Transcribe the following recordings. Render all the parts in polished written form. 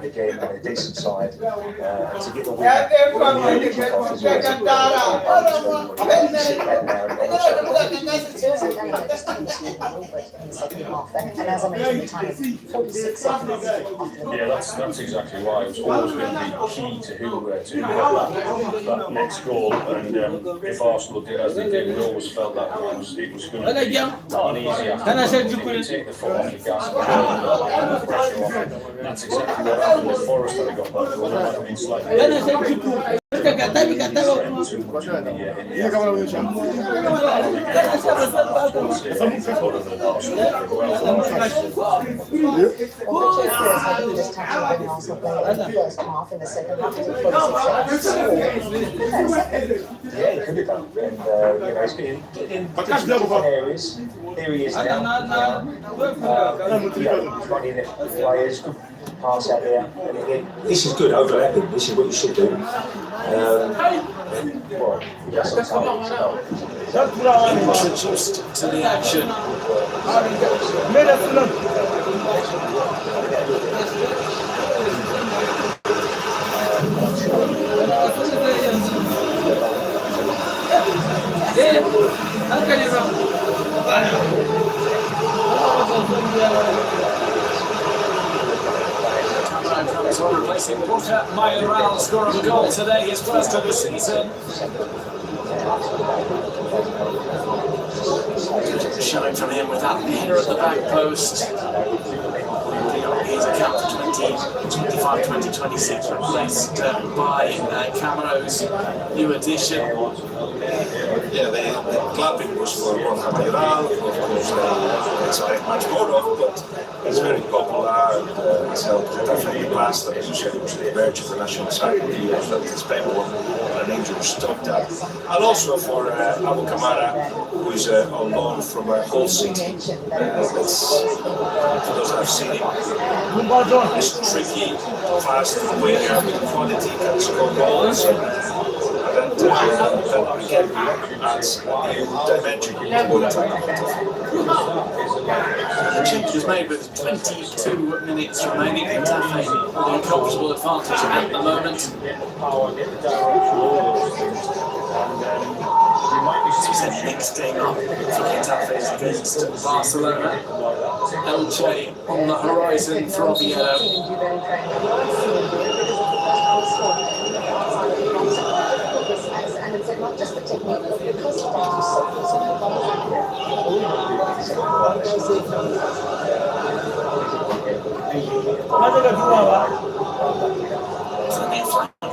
the game on a decent side to get the win. And as I mentioned, the time is 46 seconds after the Yeah, that's exactly why. It was always going to be key to who got that next goal. And if Arsenal did as they did, we always felt that it was going to be not an easy afternoon. Take the foot off the gas and the pressure off it. That's exactly what happened with Forest when they got that goal. It might have been slightly first half, in the second half, Yeah, he could have done. And he's getting different areas. Here he is now. Running it, players, good pass out there. And again, this is good overlapping. This is what you should do. Well, that's not how Introduced to the action. Comes on replacing Walker. Mayoral scoring a goal today, his first of the season. Showing from him with that header at the back post. He's a cap for 2025-2026, replaced by Camaro's new addition. Yeah, the clapping was for Borja Mayoral, of course, that's I have much more of, but it's very popular. It's helped definitely past, as you said, it was the verge of the national side of the years that Spain won, an injury stopped that. And also for Abu Kamara, who is on loan from Hull City. That's, for those that have seen him, he's tricky, fast winger with quality, can score goals. That again adds a new dimension to the The change was made with 22 minutes remaining. Getafe with a comfortable advantage at the moment. This was the next game up for Getafe against Barcelona. Elche on the horizon for Oviedo. and it's not just the technique, but because of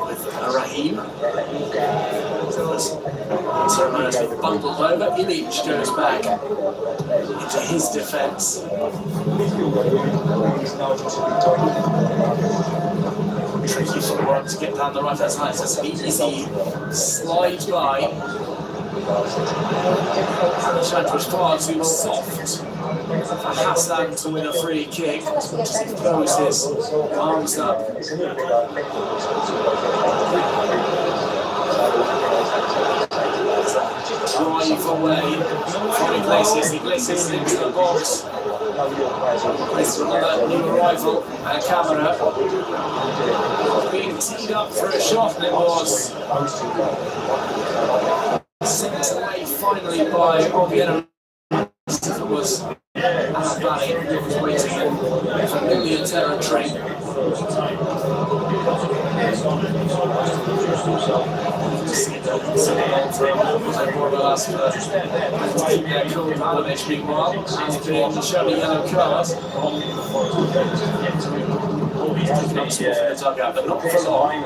with Raheem. Ceremoniously bundled over. Ilic goes back into his defence. Tricky for one to get down the right hand side. It's an easy slide by. Shot was far too soft for Hassan to win a free kick. Just throws his arms up. Drive away from Iglesias into the box. This another new arrival, Camera. Being teed up for a shot, and it was sent away finally by Oviedo. It was Valley who was waiting in familiar territory. Meanwhile, has been shown a yellow card. He's taken up small for the dugout, but not for long.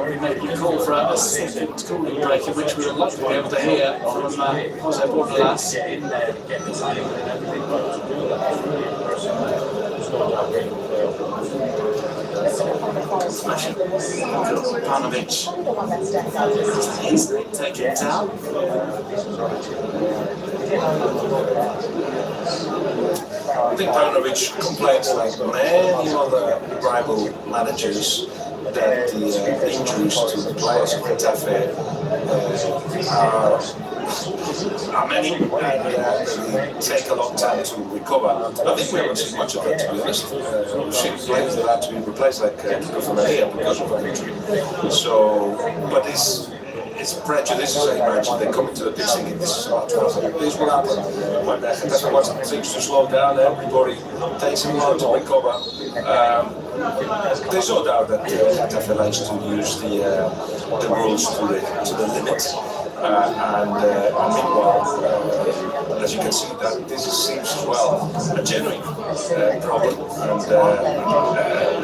We made the call for a second cooling break, in which we would like to be able to hear from Jose Bordalas. Smashing. Panovic has easily taken it down. I think Panovic complains like many other rival managers that the injuries to the players of Getafe are many and they take a long time to recover. I think we haven't seen much of that, to be honest. We've seen players that had to be replaced like Kiko Maria because of an injury. So, but it's prejudices, I imagine. They come into the pitch thinking this is about 12. This will happen. When Getafe wants things to slow down, everybody takes a while to recover. There's no doubt that Getafe likes to use the rules to the limit. And meanwhile, as you can see, that this seems as well a genuine problem.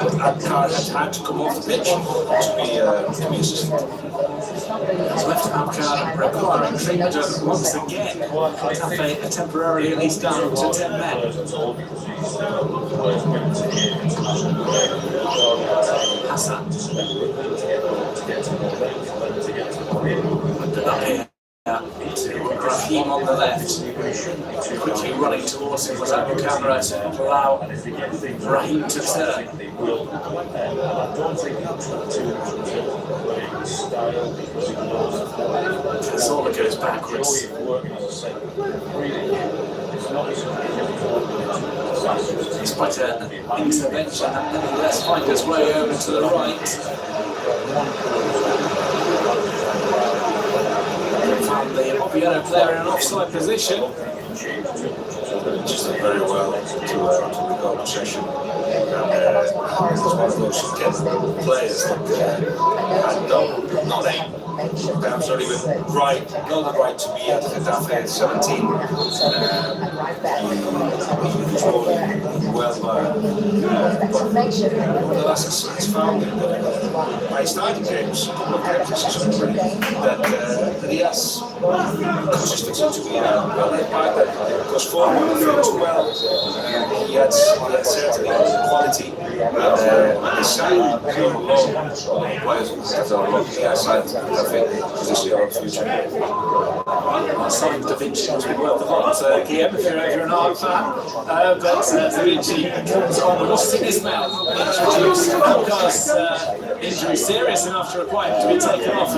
And Abkar has had to come off the pitch to be assisted. Has left Abkar requiring treatment once again. Getafe temporarily at least down to 10 men. Hassan. To Rahim on the left, quickly running towards him was Abu Kamara to allow Rahim to turn. Cazorla goes backwards. Despite an intervention that nevertheless finds its way over to the right. Found the Oviedo player in an offside position. Just did very well to recover possession. And it's one of those players that not aim, perhaps not even not the right to be at Getafe at 17. He was rolling well, but the last has found by starting games, a couple of games this season already, that he has consistency to be led by that. Because forward he finished well, he had certainly quality, and his side players have done a lot. He has signed this year of the future. Signed Da Vinci has been well developed, Guillaume, if you're an Art fan, but Da Vinci comes on with lost in his mouth, introduced Abkar's injury serious enough to require him to be taken off,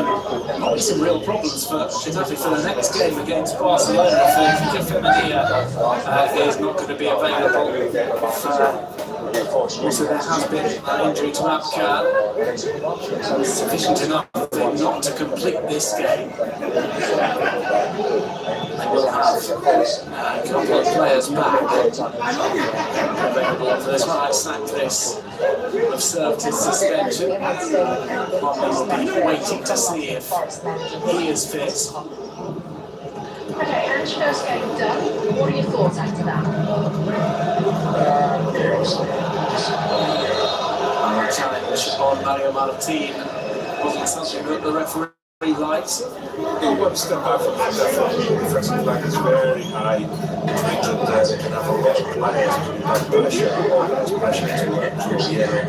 and might be some real problems for Getafe for the next game against Barcelona if Kiko Maria is not going to be available. Also, there has been an injury to Abkar, sufficient enough not to complete this game. They will have a couple of players back available for this one. Like Snackface have served his suspension. One will be waiting to see if he is fit. Okay, Angelo's game done. What are your thoughts after that? And the challenge on Mario Martin wasn't something that the referee liked. He wants to step back from the defensive line is very high. It means that they can have a lot of players who pressure to the area.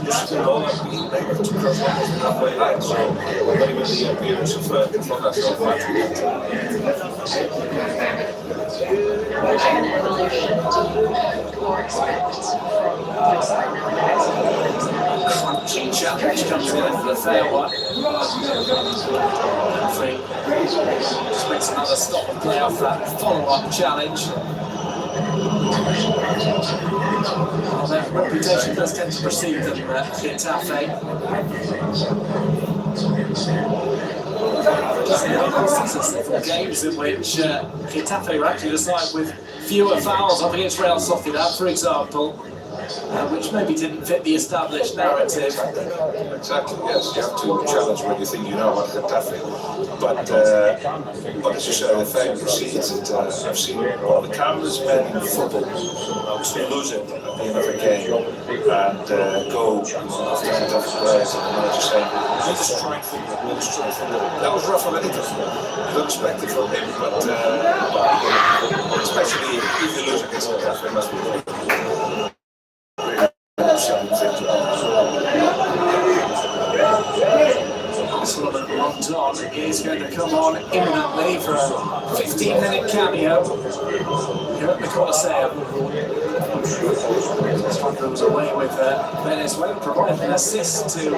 Just the ball and being able to cross the halfway line. So maybe the appearance of Fondas of What kind of evolution do you hope or expect from your side nowadays? Crunching challenge comes in for the fair one. Just makes another stop and play off that follow-up challenge. Well, their reputation does tend to precede them at Getafe. Several games in which Getafe were actually decided with fewer fouls up against Real Sociedad, for example. Which maybe didn't fit the established narrative. Exactly, yes. You have to challenge when you think you know about Getafe. But as you say, the fact proceeds that I've seen one of the calmest men in football lose it at the end of a game and go after Getafe players and the manager saying, "Need to strengthen them." That was rough on anything. You don't expect it from him, but especially if you lose against Getafe, it must be something to brilliantly for a 15-minute cameo here at the Coliseum. Striker was away with Venezuela, provided an assist to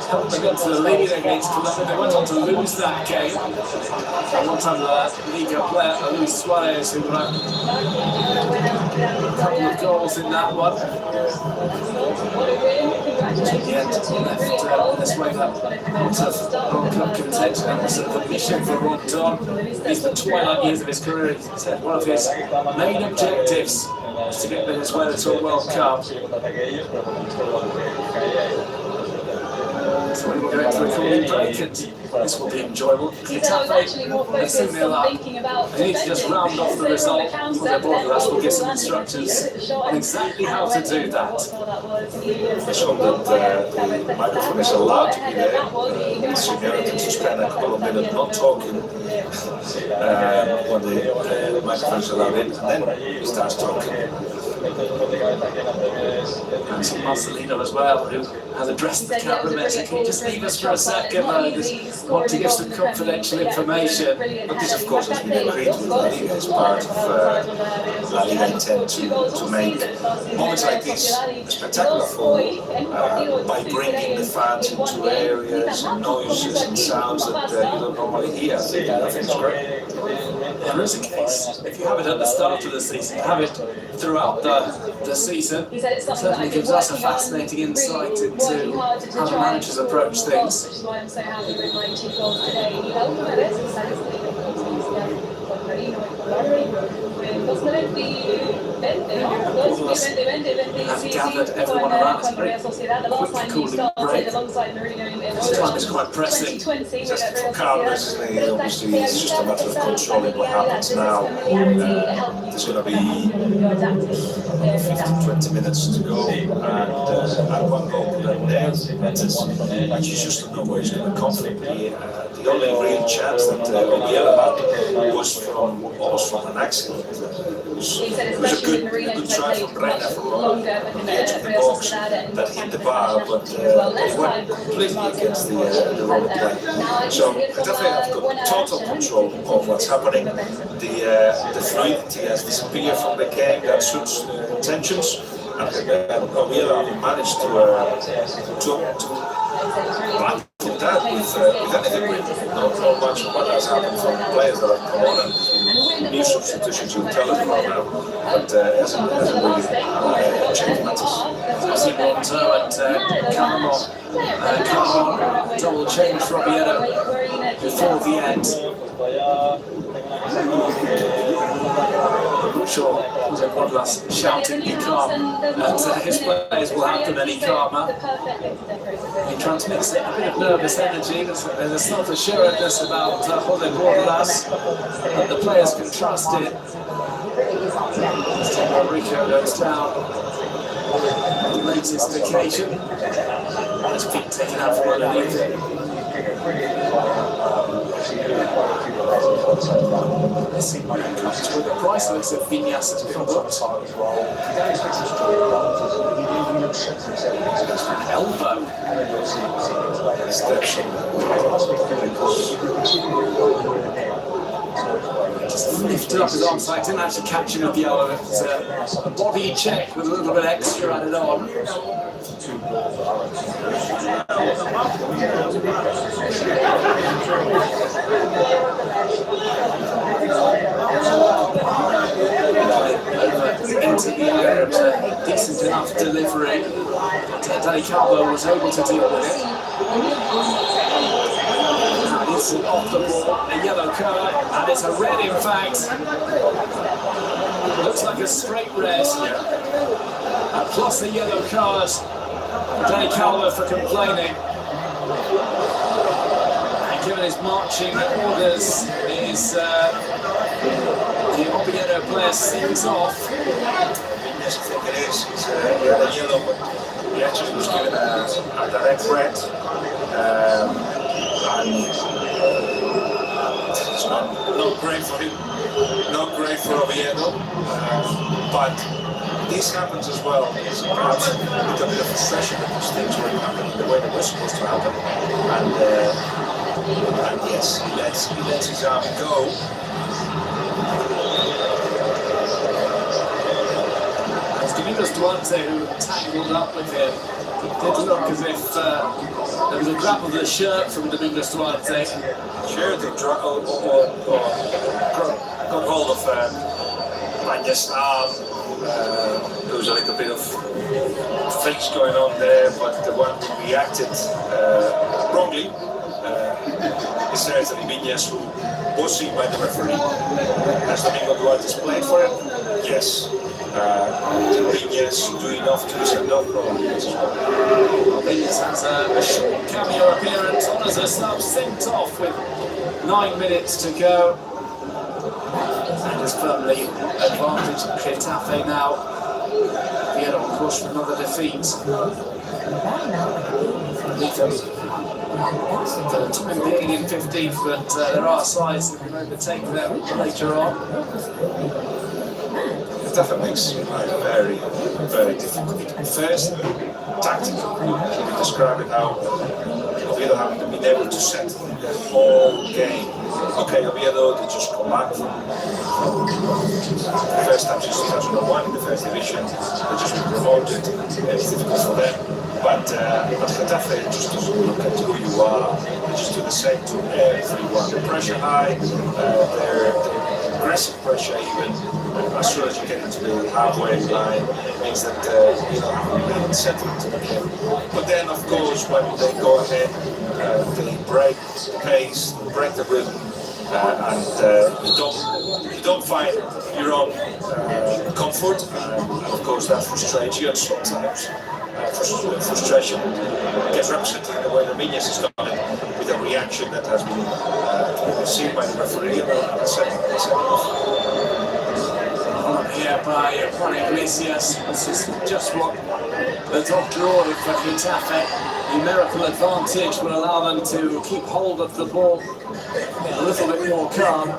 help them into the lead against Colombia. They went on to lose that game. At one time, the Liga player, Luis Suarez, who got a couple of goals in that one. In the end, left Venezuela out of World Cup contention. That was the mission for Rondon. He's the twilight years of his career. He said one of his main objectives was to get Venezuela to a World Cup. So we're going to a recording break, and this will be enjoyable. Getafe are 2-0 up. They need to just round off the result. Their broadcast will give some instructions on exactly how to do that. I saw that the microphone is allowed to be there. Simeone can suspend a couple of minutes not talking when the microphone is allowed in, and then he starts talking. And some Marcelino as well, who has addressed the cameraman. So can you just leave us for a second? I just want to give some confidential information. But this, of course, has been agreed with La Liga as part of La Liga intent to make moments like this spectacular for by bringing the fans into areas and noises and sounds that you don't normally hear. I think it's great. There is a case, if you have it at the start of the season, have it throughout the season, it certainly gives us a fascinating insight into how the managers approach things. Which is why I'm so happy with my 2 goals today. Y la última vez que sales con Marino y con Barry, en 2020, ¿no? 2020, Have sí, gathered sí, everyone around. con Real Sociedad. The last time you started alongside Marino in This time is quite pressing. 2020 Just with for Real calmness, Sociedad. obviously, it's just a matter of controlling what happens now. There's going to be 20 minutes to go, and one goal put in there. And you just don't know where he's going to come from. The only real chance that Oviedo had was almost from an accident. It was a good try from Reina from on the edge of the box that hit the bar, but it went completely against the wrong play. So Getafe have got total control of what's happening. The fluidity has disappeared from the game. That suits tensions. And Oviedo have managed to that with anything really. Not much of what has happened from players that have come on and new substitutions you'll tell us about now, but hasn't really changed matters. Simon and Cameron double change for Oviedo before the end. I'm not sure Jose Podlas shouting "Be calm," and his players will have them any calmer. He transmits a bit of nervous energy. There's a self-assuredness about Jose Podlas that the players can trust in. Rico goes down on the latest occasion. His feet taken out from underneath it. This comes with the price list of Viñas as product. An elbow. Just lifted up his arm, so I didn't actually catch him with the elbow. It's a body check with a little bit extra added on. Into the air, it was a decent enough delivery. Dani Calvo was able to deal with it. And it's off the ball, a yellow card, and it's a red in fact. Looks like a straight red. Plus a yellow card for Dani Calvo for complaining. And given his marching orders, the Oviedo player sings off. Yes, I think it is. He had a yellow, but he actually was given a direct red. And it's not great for him, not great for Oviedo. But this happens as well. It's perhaps a little bit of frustration because things weren't happening the way they were supposed to happen. And And yes, he lets his arm go. It's Domingos Duarte who tangled up with him. It did look as if there was a grab of the shirt from Domingos Duarte. Shirt or got hold of Manya's arm. There was a little bit of fakes going on there, but the one who reacted wrongly is certainly Viñas, who was seen by the referee. Has Domingo Duarte played for him? Yes. Viñas doing enough to send off probably as well. Viñas has a short cameo appearance, honours herself, sent off with 9 minutes to go. And is firmly advantage Getafe now. Vieira on course for another defeat. For the time being in 15th, but there are sides that can overtake them later on. Getafe makes life very, very difficult. First, tactically, we describe it how Oviedo haven't been able to set the whole game. Okay, Oviedo, they just come back from the first time since 2001 in the first division. They just been promoted. It's difficult for them. But Getafe just doesn't look at who you are. They just do the same to everyone. The pressure high, their aggressive pressure even. As soon as you get into the halfway line, it means that you don't have to settle into the game. But then, of course, when they go ahead, they break the pace, break the rhythm, and you don't find your own comfort. And of course, that frustrates you, and sometimes frustration gets represented in the way that Viñas has done it, with a reaction that has been seen by the referee and set off. Here by Juan Iglesias. This is just what the top draw for Getafe. Numerical advantage will allow them to keep hold of the ball a little bit more calm.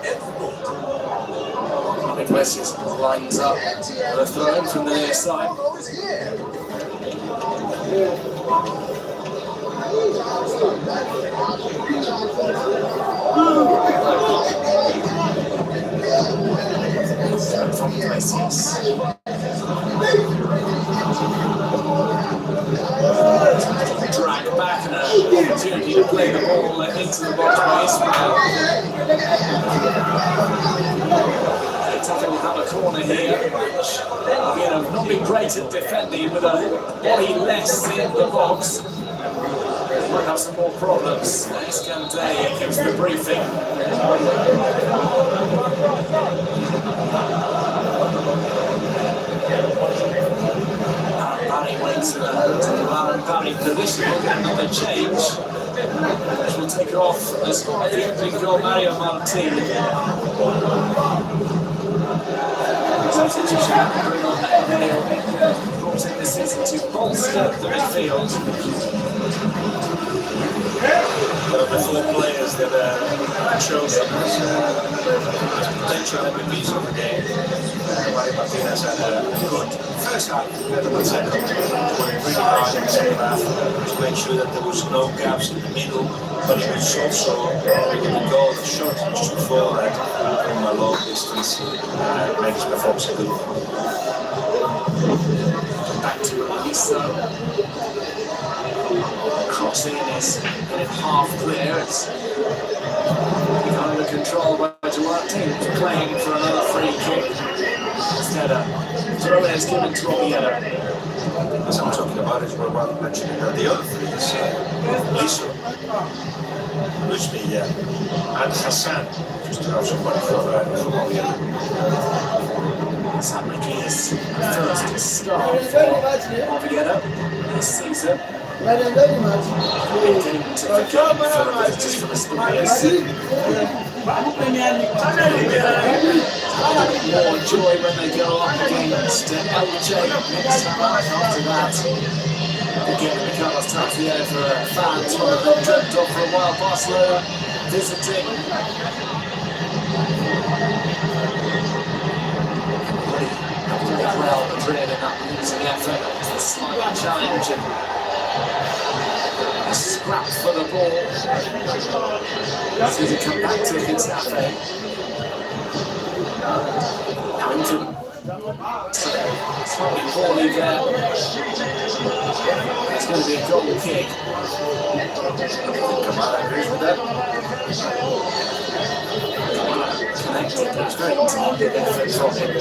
Iglesias lines up with a throw in from the near side. From Iglesias. Drag back and an opportunity to play the ball into the box by Ismail. Getafe will have a corner here, which have not been great at defending with a body less in the box. They might have some more problems. Escandé gives the briefing. Barry waits to Barry position, will get another change, which will take off as the opening goal, Mario Martin. Substitution bring on Emil, brought in this season to bolster the midfield. The four players that chosen as potential MVPs of the game. Mario Martinez had a good first half, better than second. Working really hard in the second half to make sure that there was no gaps in the middle, but he was also making the goal, the shot just before that from a long distance, made his performance a good one. Back to Alisa. Crossing is half clear. It's under control by Duarte, who's playing for another free kick. Instead, a throw is given to Oviedo. As I'm talking about is we're mentioning the other three is Liso, Luismi, and Hassan, just to have somebody from Oviedo. Hassan making his first start for Oviedo this season. More joy when they go up against LJ next time after that. Again, the Carlos Tapia for fans, one of them dreamt of for a while. Barcelona visiting. Really well, Madrid in that losing effort. It's a slight challenge. scrap for the ball. So to come back to against Mbappe. Harrington. Slightly poorly there. It's going to be a goal kick. Kamara agrees with that. Connected, but it's very targeted effort from him.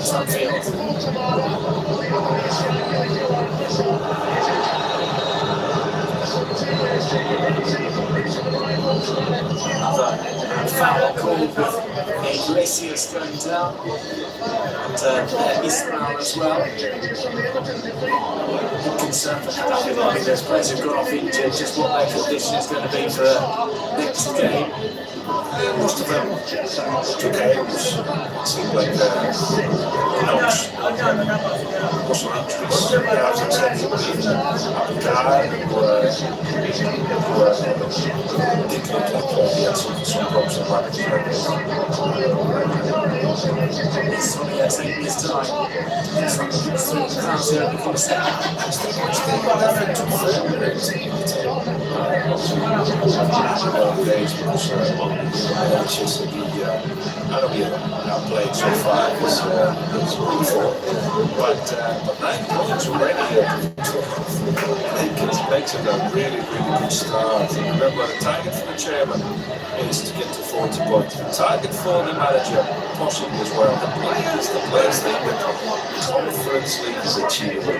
Sunfield. Another foul called with Iglesias going down. And Ismail as well. Concerned for Mbappe. Those players who've got off injured, just what their condition is going to be for next game. Most of them took games. Seemed like knocks. Also injuries. Perhaps it's Abdar, who did look like he had some problems in Sociedad taking his time. Crowds here at the concert. I don't be outplayed so far as before, but 9 points already. I think it makes it a really good start. Remember, the target for the chairman is to get to 40 points. The target for the manager, possibly as well. The players think that Conference League is achievable.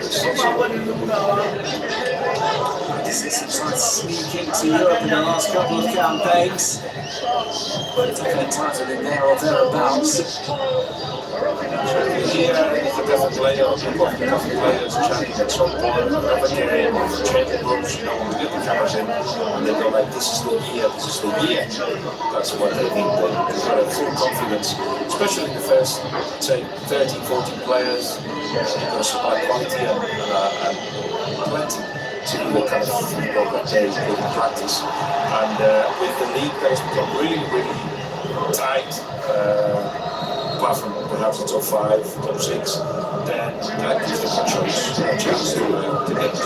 This is trying to sneak into Europe in the last couple of campaigns. Taking a title in there or thereabouts. Here, the different players chatting at some point, another game, changing rooms, you know, when we get the cameras in, and they go like, this is the year. That's what they think. They've got a full confidence, especially in the first, say, 13, 14 players. You've got to supply quality and plenty to do the kind of football that they put in practice. And with the league that has become really tight, apart from perhaps the top 5, top 6, then that gives them a chance to get to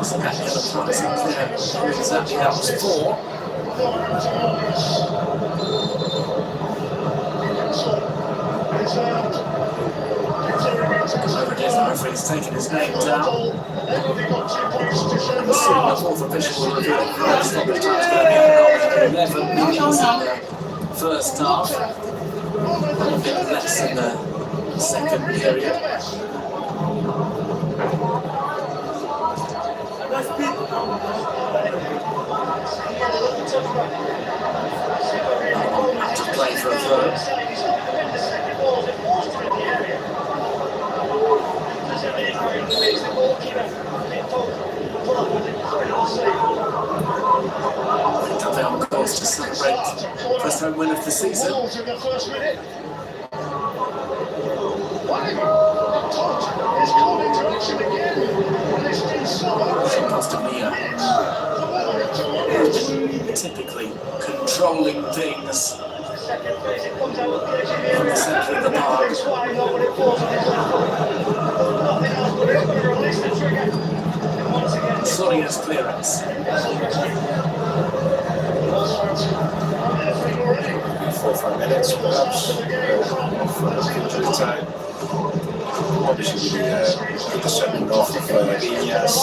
So that yellow card is unclear who exactly that was for. Over it is, the referee's taking his name down. And soon the fourth official will reveal the correct stoppage time. It's going to be 11 minutes in the first half. A bit less in the second period. To play for a third. Mbappe on course to celebrate first home win of the season. Possibly typically controlling things from the centre of the park. Sociedad's clearance. 4 or 5 minutes perhaps of injury time. Obviously with the sending off of Ineas,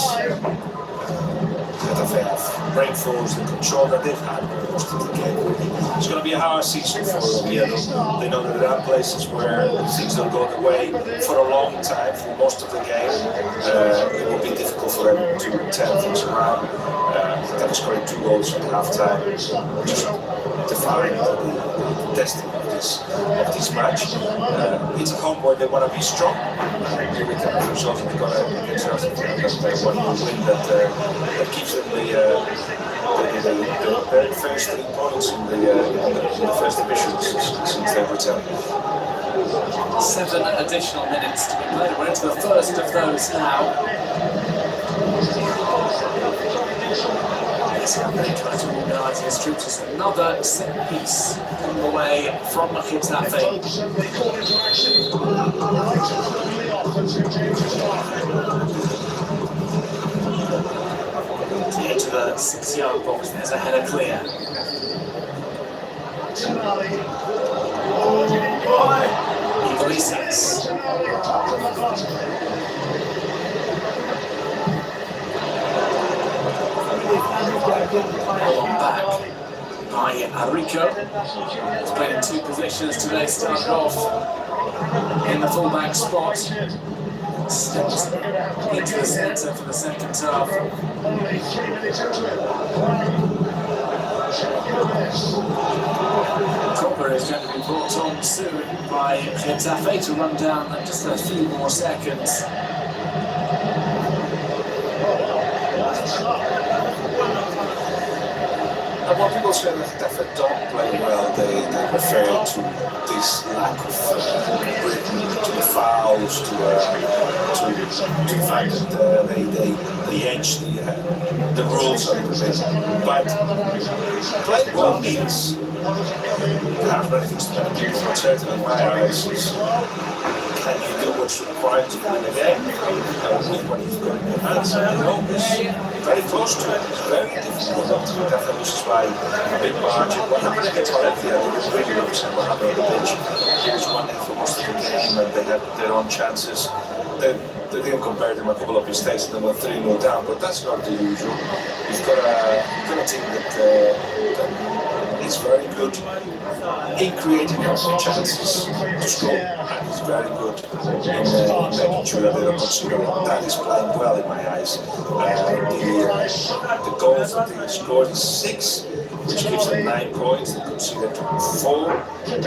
that they have breakthroughs, the control that they've had most of the game. It's going to be a hard season for Oviedo. They know that there are places where things don't go their way for a long time, for most of the game. It will be difficult for them to turn things around. That was scoring 2 goals at half-time, just define the destiny of this match. It's a home where they want to be strong. Here we can have results they've got against us. That's one win that keeps them the first 3 points in the first division since their return. 7 additional minutes to be played. We're into the first of those now. see how they try to organise his troops. It's another set piece on the way from Getafe. To the edge of the 6-yard box, there's a header clear. Iglesias. Long back by Arico. He's played in 2 positions today, started off in the fullback spot. Stepped into the centre for the second half. Copper is going to be brought on soon by Getafe to run down just a few more seconds. And when people say that Getafe don't play well, they refer to this lack of rhythm, to the fouls, to the fact that they edge the rules a little bit. But playing well means you have many things to do. But certainly in my eyes is can you do what's required to win a game? When you've got your hands and you know it's very close to it. It's very difficult not to do that, which is why a big margin. What happened against Valencia, I think it was really upset what happened on the pitch. It was 1-0 for most of the game and they had their own chances. They didn't compare them a couple of mistakes and they went 3-0 down, but that's not the usual. You've got a team that is very good in creating chances to score, and is very good in making sure that they don't consider that is playing well in my eyes. The goals that they scored is 6, which gives them 9 points. They conceded 4 in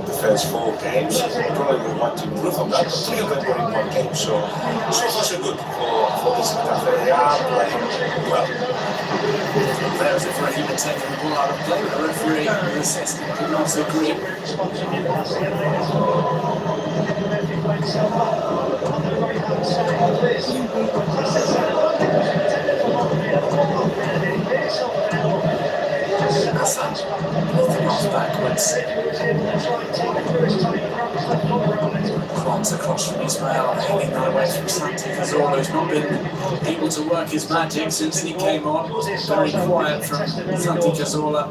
the first 4 games. Probably would want to improve on that, but 3 of them were in 1 game. So far so good for this Getafe. They are playing well. There's a referee been taking the ball out of play. The referee, the assistant, could not agree. Hassan lifting backwards. Cross across from Ismail, hanging that away from Santi Cazorla, who's not been able to work his magic since he came on. Very quiet from Santi Cazorla.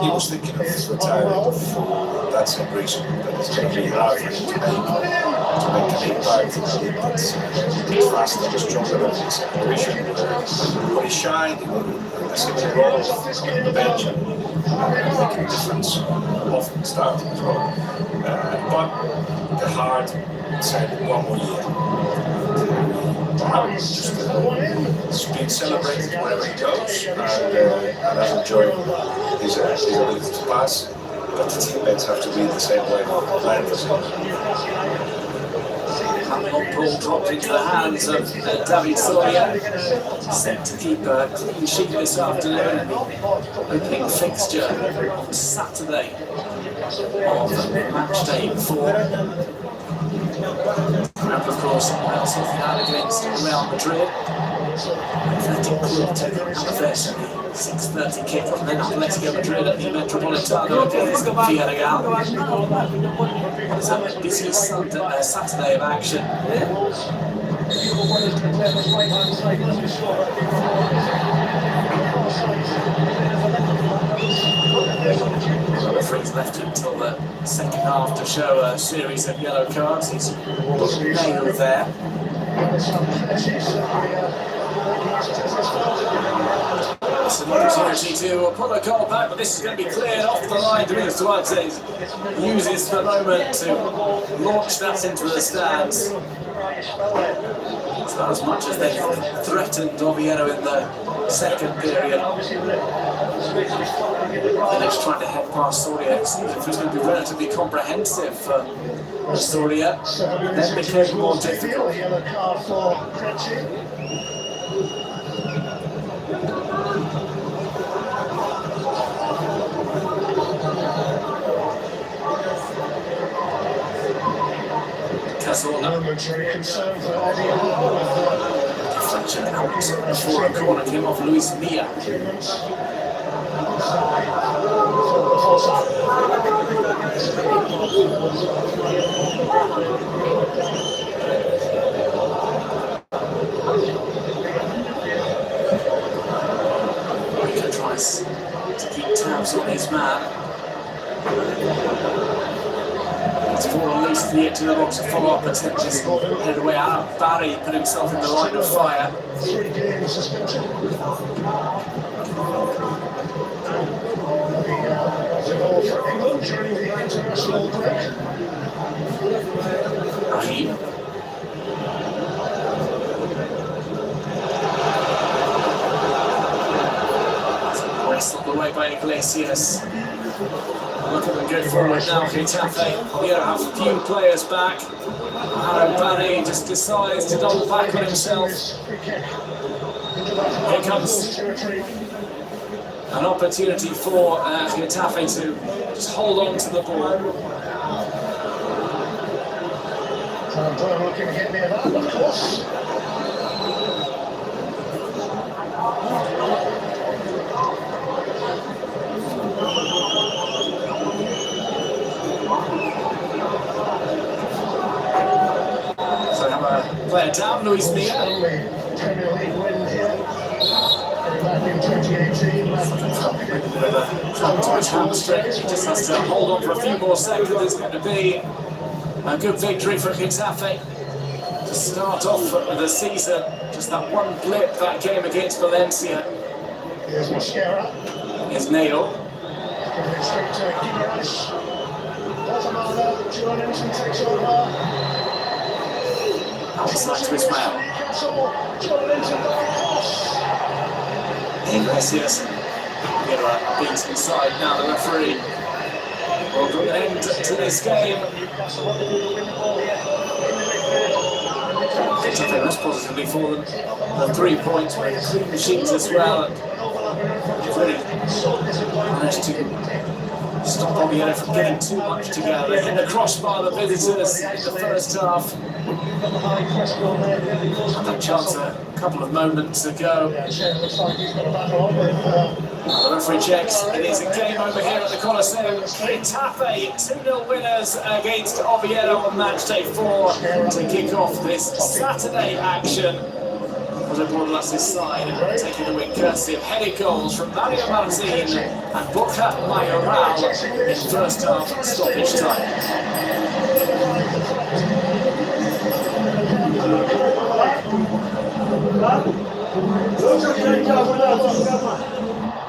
He was thinking of retiring for that same reason, that it's going to be hard for him to make an impact in a league that's faster and stronger than his division. But he shined in a similar role on the bench and making a difference, often starting as well. But the heart said 1 more year. He's been celebrated wherever he goes, and I've enjoyed his ability to pass, but the teammates have to be the same way of playing as him. Ball dropped into the hands of David Soria, set to keep a clean sheet this afternoon. Opening fixture on Saturday of match day 4. And of course, Sociedad against Real Madrid. Athletic Club taking Alavés at the 6:30 kick-off, and then Atletico Madrid at the Metropolitano against Villarreal. It's a busy Saturday of action. The referee's left until the second half to show a series of yellow cards. He's nailed there. It's an opportunity to pull a goal back, but this is going to be cleared off the line. Domingos Duarte uses the moment to launch that into the stands. It's not as much as they threatened Oviedo in the second period. Village trying to head past Soria. It seems it was going to be relatively comprehensive for Soria. Then became more difficult. Cazorla. Momentary concern for Eddie. Deflection out before a corner came off Luis Milla. Rico tries to keep tabs on his man. It's fallen loose at the edge of the box to follow up attempt, just headed away out. Barry put himself in the line of fire. 3 games suspension. For England during the international break. Raheem. Wrestled away by Iglesias. Look at them go forward now, Getafe. Here have a few players back. Aaron Barry just decides to double back on himself. Here comes an opportunity for Getafe to just hold on to the ball. Looking to get near that, of course. So have a player down, Luis Milla. Only Premier League win here. Back in 2018. Club to his hamstring. He just has to hold on for a few more seconds. It's going to be a good victory for Getafe to start off the season. Just that one blip, that game against Valencia. Here's Mosquera. Here's Nail. Giving it straight to Guimaraes. Guatemala, Journington takes over. Outside to Ismail. Newcastle, Journington by cross. Iglesias. Mira beats inside now, the referee will put an end to this game. Getafe was positively for them. The 3 points were clean sheets as well. Really managed to stop Oviedo from getting too much together. They hit the crossbar, the visitors in the first half. Had that chance a couple of moments ago. The referee checks. It is a game over here at the Coliseum. Getafe 2-0 winners against Oviedo on match day 4 to kick off this Saturday action. Jose Bordalas' side taking the win courtesy of headed goals from Mario Martin and Borja Mayoral in first half stoppage time.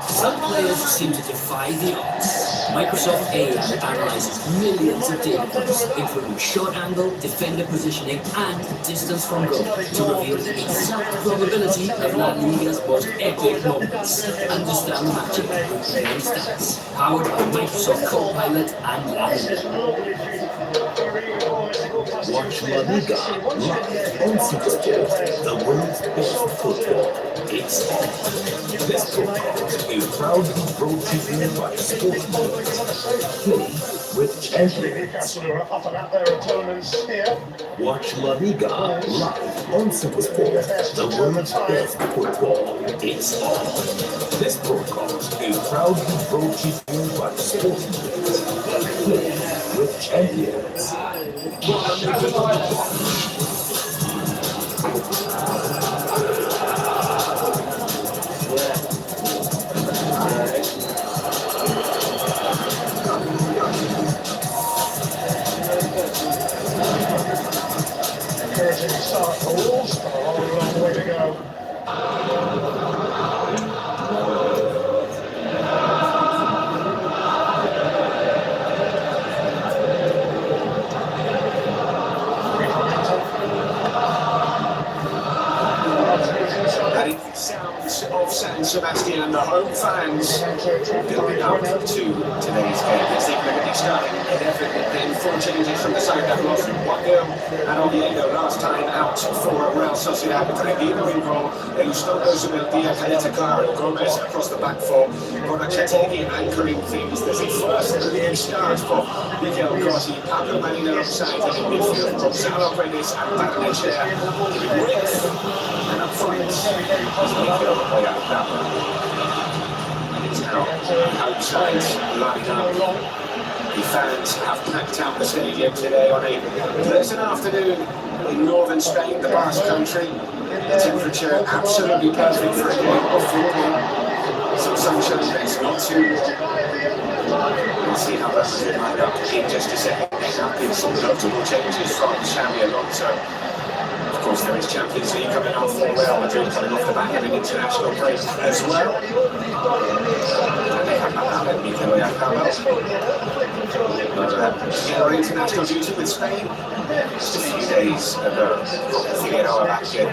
Some players seem to defy the odds. Microsoft AI analyzes millions of data points, including short angle, defender positioning, and distance from goal, to reveal the exact probability of La Liga's most epic moments. Understand matching and stats. Powered by Microsoft Copilot and La Liga. Watch La Liga live on Sociedad, the world's best football. It's on. This program is proudly brought to you by Sportsbook. Play with champions. Newcastle are up and at their opponents here. Watch La Liga live on Sportsbook, the world's best football. It's on. This program is proudly brought to you by Sportsbook. Play with champions. Encouraging start for Wolves, but a long way to go. Sounds of San Sebastian, the home fans building up to today's game. Let's take a look at the starting 11. Then 4 changes from the side that lost 1-0 and Oviedo last time out for Real Sociedad. Trevino in goal, Eustonio Zubeldia, Caleta Caro, Gomez across the back four, Bonacetegi anchoring things. There's a first league start for Miguel Gotti, Pablo Marina alongside him in midfield, Gonzalo Perez and Barnechea giving width, and up front is Miguel Oyarzabal. And it's now outside lined up. The fans have packed out the stadium today on a pleasant afternoon in northern Spain, the Basque Country. The temperature absolutely perfect for a game of football. Some sunshine, but it's not too warm. We'll see how that will line up in just a second. There have been some notable changes from Xabi Alonso. Of course, there is Champions League coming off for Real Madrid, coming off the back of an international break as well. And they have Mohamed Miguel Oyarzabal. Our international duty with Spain just a few days ago. Figueroa back in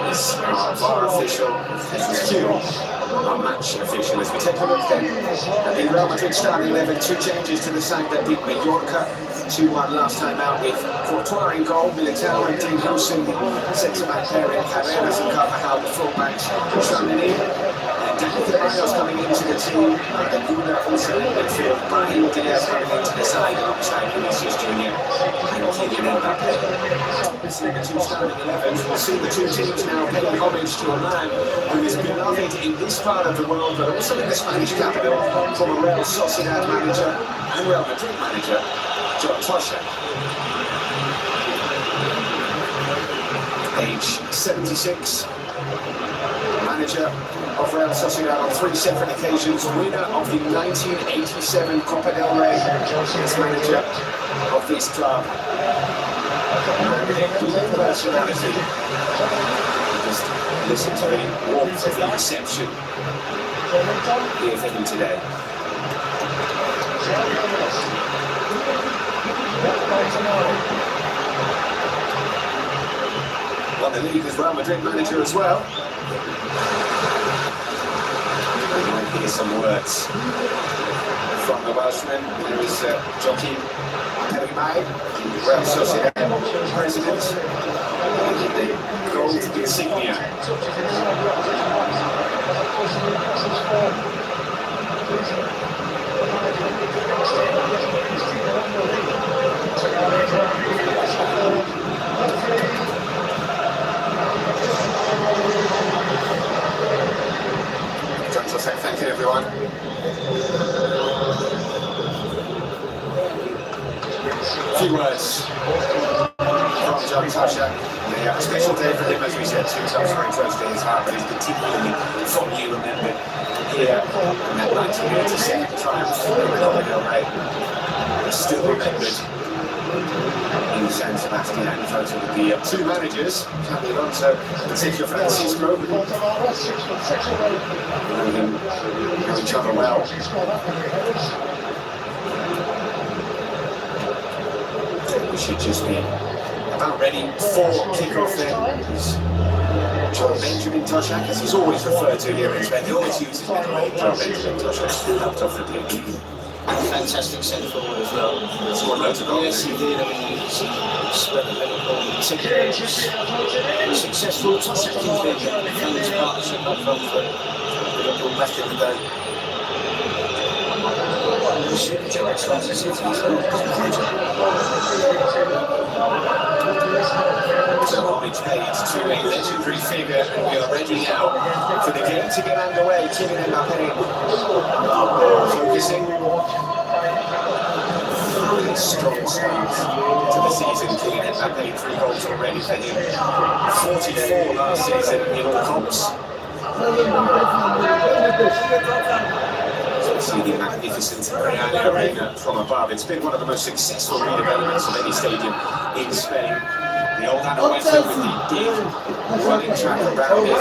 is our VAR official. This is Q, our match official. As we take a look then at the Real Madrid starting 11, 2 changes to the side that beat Mallorca 2-1 last time out, with Courtois in goal, Militao and Dean Housen, centre-back pairing, Carreras and Carvajal, the full-backs, Tchouaméni, and Dani Ceballos coming into the team, and Luna also in midfield, Brahim Diaz coming into the side alongside Vinicius Junior and Kylian Mbappe. We'll see the 2 starting 11. We'll see the 2 teams now paying homage to a man who is beloved in this part of the world, but also in the Spanish capital, from a Real Sociedad manager and Real Madrid manager, John Toshak. Age 76, manager of Real Sociedad on 3 separate occasions, winner of the 1987 Copa del Rey, as manager of this club. And a great personality. Just listen to the warmth of the reception here for him today. Won the league as Real Madrid manager as well. We might hear some words from the Welshman. There is Joaquim Perimay, Real Sociedad president, and the gold insignia. Thank you, everyone. A few words from John Toshak. A special day for him, as we said, 2 times very close to his heart, but he's particularly fondly remembered here in that 1987 triumph in the Copa del Rey. He's still remembered in San Sebastian, photo with the 2 managers, Xabi Alonso and Sergio Francisco. Know each other well. We should just be about ready for kick-off then. John Benjamin Toshak, as he's always referred to here in Spain, he always uses his middle name, John Benjamin Toshak, helped off the pitch. Fantastic centre forward as well. Scored loads of goals. Yes, he did. I mean, he spread the Liverpool successful Toshak famous partnership up front for Liverpool back in the day. So homage paid to a legendary figure, and we are ready now for the game to get underway. Kylian Mbappe focusing. Really strong start to the season. Kylian Mbappe, 3 goals already for him. 44 last season in all comps. So we see the magnificent Real Arena from above. It's been one of the most successful redevelopments of any stadium in Spain. The old Anoeta with the big running track around it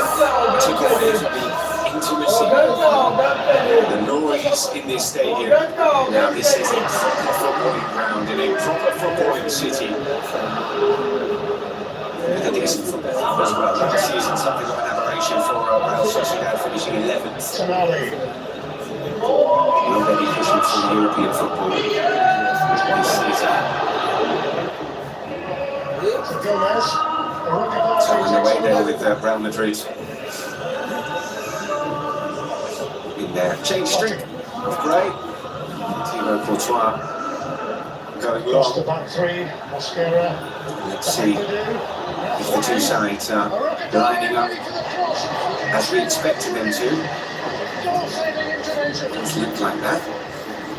took away from the intimacy, the noise in this stadium. Now this is a proper footballing ground in a proper footballing city. With a decent football club as well. Last season, something of an aberration for Real Sociedad, finishing 11th. Already pushing good for European football this season. Taking away there with Real Madrid in their change string of grey. Thibaut Courtois going long. Let's see if the two sides are lining up as we expected them to. Doesn't look like that.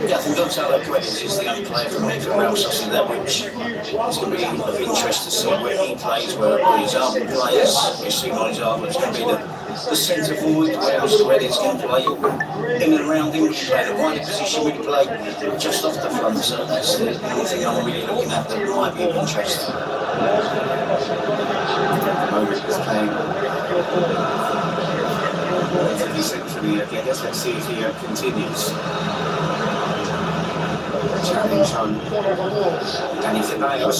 Yeah, I think Gonzalo Guedes is the young player from Real Sociedad, which is going to be of interest to see where he plays, where his other players, we've seen on his arm, it's going to be the centre forward, where Guedes can play in and around him, we can play the wider position, we can play just off the front, so that's the only thing I'm really looking at that might be of interest. Modric is playing relatively centrally again. Let's see if he continues. Challenge on Dani Ceballos,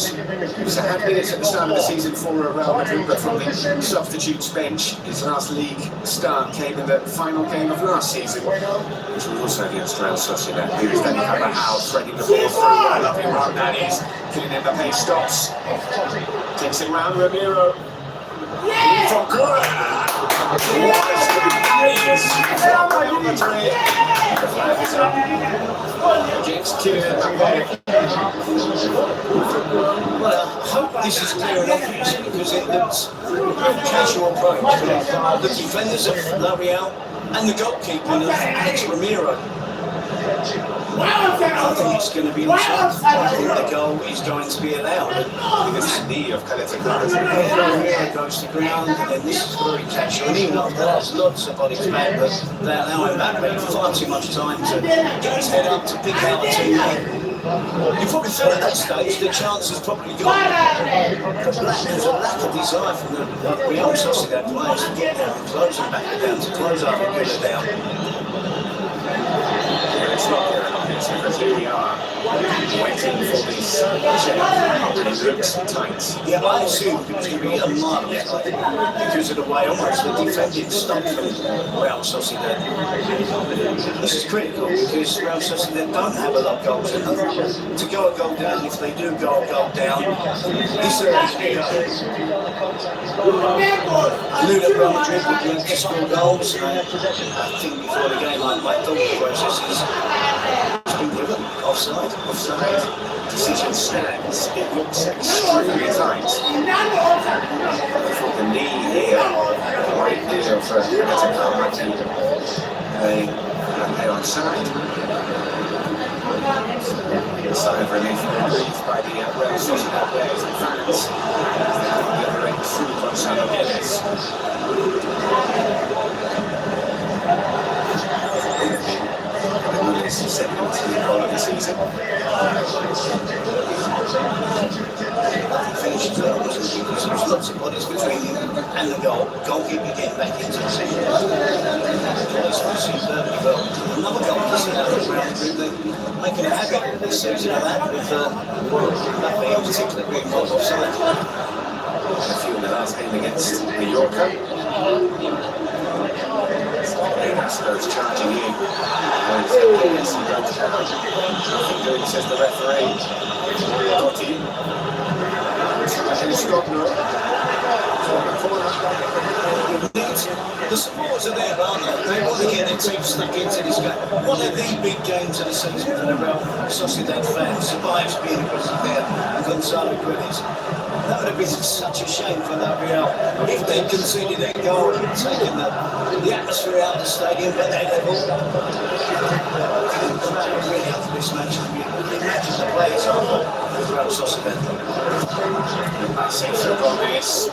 who's had minutes at the start of the season for Real Madrid, but from the substitutes bench. His last league start came in the final game of last season, which was also against Real Sociedad. Here's Dani Ceballos threading the ball through, lovely run, that is. Kylian Mbappe stops, takes it round Ramiro. From Cora! Real Madrid. The flag is up against Kylian Mbappe. Well, I hope this is clear and obvious because it looks a casual approach to the defenders of La Real and the goalkeeper of Alex Ramiro. I think it's going to be offside. I think the goal is going to be allowed. Because the knee of Caleta Ramiro goes to ground, and then this is very casual. And even after that, there's lots of bodies back, but they allow Mbappe far too much time to get his head up to pick out a teammate. You probably feel at that stage the chance has probably gone. There's a lack of desire from the Real Sociedad players to get down and close and back down, to close up and get it down. It's not clear enough, because here we are waiting for this check. It looks tight. Yeah, I assumed it was going to be a mile because of the way almost the defending stopped from Real Sociedad. This is critical because Real Sociedad don't have a lot of goals in them. To go a goal down, if they do go a goal down, this is a big goal. I knew that Real Madrid would look to score goals, and I think before the game my thought process is it's been given offside. Decision stands. It looks extremely tight. For the knee here, right here for Caleta they onside. A sign of relief breathed by the Real Sociedad players and fans. The other end through Gonzalo Guedes. It's the second goal of the season. Finishes well, because there's lots of bodies between him and the goalkeeper getting back into the second. Superbly well. Another goal to see that Real Madrid making a habit this season of that, with Mbappe in particular being caught offside. A few in the last game against Mallorca. Goes charging in. Nothing doing, says the referee. Gotti. The supporters are there, aren't they? They want to get their team stuck into this game. One of the big games of the season for the Real Sociedad fans. Survives being because of their Gonzalo Guedes. That would have been such a shame for La Real if they conceded their goal and taken the atmosphere out of the stadium at their level. Really up for this match. Imagine the players are for Real Sociedad. Sergio Gomez.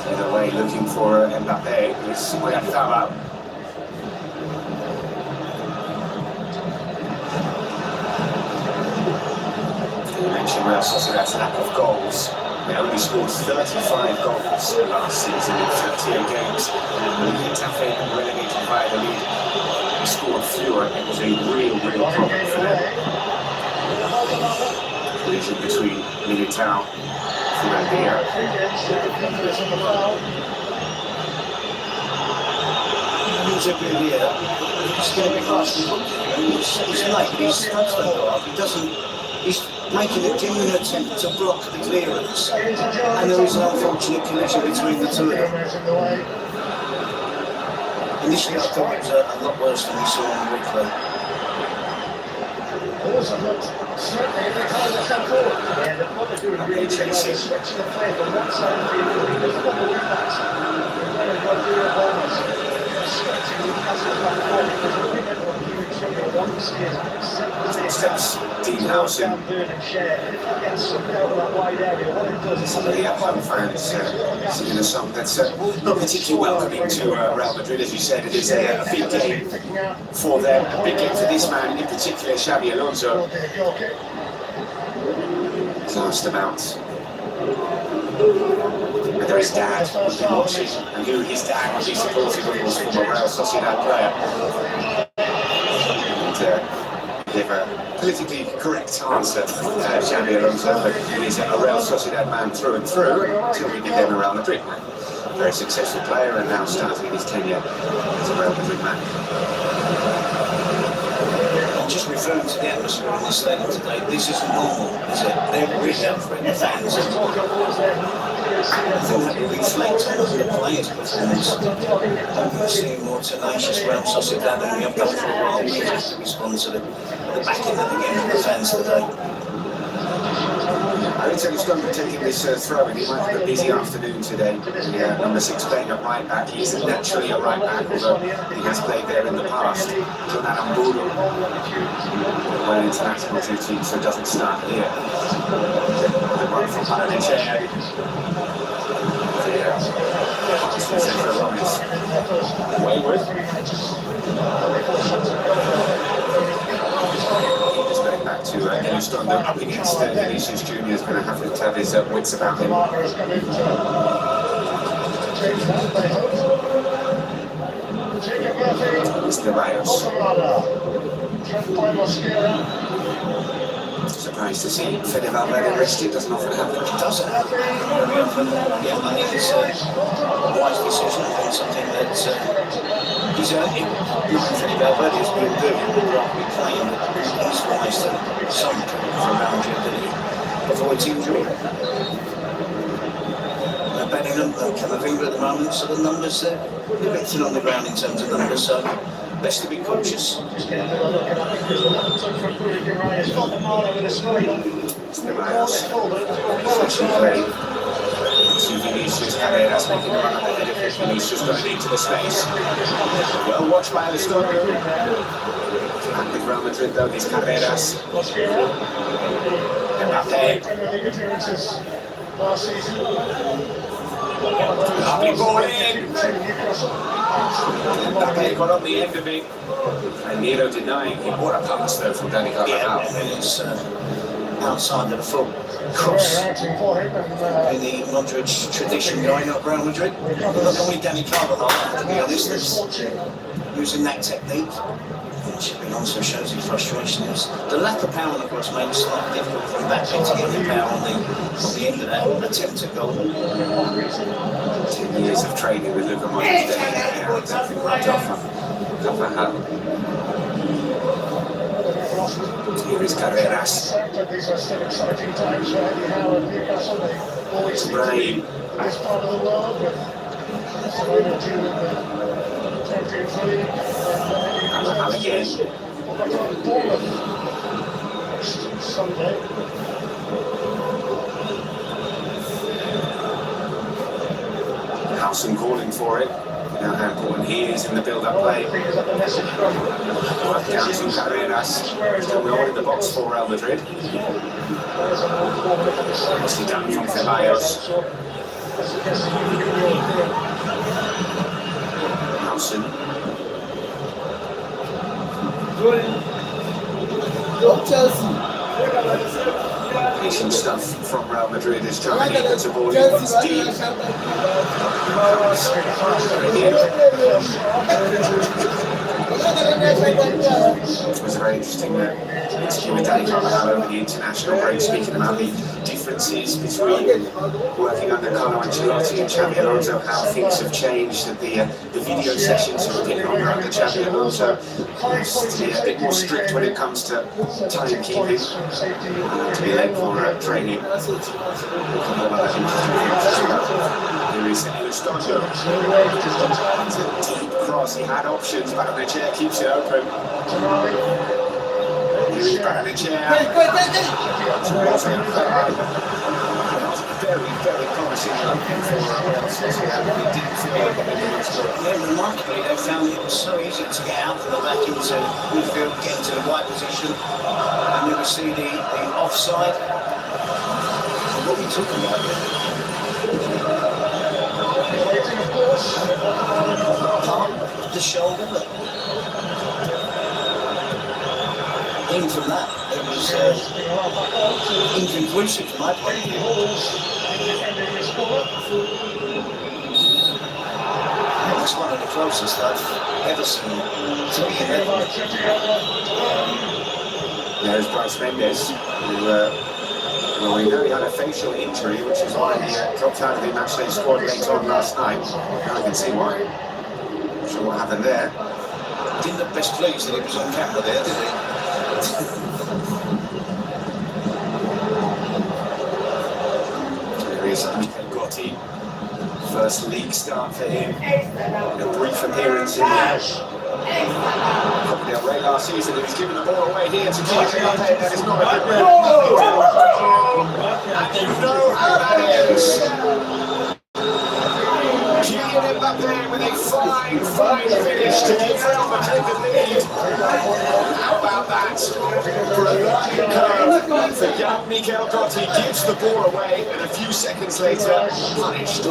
In a way, looking for Mbappe, who's Oyarzabal. You mentioned Real Sociedad's lack of goals. They only scored 35 goals last season in 38 games. When Getafe relegated by the league, they scored fewer. It was a real problem for them. Collision between Militao and here. It's going to be harsh. He's late, but he's he doesn't. He's making a genuine attempt to block the clearance, and there is an unfortunate collision between the two of them. Initially, I thought it was a lot worse than we saw on the replay. Steps Dean Howson. Some of the home fans singing a song that's not particularly welcoming to Real Madrid, as you said. It is a big game for them, a big game for this man, in particular Xabi Alonso. He's asked about whether his dad would be watching and who his dad would be supporting, of course, from a Real Sociedad player. And give a politically correct answer, Xabi Alonso, but he is a Real Sociedad man through and through until we became a Real Madrid man. Very successful player and now starting his tenure as a Real Madrid man. Just referring to the atmosphere in this stadium today, this isn't normal, is it? They're really out for the fans. I think that will reflect on the players' performance. We're seeing more tenacious Real Sociedad than we have done for a while. We have to respond to the backing that we get from the fans today. I would say he's going to be taking this throw in. He might have a busy afternoon today. Number 6 playing at right back. He's naturally a right back, although he has played there in the past. John Aramburu, well international duty, so doesn't start here. The one from Madrid. Wayward. Back to Elizondo up against Vinicius Jr. is going to have to have his wits about him. Mr. Rayos. Surprised to see Fede Valverde rested, doesn't often happen. It doesn't happen very often. Yeah, I think it's a wise decision and something that he's earning. Fede Valverde has been doing rugby playing he's wise to some around you that he avoids injury. Bellingham and Camavinga at the moment, so the numbers they're lifting on the ground in terms of numbers, so best to be cautious. Vinicius Carreras making a run at the head of his. Vinicius going into the space. Well watched by Elizondo. And with Real Madrid though, these Carreras. Mbappe. Lovely ball in. Mbappe got on the end of it. And Nero denying him. What a pass though from Dani Carvajal. Yeah, and it's outside of the full cross in the Modric tradition going up Real Madrid. Not only Dani Carvajal, to be honest, is using that technique. It also shows his frustration. The lack of power on the cross made it slightly difficult for Mbappe to get the power on the end of that attempt at goal. 10 years of training with Luka Modric there. Something right off on Carvajal. Here is Carreras. It's Brahim. Carvajal again. Howson calling for it. You know how important he is in the build-up play. Counting Carreras. Still no one in the box for Real Madrid. Nicely done from Ceballos. Howson. Patient stuff from Real Madrid is trying to get the ball in once deep. It was very interesting interview with Danny Carvajal over the international break, speaking about the differences between working under Carlo Ancelotti and Xabi Alonso, how things have changed, that the video sessions are a bit longer under Xabi Alonso, to be a bit more strict when it comes to timekeeping, to be late for training. Here is Elustondo. It's a deep cross, he had options, Barrenechea keeps it open. Here is Barrenechea. Very promising for Sociedad. Yeah, remarkably, they found it was so easy to get out from the back into midfield, get into the right position, and then we see the offside. What are we talking about here? The shoulder, but even from that, it was inconclusive from my point of view. It's one of the closest I've ever seen to be in level. There's Bryce Mendes, who, well, we know he had a facial injury, which is why he dropped out of the matchday squad late on last night. Now I can see why. Not sure what happened there. Didn't look best pleased that he was on camera there, did he? There is Mikel Gotti. First league start for him. A brief appearance in the Copa del Rey last season, and he's given the ball away here to Kylian Mbappe. That is not a good move. And you know how that is. Kylian Mbappe with a fine finish to give Real Madrid the lead. How about that? Brilliant curve for young Mikel Gotti, gives the ball away, and a few seconds later, punished.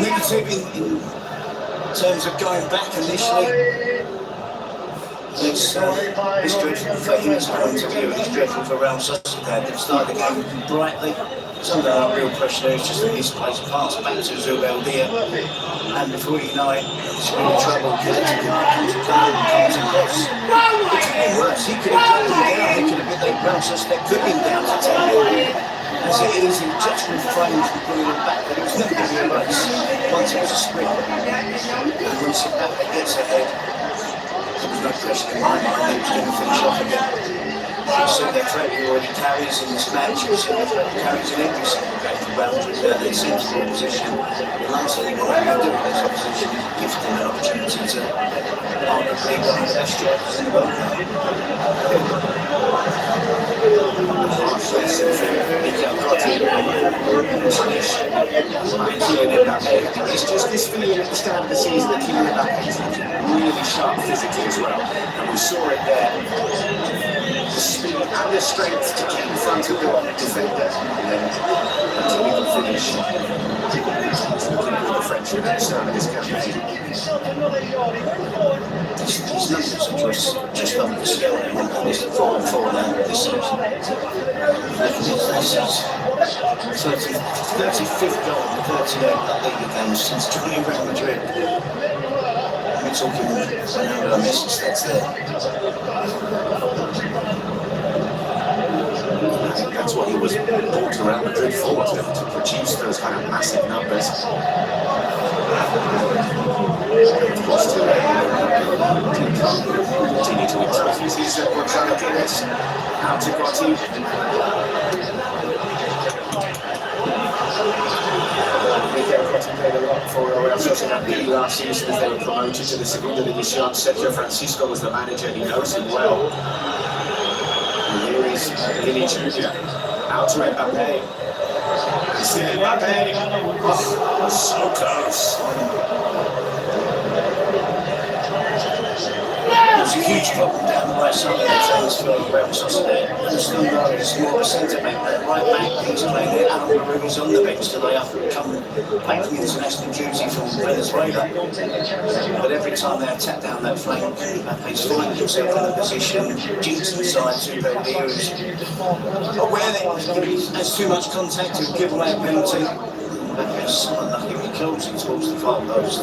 Negative in terms of going back initially. It's dreadful for him as a point of view, and it's dreadful for Real Sociedad. They've started the game brightly. Some of real pressure there is just a misplaced pass back to Sociedad, and before you know it, it's in trouble. Collective comes across. It could have been worse. He could have been down. He could have been Real Sociedad could have been down to 10. As it is, he just refrained from pulling it back, but it was never going to be a race. Once it was a sprint, and once Mbappe gets ahead, there was no question in my mind that he was going to finish off again. So their training already carries in this match, carries in every single game for Real Madrid. They seem to be in position. The last thing what they're doing in this opposition is gifting an opportunity to arguably one of the best strikers in the world now. It's just this feeling at the start of the season that Kylian Mbappe is really sharp physically as well, and we saw it there. The speed and the strength to get in front of the defender, and then continue to finish. The French at the start of this campaign. These numbers are just up the scale, and this is 4-4 now this season. So it's 35th goal in 38 Liga games since joining Real Madrid. We're talking Ronaldo and Messi stats there. I think that's what he was brought to Real Madrid for, to produce those kind of massive numbers. Of course, to continue to win trophies. He's Gonzalo Guedes out to Gotti. Mikel Gotti played a lot for Real Sociedad last season as they were promoted to the Segunda División. Sergio Francisco was the manager, he knows him well. And here is Vini Jr. out to Mbappe. Still Mbappe. Oh, so close. There's a huge problem down the right side of the defence for Real Sociedad. And Standard is more of a centre-back. Right back, he's playing there. Alan Maruga's on the bench today after coming back from international duty from Venezuela. But every time they attack down that flank, Mbappe's finding himself in a position, jinx inside Sociedad, who's aware that if he has too much contact, he'll give away a penalty. Mbappe's so unlucky with closing towards the far post.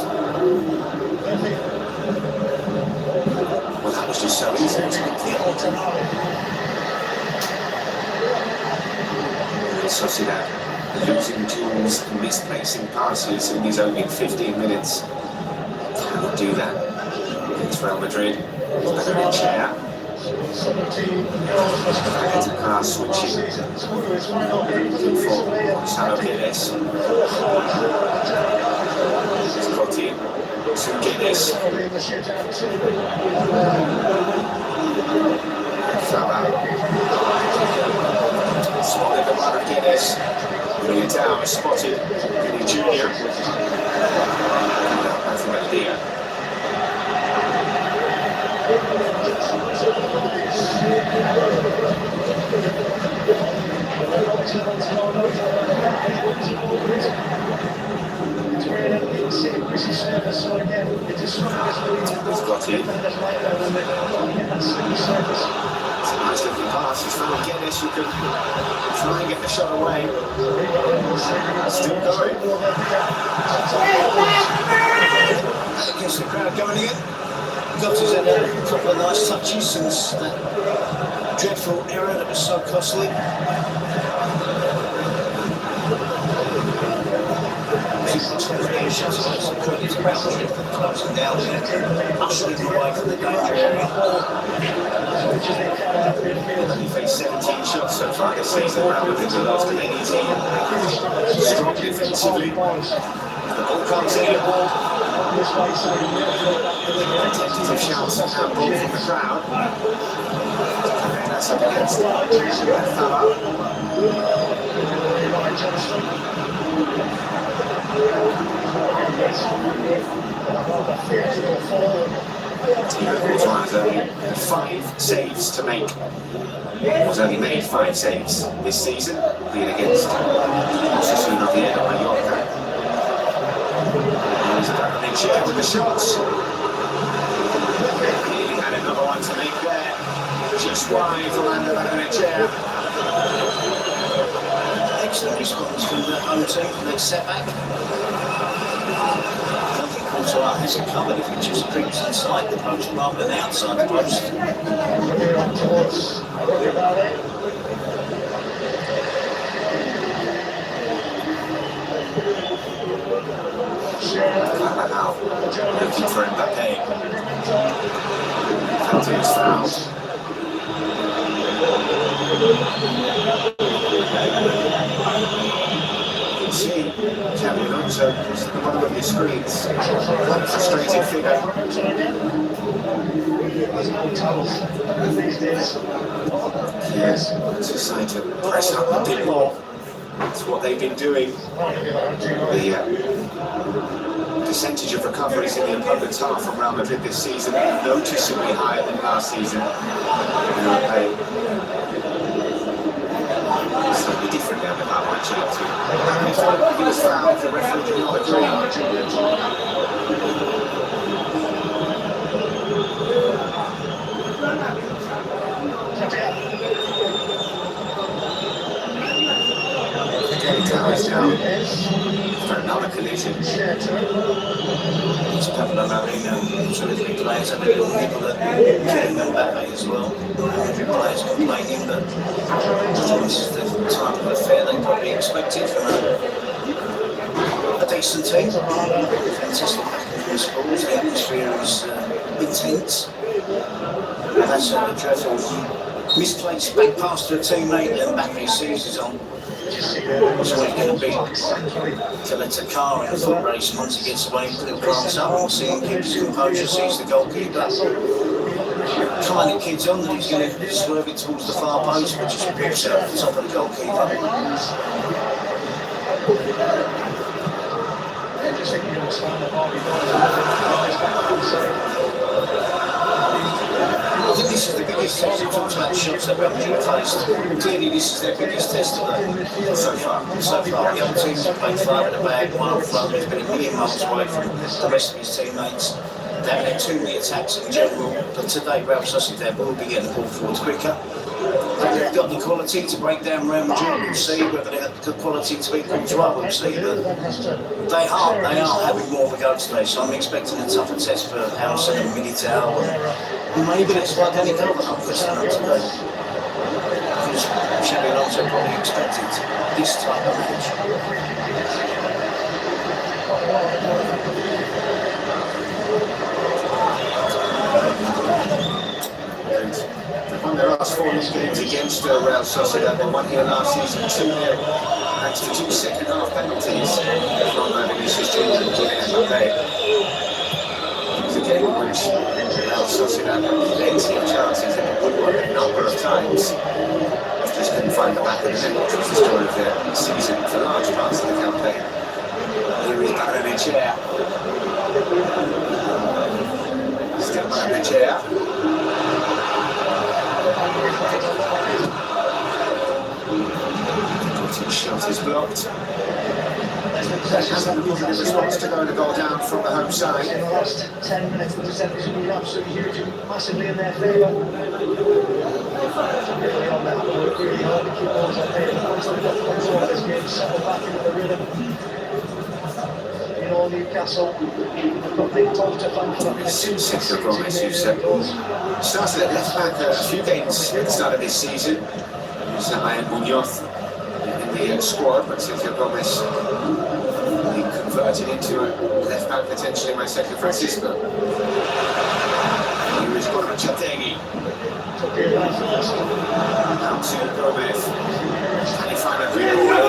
Well, that was just so easy. Sociedad losing duels, misplacing passes in his opening 15 minutes. Cannot do that against Real Madrid. Better in chair. Into pass switching. Looking for Gonzalo Guedes. Scotty to Guedes. Salah. Spotted the run of Guedes. Bring it down, spotted Vinny Jr. That's Madrid. He's got it. It's a nice looking pass. He's trying to get this. You can try and get the shot away. Still going. That gets the crowd going again. Gotti's had a couple of nice touches since that dreadful error that was so costly. Credit to Madrid for closing down there, ushering away from the danger area. He faced 17 shots so far this season. Real Madrid the last of any team. Strong defensively. The ball comes in. Tentative shouts and handball from the crowd. And that's up against Salah. Timo 5 saves to make. Has only made 5 saves this season, being against Sociedad and Mallorca. He's back in chair with the shots. He had another one to make there. Just wide for Orlando chair. Excellent response from the home team for their setback. Sociedad has it covered if it just creeps inside the post rather than outside the post. Now, looking for Mbappe. Penalty is fouled. See, Xabi Alonso at the bottom of your screens. One frustrated figure. Yes, Sociedad to press up a bit more. That's what they've been doing. The percentage of recoveries in the opponent's half from Real Madrid this season noticeably higher than last season. Slightly different now than that one, Chelsea. He was fouled, the referee did not agree. Towers down for another collision. There's a couple of terrific players have a little nibble at Mbappe as well. Every player's complaining, but this is the type of affair they probably expected from a decent team. Fantastic back-and-forth scores, the atmosphere is intense. And that's a dreadful misplaced back pass to a teammate that Mbappe seizes on. That's what it's going to be to let a car in a foot race once he gets away, put it grants up, we'll see him keep his composure, sees the goalkeeper. Trying the kids on that he's going to swerve it towards the far post, but just whips it off the top of the goalkeeper. I think this is the biggest test. We talked about shots that Real Madrid faced. Clearly, this is their biggest test today. So far, the other teams have played far in the bag, one on front. He's been a million miles away from the rest of his teammates. They haven't had too many attacks in general, but today Real Sociedad will be getting the ball forward quicker. Whether they've got the quality to break down Real Madrid, we'll see. Whether they have the quality to beat Courtois, we'll see. But they are having more of a go today, so I'm expecting a tougher test for Alisson and Militao. And maybe it's like any other Cristiano today. Because Xabi Alonso probably expected this type of match. On their last 4 games against Real Sociedad, they won here last season 2-0, thanks to 2 second-half penalties from Vinicius Junior and Mbappe. It was a game in which Real Sociedad had plenty of chances and it would work a number of times. Just couldn't find the back of the net, which was the story of their season for large parts of the campaign. Here is Barrenechea. Still Barrenechea. Shot is blocked. That hasn't been a positive response to going a goal down from the home side. In the last 10 minutes, the percentage has been absolutely huge, massively in their favour. Really on that, work really hard to keep balls on there. Once they've got control of this game, settle back into the rhythm. In all Newcastle, they've got big goals to thank for that. Sergio Gomez, who's started at left back a few games at the start of this season. He's Munoz in the squad, but Sergio Gomez being converted into a left back potentially by Sergio Francisco. Here is Chategui. Now to Gomez. Can he find a real way?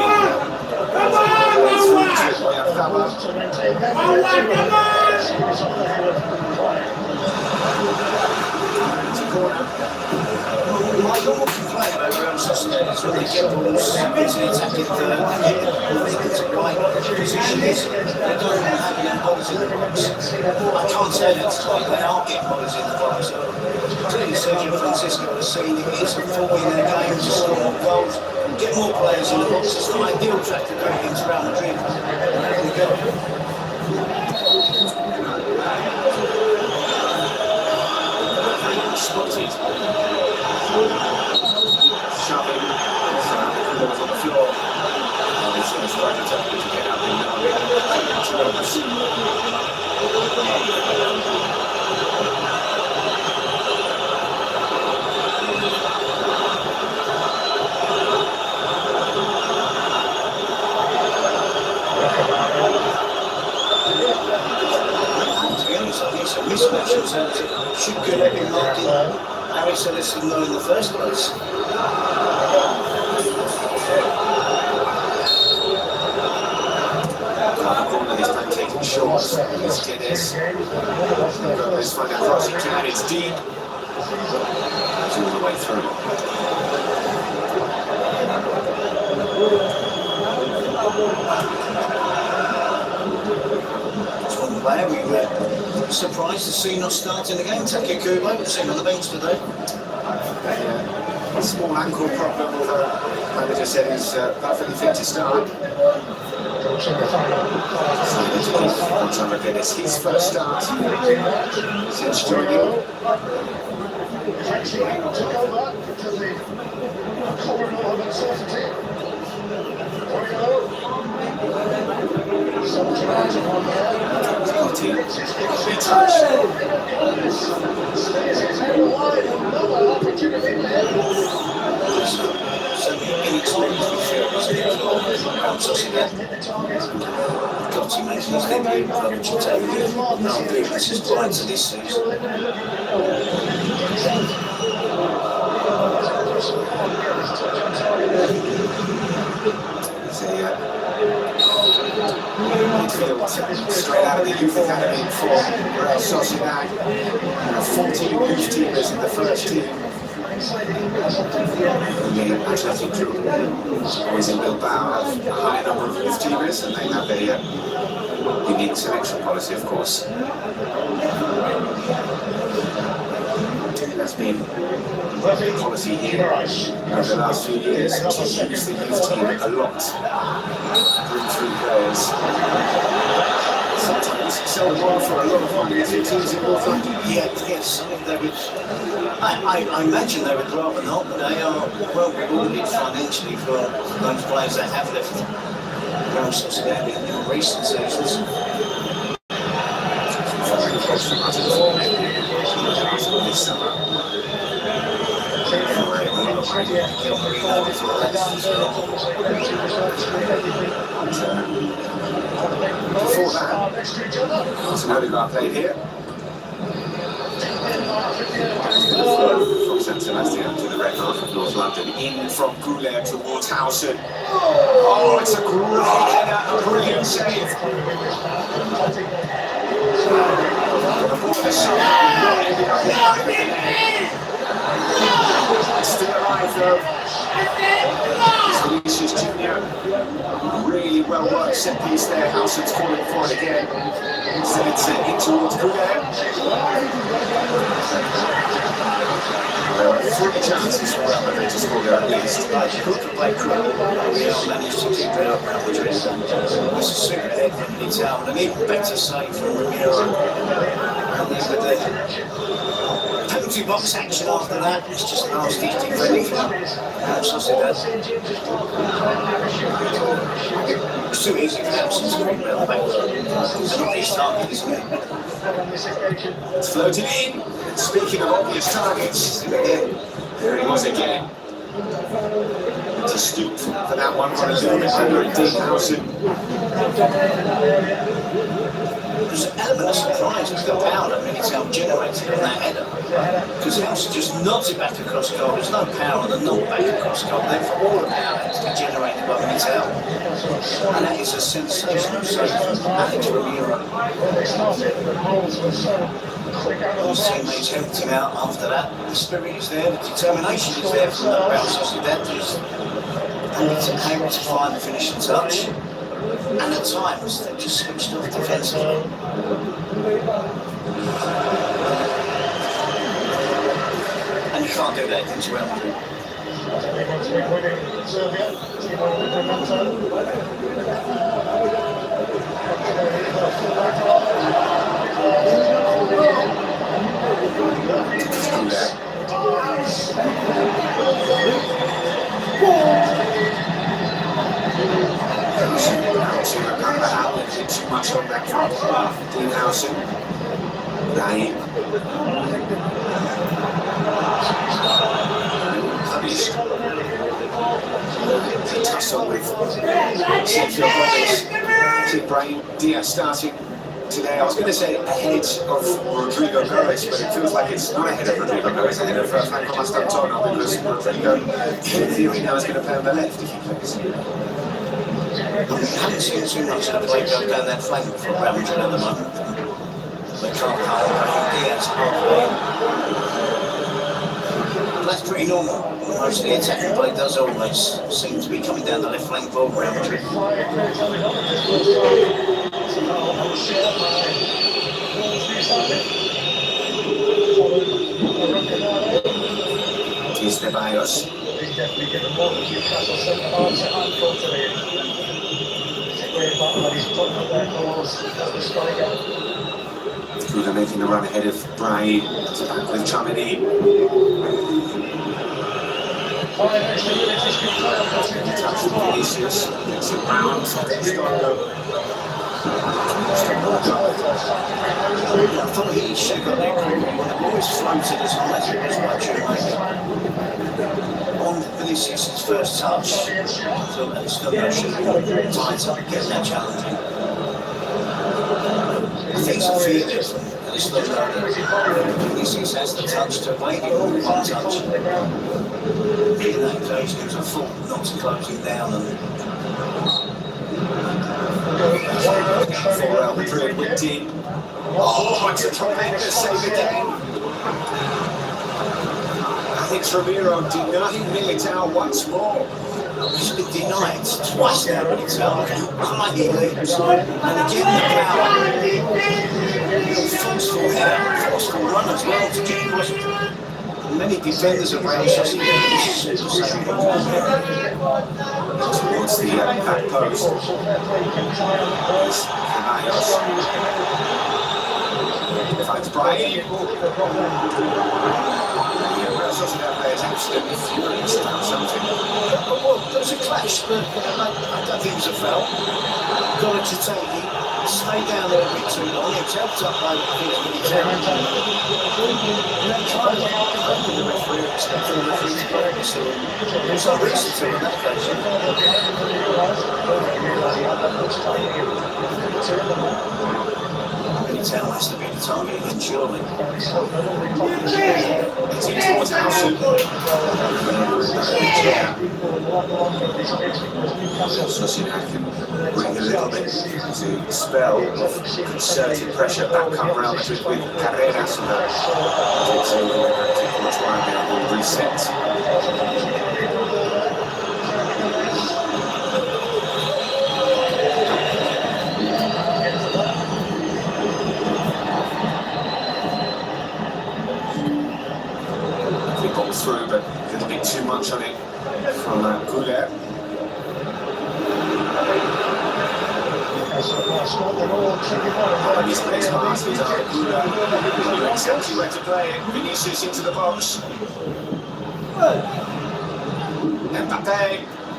It's a corner. My normal complaint about Real Sociedad is when they get balls into the attacking third, they get to right positions, they don't have enough bodies in the box. I can't say that tonight, they are getting bodies in the box. Clearly Sergio Francisco has seen it is a fall in their game to score more goals, get more players in the box. It's the ideal track to go against Real Madrid. There we go. Spotted. Shoving. Balls on the floor. It's quite a tough to get up in now. To be honest, I think it's a mismatch in terms of should good have been marking Harry Celestin though in the first place. He's back taking shots. Let's get this. Let's find a crossing can. It's deep. It's all the way through. It's one player we were surprised to see not starting the game. Taki Kubo, we've seen on the bench today. A small ankle problem, although the manager said he's perfectly fit to start. It's his first start since joining. Got to make his debut, Robert Chategui. No weaknesses prior to this season. Straight out of the youth academy for Real Sociedad. 14 youth teamers in the first team. The athletic group always in Bilbao have a high number of youth teamers, and they have a unique selection policy, of course. That's been the policy here over the last few years to use the youth team a lot, bring through players. So sometimes sell them on for a lot of money if it's easy North London. Yes, I mean, they would. I imagine they would rather not, but they are well rewarded financially for those players that have left Real Sociedad in recent seasons. This summer. Before that, there's an Odegaard played here. From San Sebastian to the red half of North London. In from Goulet towards Howson. Oh, it's a great header, a brilliant save. Still alive though. Vinicius Jr. Really well worked set piece there. Howson's calling for it again. Instead it's in towards Goulet. There are 3 chances for Real Madrid to score there at least. Real managed to keep it up Real Madrid. It was a super head from Militao and an even better save from Ramiro. And then with the penalty box action after that, it's just nasty defending from Sociedad. It's too easy for Howson to bring Real back. It's an obvious target, isn't it? It's floated in. Speaking of obvious targets, there he was again. To stoop for that one from a little bit under indeed Howson. There's an element of surprise with the power that Militao generated on that header. Because Howson just nods it back across goal. There's no power on the knock back across goal. Therefore, all the power had to be generated by Militao. And that is a sensational save from Alex Ramiro. His teammates helped him out after that. The spirit is there, the determination is there from the Real Sociedad. They able to find the finishing touch. And at times, they just switched off defensively. And you can't do that against Real Madrid. Too much on that front. Dean Howson. Raheem. Punished. A tussle with Sergio Gomez. Brahim Diaz starting today. I was going to say ahead of Rodrigo Perez, but it feels like it's not ahead of Rodrigo Perez, ahead of Franco Mastantuono, because Rodrigo, in theory, now is going to play on the left if he plays. I haven't seen too much of the play go down that flank for Real Madrid at the moment. They can't cover Diaz halfway. That's pretty normal. Most of the attacking play does always seem to be coming down the left flank for Real Madrid. He's Ceballos. Kuda making a run ahead of Brahim. It's back with Chamini. Touch with Vinicius. Makes it round. I thought he should have got that quick one. It always floated as high as it was by Chamini. On Vinicius' first touch, I thought that still should be tight up and get that challenging. I think it's a fear there from this little area. Vinicius has the touch to evade him with one touch. In that occasion, it was a fault not to close him down. For Real Madrid, whipped in. Oh, it's a tremendous save again. Alex Ramiro denying Militao once more. He's been denied twice now, Militao. Mighty leaps. And again, the power. Forceful header, forceful run as well to get across. Many defenders of Real Sociedad towards the back post. Ceballos. Finds Brian. Real Sociedad players absolutely furious about something. Well, there was a clash, but I don't think it was a foul. Got to take it, stayed down there a bit too long. It was helped up by his hand. And they tried to get the referee, expecting the referee to block this. There was no reason to in that occasion. Tell has to be the target again, surely. It's in towards Howson. Sociedad can bring a little bit to spell of concerted pressure back up Real Madrid with Carreras and takes over and towards one and reset. Through, but a little bit too much on it from Goulet. He's played past with Goulet. He knows exactly where to play it. Vinicius into the box. Mbappe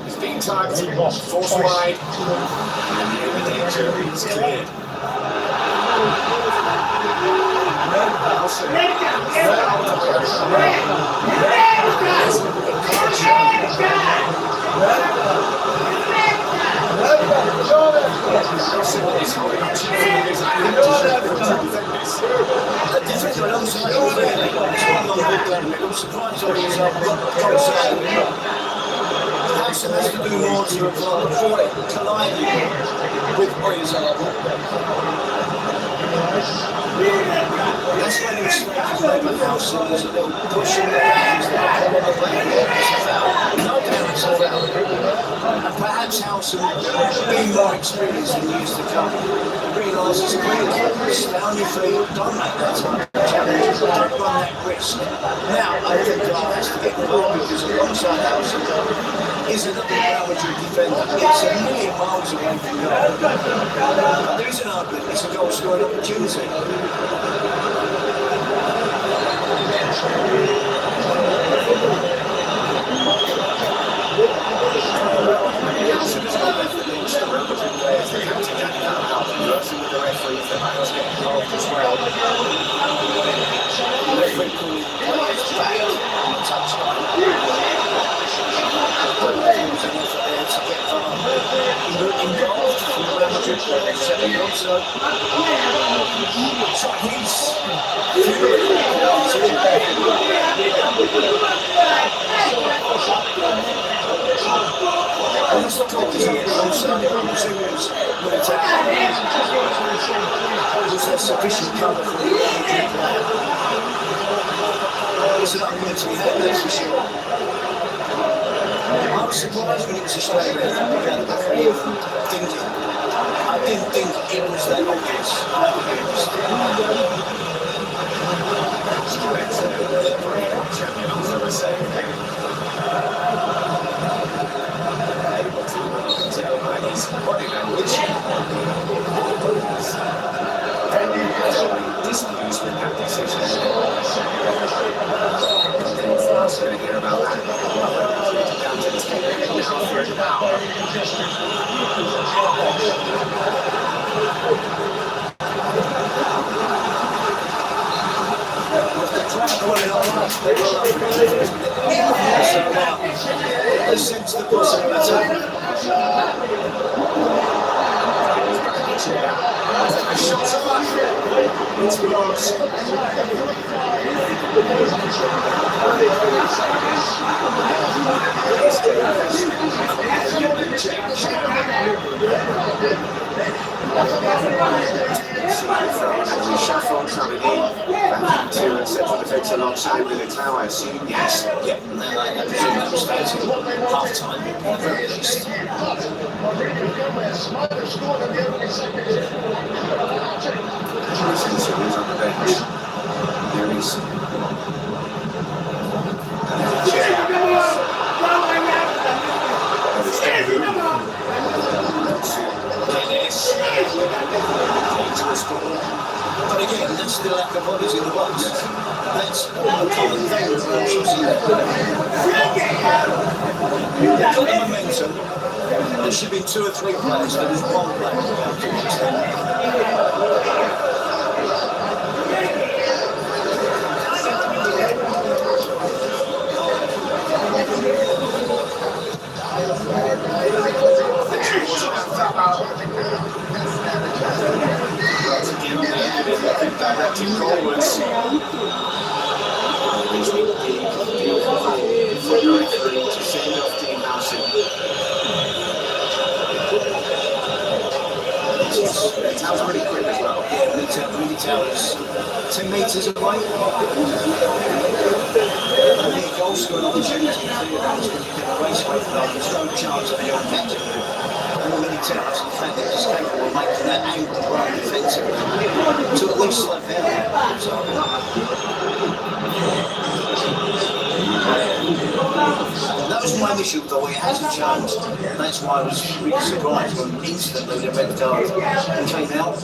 is being tugged, forced wide, and the danger is cleared. Howson has to do more to avoid colliding with Oyarzabal. That's when he was playing with Howson. There's a little push in the hands. No doubt it's a foul. And perhaps Howson, being more experienced in years to come, realises clearly, stay on your feet, don't make that type of challenge, don't run that risk. Now, I think God has to get involved because alongside Howson is another Real Madrid defender. It's a million miles away from goal. But there is an argument, it's a goal scoring opportunity. Was there sufficient cover for the player? It's an argument to be had, that's for sure. I was surprised when it was a straight red. I didn't think it was that obvious. Body language. Displeased with that decision. We're going to hear about that. Down to the table now for an hour. Sense the possibility. Shots on. It's blocked. Shuffle coming in. Back to central defence alongside Militao, I assume. Yes. Yep. And then I presume that was starting half time at the very least. Sensor is on the bench. There is. defender of Real Sociedad. They've got the momentum. There should be 2 or 3 players, but there's one player to extend. Directing forwards. Going through to send off Dean Nelson. That was really quick as well. Yeah, Militao is 10 metres away. And the goal scoring opportunity for the raceway for them. There's no chance of anyone catching it. And Militao has the fact that he's capable of making that angle run defensively to at least slow down. That was my initial thought. It hasn't changed. That's why I was really surprised when instantly the red card came out.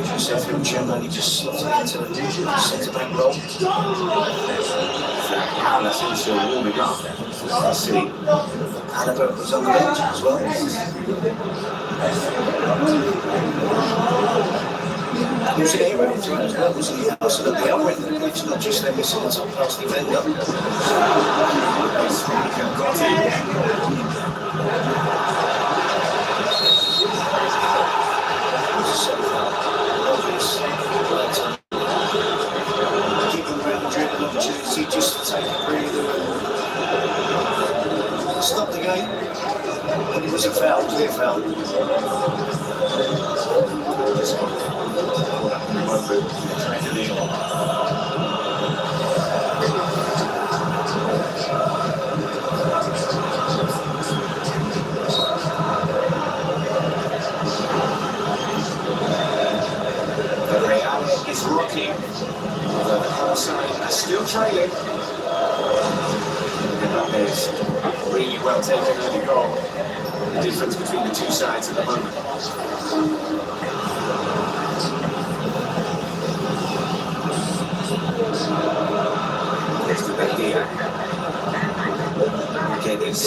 Joseph Germany just slotted into the centre-back role. That's also warming up. Let's see. Hannibal was on the bench as well. He was an hero as well, wasn't he? Absolutely outright the pitch, not just them missing the top class defender. Giving Real Madrid an opportunity just to take a breather and stop the game. But it was a foul, clear foul. The Real is rocking. The whole side is still trailing. Mbappe is really well taken early goal. The difference between the two sides at the moment. There's the idea. Okay, this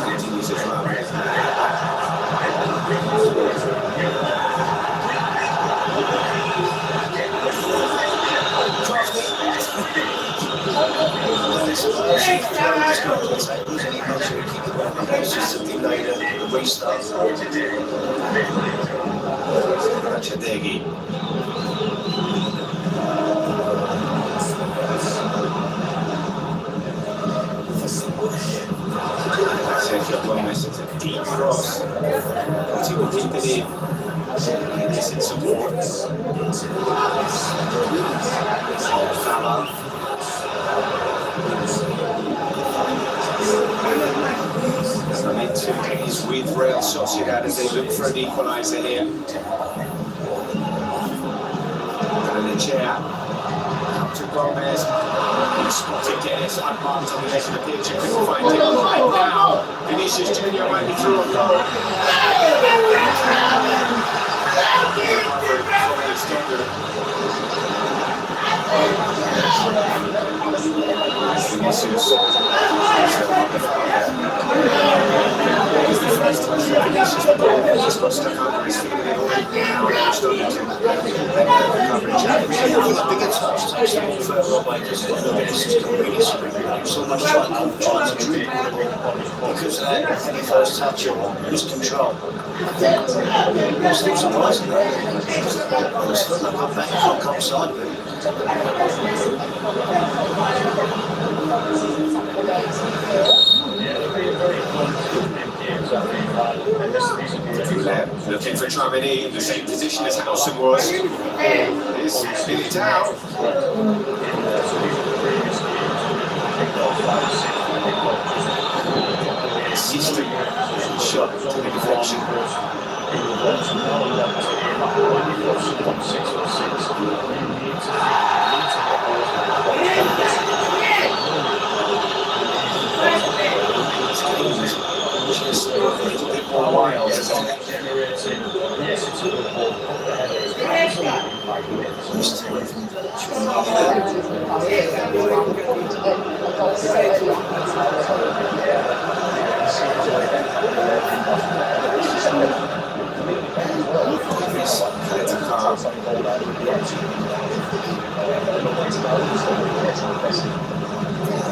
continues as well. Chadeghi. Sergio Gomez, it's a deep cross. But he will keep it in. And this in support. Fala. Momentum is with Real Sociedad as they look for an equalizer here. And the chair out to Gomez. And spotted Dennis unmarked on the edge of the pitch and couldn't find him. Right now, Vinicius Junior might be through a goal. Vinicius. So much trying to dribble because of that heavy first touch or lose control. It's still surprising though. It's still not got back from offside. Looking for Tramini in the same position as Howson was. It's Militao. System shot to the deflection. Just a little bit more wild. this time.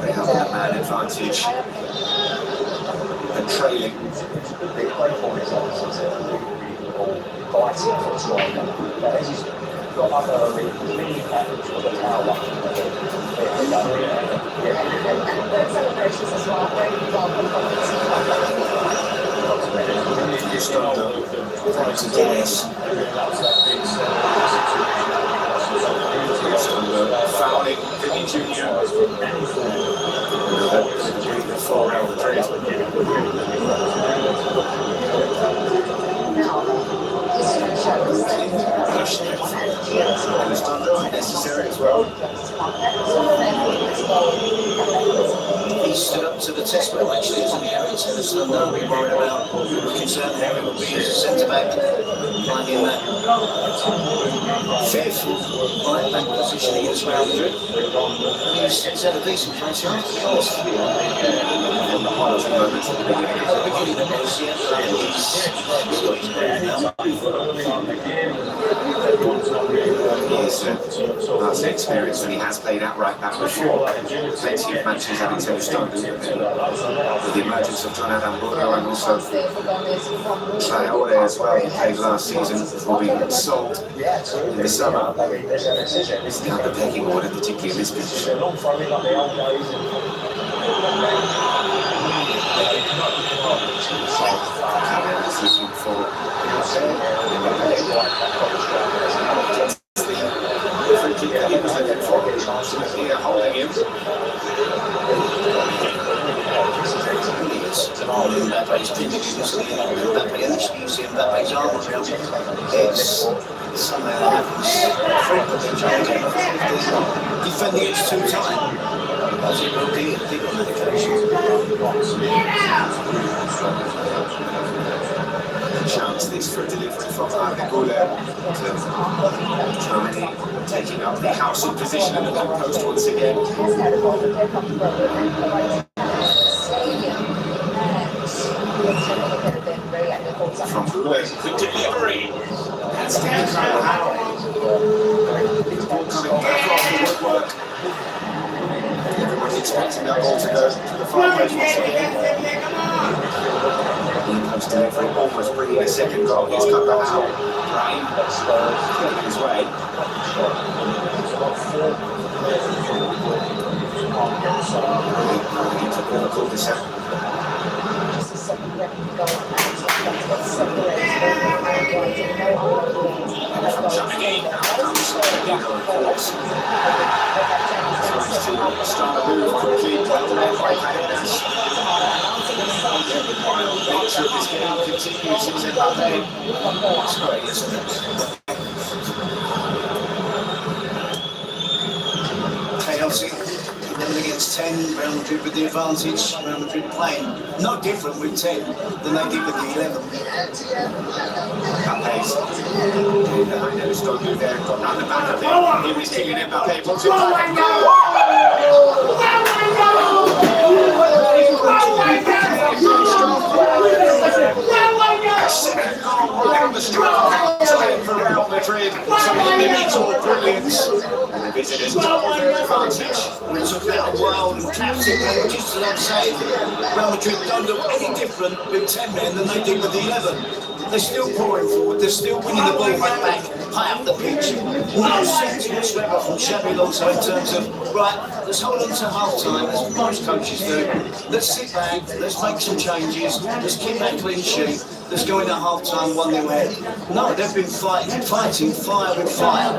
They have that man advantage and trailing. They play for his answers, biting for a striker. As he's got like a mini package with a towel up. And celebrations as well, very well. Fouling Vinny Jr. For Real Madrid. Necessary as well. He stood up to the test, but actually, isn't he? It's not that we worried about. We're concerned how he will be as a centre back, finding that fifth right back position against Real Madrid. He's had a decent place here, to be honest. At the beginning of this, yeah, he's got his breath now. That's the experience when he has played out right back before. Plenty of matches having to start with the emergence of John Adam Burgo and also Traore as well, who played last season before being sold in the summer. It's down the pecking order, particularly in this position. Is looking for free kick that he was looking for. Here holding him. Mbappe's pinning Mbappe actually you see Mbappe's arm around him. It's somehow happens frequently defending it's too tight. As it will be on that occasion. Chance this for a delivery from Arda Germany taking up the housing position in the back post once again. From Goulet, the delivery. That's taken by Howard. Ball coming back off the woodwork. Everyone's expecting that ball to go to the far post once again. Post delivery, almost bringing a second goal. He's cut the out. Brahim pulling his way. Into the cul-de-sac. From Germany, now comes Nico, of course. Tries to start a move quickly, well led by Paredes. Nature of this game continues since Mbappe. It's great, isn't it? Chelsea, 11 against 10, Real Madrid with the advantage. Real Madrid playing no different with 10 than they did with the 11. Mbappe's behind it, strong move there, got round the back of it. Here is Kylian Mbappe, puts it back. Down the strike for Real Madrid, some inimitable brilliance, and the visitors double their advantage. We took that a while and capped it, and just as I'm saying, Real Madrid don't look any different with 10 men than they did with the 11. They're still pouring forward, they're still winning the ball right back, high up the pitch. No sense whatsoever from Xabi Alonso in terms of, right, let's hold on to half-time, as most coaches do. Let's sit back, let's make some changes, let's keep that clean sheet. Let's go into half-time 1-0 ahead. No, they've been fighting fire with fire,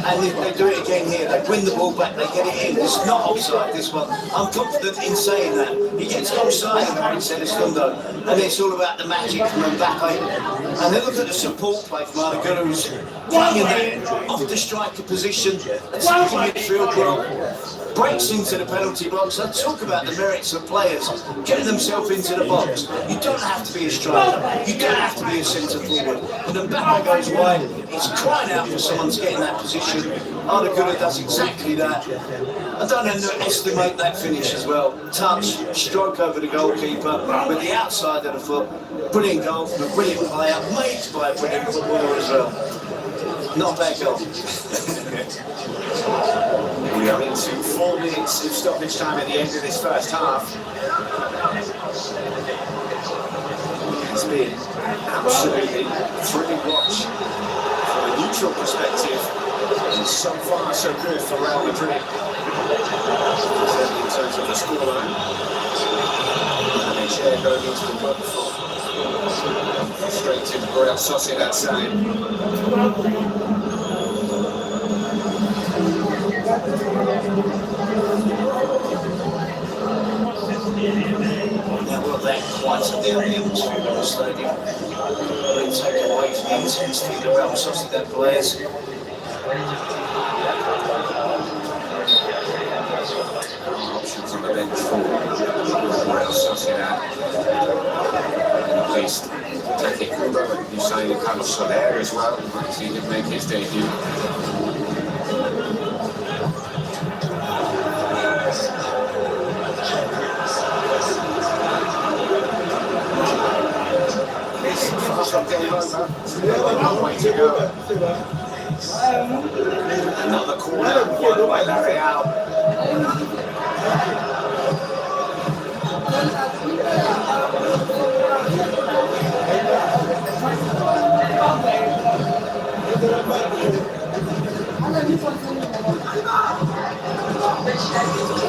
and they do it again here. They win the ball back, they get it in. It's not offside, this one. I'm confident in saying that. He gets offside, said Estondo, and it's all about the magic from Mbappe. And then look at the support play from Arda who's playing that off the striker position, attacking midfield well, breaks into the penalty box. I talk about the merits of players getting themselves into the box. You don't have to be a striker. You don't have to be a centre forward. When Mbappe goes wide, he's crying out for someone to get in that position. Arda does exactly that. I don't underestimate that finish as well. Touch, stroke over the goalkeeper with the outside of the foot. Brilliant goal from a brilliant player, made by a brilliant footballer as well. Not a bad goal. We are into 4 minutes of stoppage time at the end of this first half. It's been absolutely thrilling watch from a neutral perspective, and so far so good for Real Madrid. Certainly in terms of the scoreline. And they share going into the run from frustrated Real Sociedad side. Now, well, that quite at the atmosphere of the stadium. Really take away from the intensity of the Real Sociedad players. Options on the bench for Real Sociedad. And at least Take Kuba, you signed Carlos Soler as well. He did make his debut. Fast game over. Long way to go. Another corner won by La Real.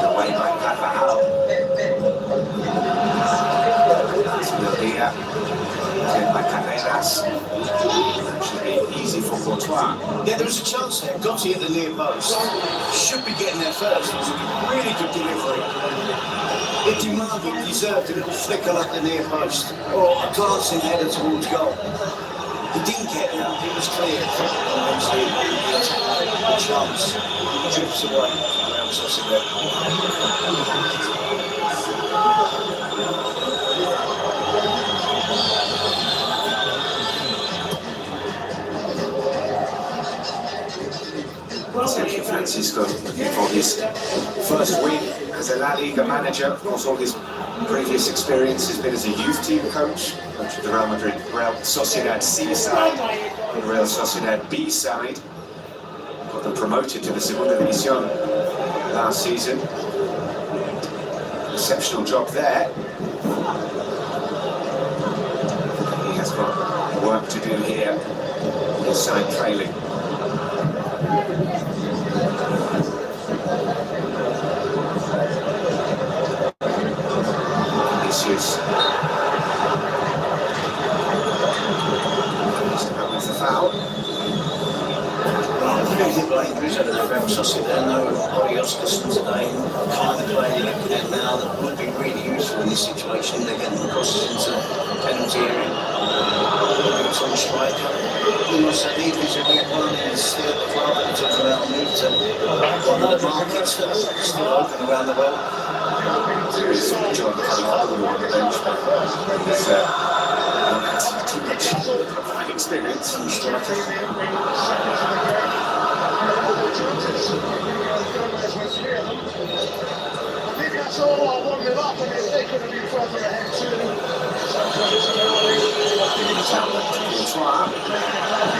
Away by Carvajal. Here, by Carreras. Should be easy for Courtois. Yeah, there was a chance there. Got to hit the near post. Should be getting there first. It was a really good delivery. It demanded, deserved a little flicker at the near post or a glancing header towards goal. He didn't get there. It was clear. Obviously, the chance drifts away from Real Sociedad. Sergio Francisco looking for his first win as a La Liga manager. Of course, all his previous experience has been as a youth team coach of the Real Sociedad C side and Real Sociedad B side. Got them promoted to the Segunda División last season. Exceptional job there. He has got work to do here. His side trailing. Vinicius. That was the foul. Real Sociedad, no Orioscus today, kind of play looking at now that would be really useful in this situation. They're getting the crosses into the penalty area. It's on striker. Sociedad is a big one, and still at the club, and talking about a move to one of the markets that are still open around the world. There is John Calabro on the bench, but he's not had too much experience in striking.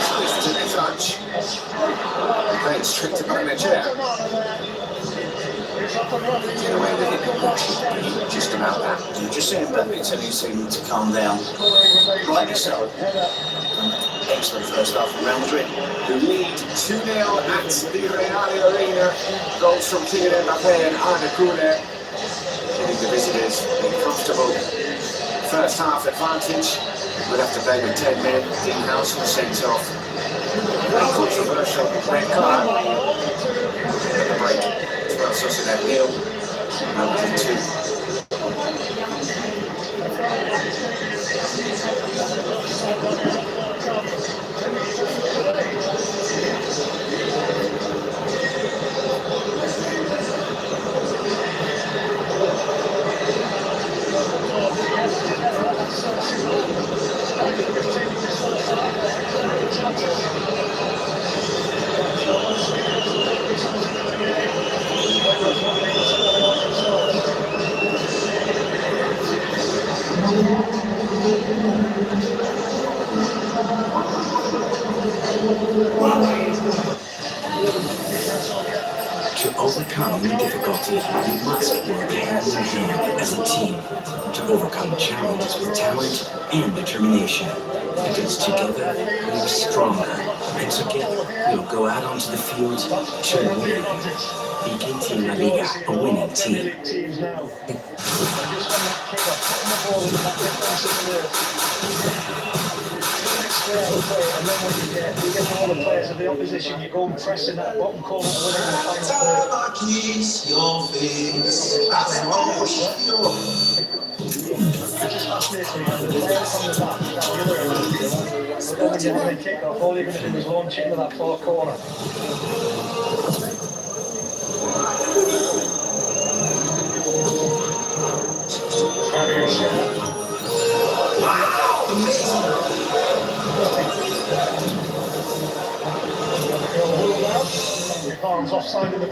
Solicited the touch. Great strict about the chair. In a way that it just about that. You just seeing Mbappe telling him to calm down. Rightly so. Excellent first half from Real Madrid. Who lead 2-0 at the Real Arena. Goals from Kylian Mbappe and Arda Güler, giving the visitors a comfortable first half advantage. We'll have to play with 10 men in-house and sent off. Controversial red card. At the break, it's Real Sociedad 0, Real Madrid 2. To overcome any difficulty, you must work hand in hand as a team to overcome challenges with talent and determination. Because together we are stronger, and together we'll go out onto the field to win. BKT La Liga, a winning team. And then when you get all the players of the opposition, you go and press in that bottom corner to win the final Kiss your face. I push you. Just fascinating, and the players from the back, that the other end, but then when you have a kick off, all you're going to do is launch into that far corner. Wow, amazing.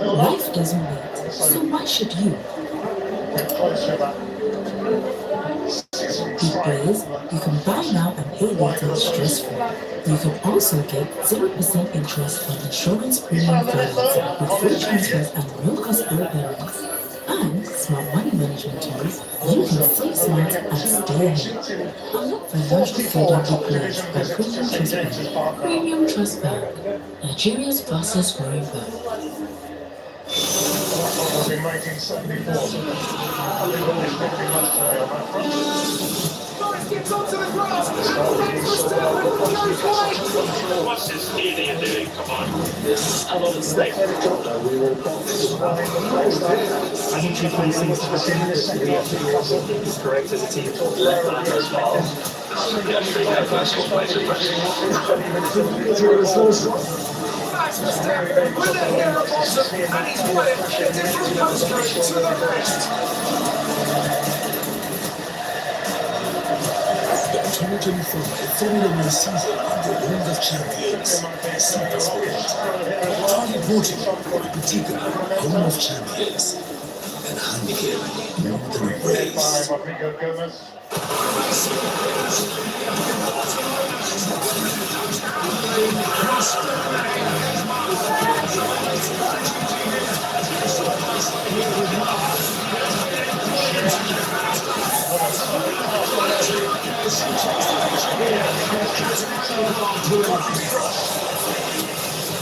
Life doesn't wait, so why should you? With Blaze, you can buy now and pay later stress-free. You can also get 0% interest on insurance premium financing with free transfers and no-cost bill payments. And smart money management tools, you can save smart and stay ahead. Unlock financial freedom with Blaze by Premium Trust Bank. Premium Trust Bank, Nigeria's fastest growing bank. In 1974. What's this idiot doing? Come on. This a lot of snake. We will I think she plays things to the team in the second half. He's correct as a team. Left back as well. With a hair repulsive, and he's playing a different postcode to the rest. The 2024 Formula One season of the World of Champions. Super Sport. Target voting for the particular Home of Champions. And Heineken Northern Race.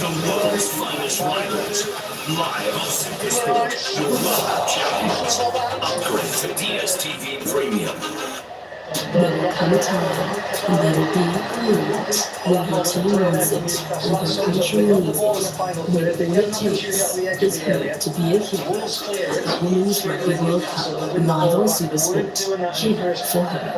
The world's finest riders, live on Super Sport, your love champions. Upgrade to DSTV Premium. There will come a time when there will be a moment when your team wants it, when your country needs it, when all it takes is her to be a hero. Women's Rugby World Cup, live on Super Sport, here for her.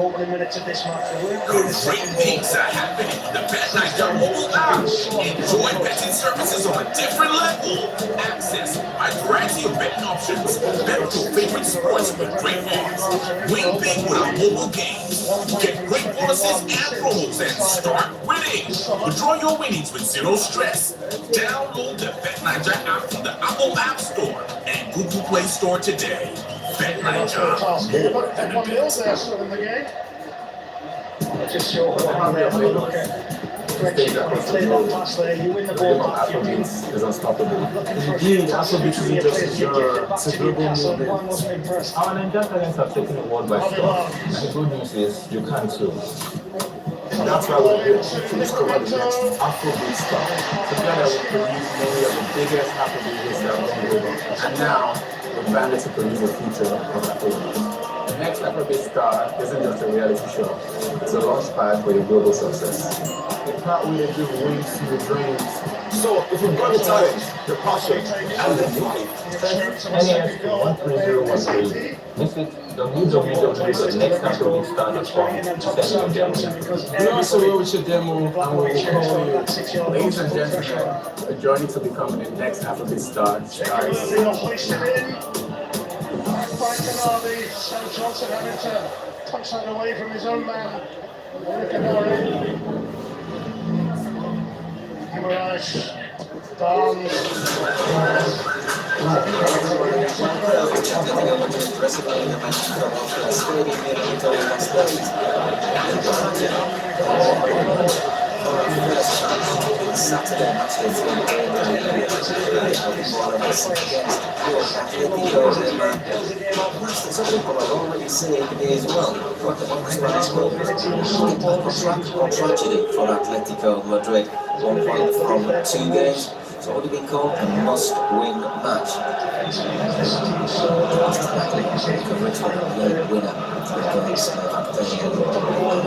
Great things are happening. The Bet Night are all out. Enjoy betting services on a different level. Access a variety of betting options. Bet your favorite sports with great odds. Win big with our mobile games. Get great bonuses and promos and start winning. Withdraw your winnings with zero stress. Download the Bet Niger app from the Apple App Store and Google Play Store today. Bet Niger, more than a bet. Just show how they look at. Play that pass there, you win the ball back, is unstoppable. Indeed, Afrobeat is just your cerebral movement. Our Nigerian talents have taken the world by storm. And the good news is, you can too. And that's why we're here to discover the next Afrobeat star. Together we produce many of the biggest Afrobeat hits that have gone global. And now, we're banded to produce the future of Afrobeat. The next Afrobeat star isn't just a reality show. It's a launch pad for your global success. You can't really give wings to your dreams. So, if you've got the talent, the passion, and the drive, NASP 13013. Visit www.nextafrobeatstar.com to send your demo. you also roll with your demo, and we will call you. Ladies and gentlemen, a journey to becoming the next Afrobeat star starts. Johnson having to punch that away from his own man. Mirage, first match on Saturday, match day 3 more or less against Atletico de Madrid. Some people are already saying today as well, what the Spanish goal is or tragedy for Atletico Madrid. 1 point from 2 games. It's already been called a must-win match. Atletico Madrid, late winner against Mbappe.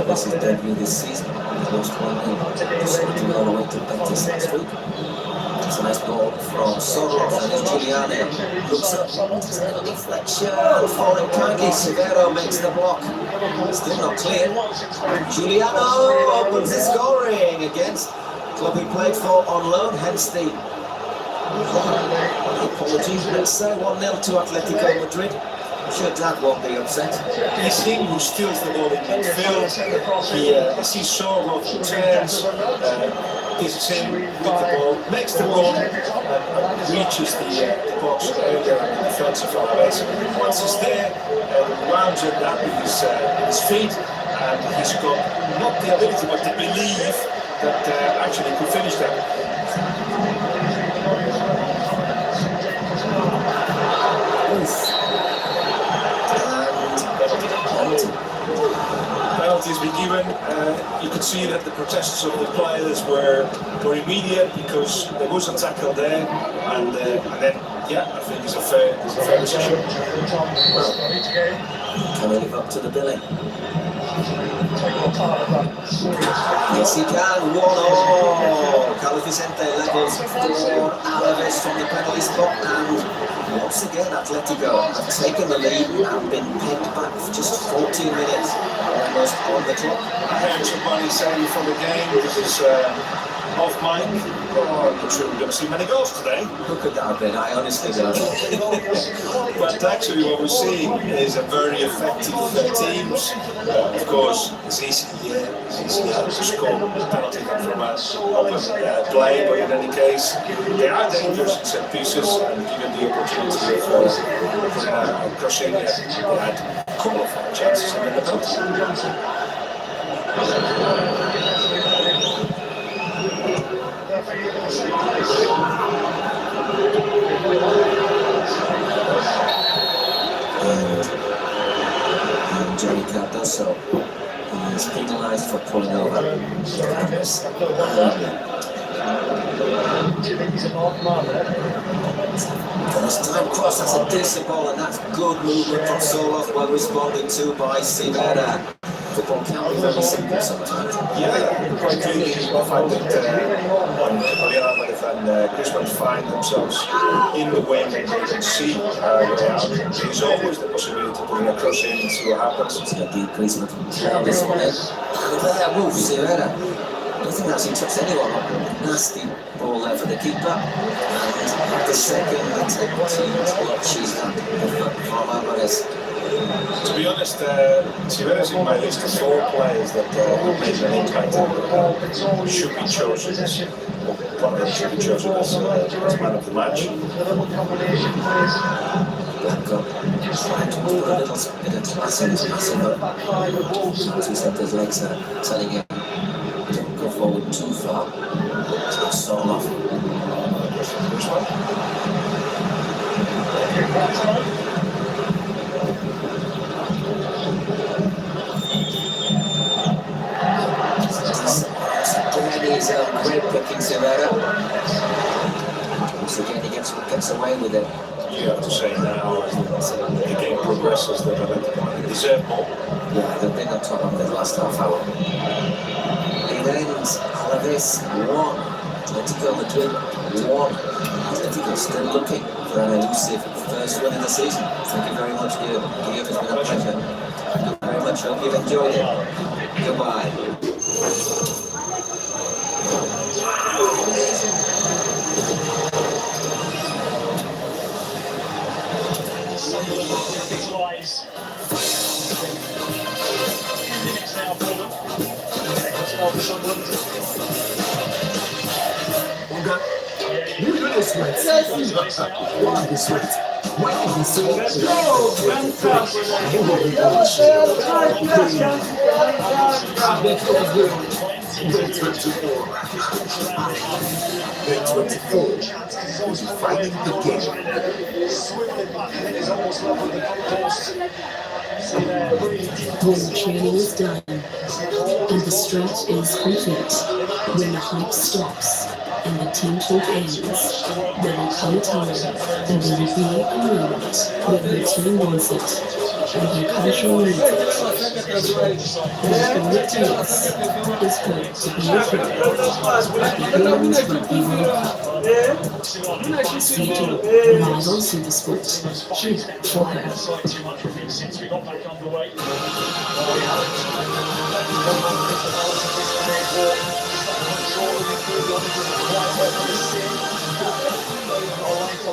This is debut this season. They lost 1-0. Just looking all the way to Betis next week. It's a nice ball from Soros and then Giuliano looks up. It's a little deflection for Inkangi. Severo makes the block. Still not clear. Giuliano opens the scoring against club he played for on loan, hence the apologies. Let's say 1-0 to Atletico Madrid. I'm sure Dad won't be upset. He's him who steals the ball in midfield. He sees Soros, turns, is him with the ball, makes the run, and reaches the box earlier in the defensive Alaves. Once he's there, rounds it up with his feet, and he's got not the ability but the belief that actually he could finish that. Penalties been given. You could see that the protests of the players were immediate because there was a tackle there, and then yeah, I think it's a fair decision. Can he live up to the billing? Yes, he can. 1-0. Carlos Vicente levels for Alaves from the penalty spot, and once again Atletico have taken the lead and been pegged back for just 14 minutes, almost on the clock. I heard somebody say before the game, this is off mic. Oh, I'm sure we don't see many goals today. Who could that have been? I honestly don't. But actually what we're seeing is a very effective teams. Of course, it's easy to score a penalty from a open play, but in any case, they are dangerous in set pieces, and given the opportunity of putting a crossing, they had a couple of chances in the penalty. And Johnny Cardoso is penalised for pulling over. This time cross, that's a decent ball, and that's good movement from Solos, well responded to by Severo. Football can be very simple sometimes. Yeah, quite clearly I find that when Alvarez and Griezmann find themselves in the wing and they can see where they are, there's always the possibility to put in a cross in and see what happens. It's going to be Griezmann this one in. Look at that move, Severo. Nothing actually touched anyone. Nasty ball there for the keeper. And the second attempt to cheese that from Alvarez. To be honest, Sociedad in my list of 4 players that have made an impact should be chosen as one of them should be chosen as man of the match. Blanco trying to put a little bit of class in his passing, but as we said, his legs are telling him don't go forward too far. It's all off. Which one? He's great picking Severo. Once again, he gets away with it. You have to say now, as the game progresses, that they deserve more. Yeah, they've been on top of the last half hour. It ends Alaves 1, Atletico Madrid 1. Atletico still looking for an elusive first win of the season. Thank you very much, Guillaume. Guillaume, it's been a pleasure. Thank you very much. Hope you've enjoyed it. Goodbye. You really sweat. Why you sweat? Why you sweat? You will be on the show. 24 is fighting the game. When the training is done and the stretch is complete, when the hype stops and the team talk ends, there will come a time and there will be a moment when the team wants it and the country needs it. When all it takes is for it to be a hit, the Women's Rugby World Cup. See to live on Supersport, here for her.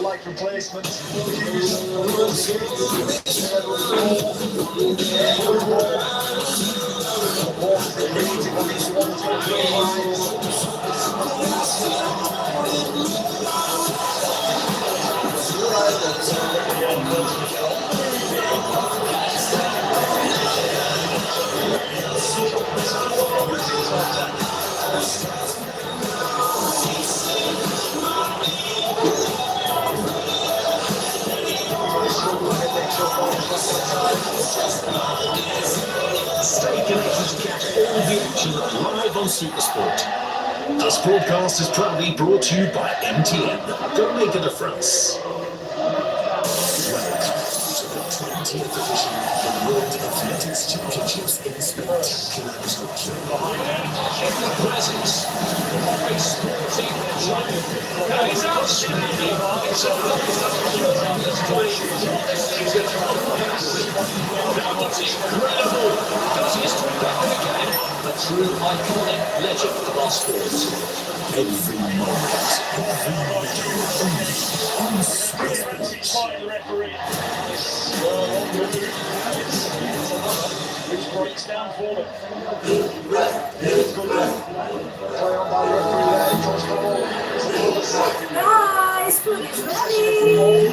Like replacement. Stay connected to catch all the action live on Supersport. This broadcast is proudly brought to you by MTN. Don't make a difference. Welcome to the 20th edition of the World Athletics Championships in spectacular Tokyo. Presence. That is outstanding. It's a That's incredible. Does history record again? A true iconic legend of our sport. Every moment, every medal, Which breaks down for them. Guys, food is ready!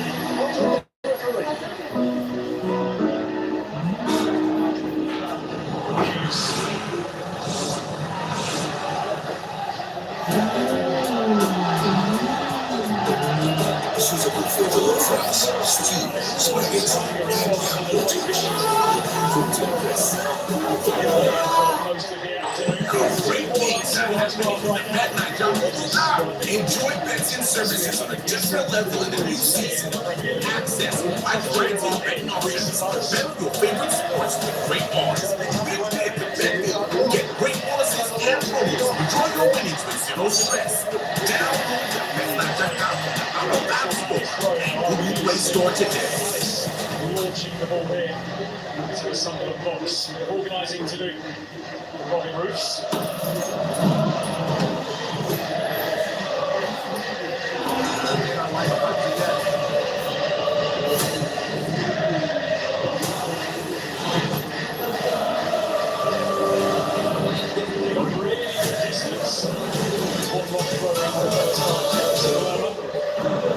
Suitable for the fries, stew, spaghetti, and cooked in press. great games that has been at McDonald's. Enjoy bets and services on a different level in the new season. Access wide variety of betting options. Bet your favorite sports with great odds. Big bet with BetVille. Get great bonuses and promos. Enjoy your winnings with zero stress. Download the BetMac.com on the App Store and Google Play Store today. Launching the ball here into the Sunderland box. Organising to do Robin Roofs.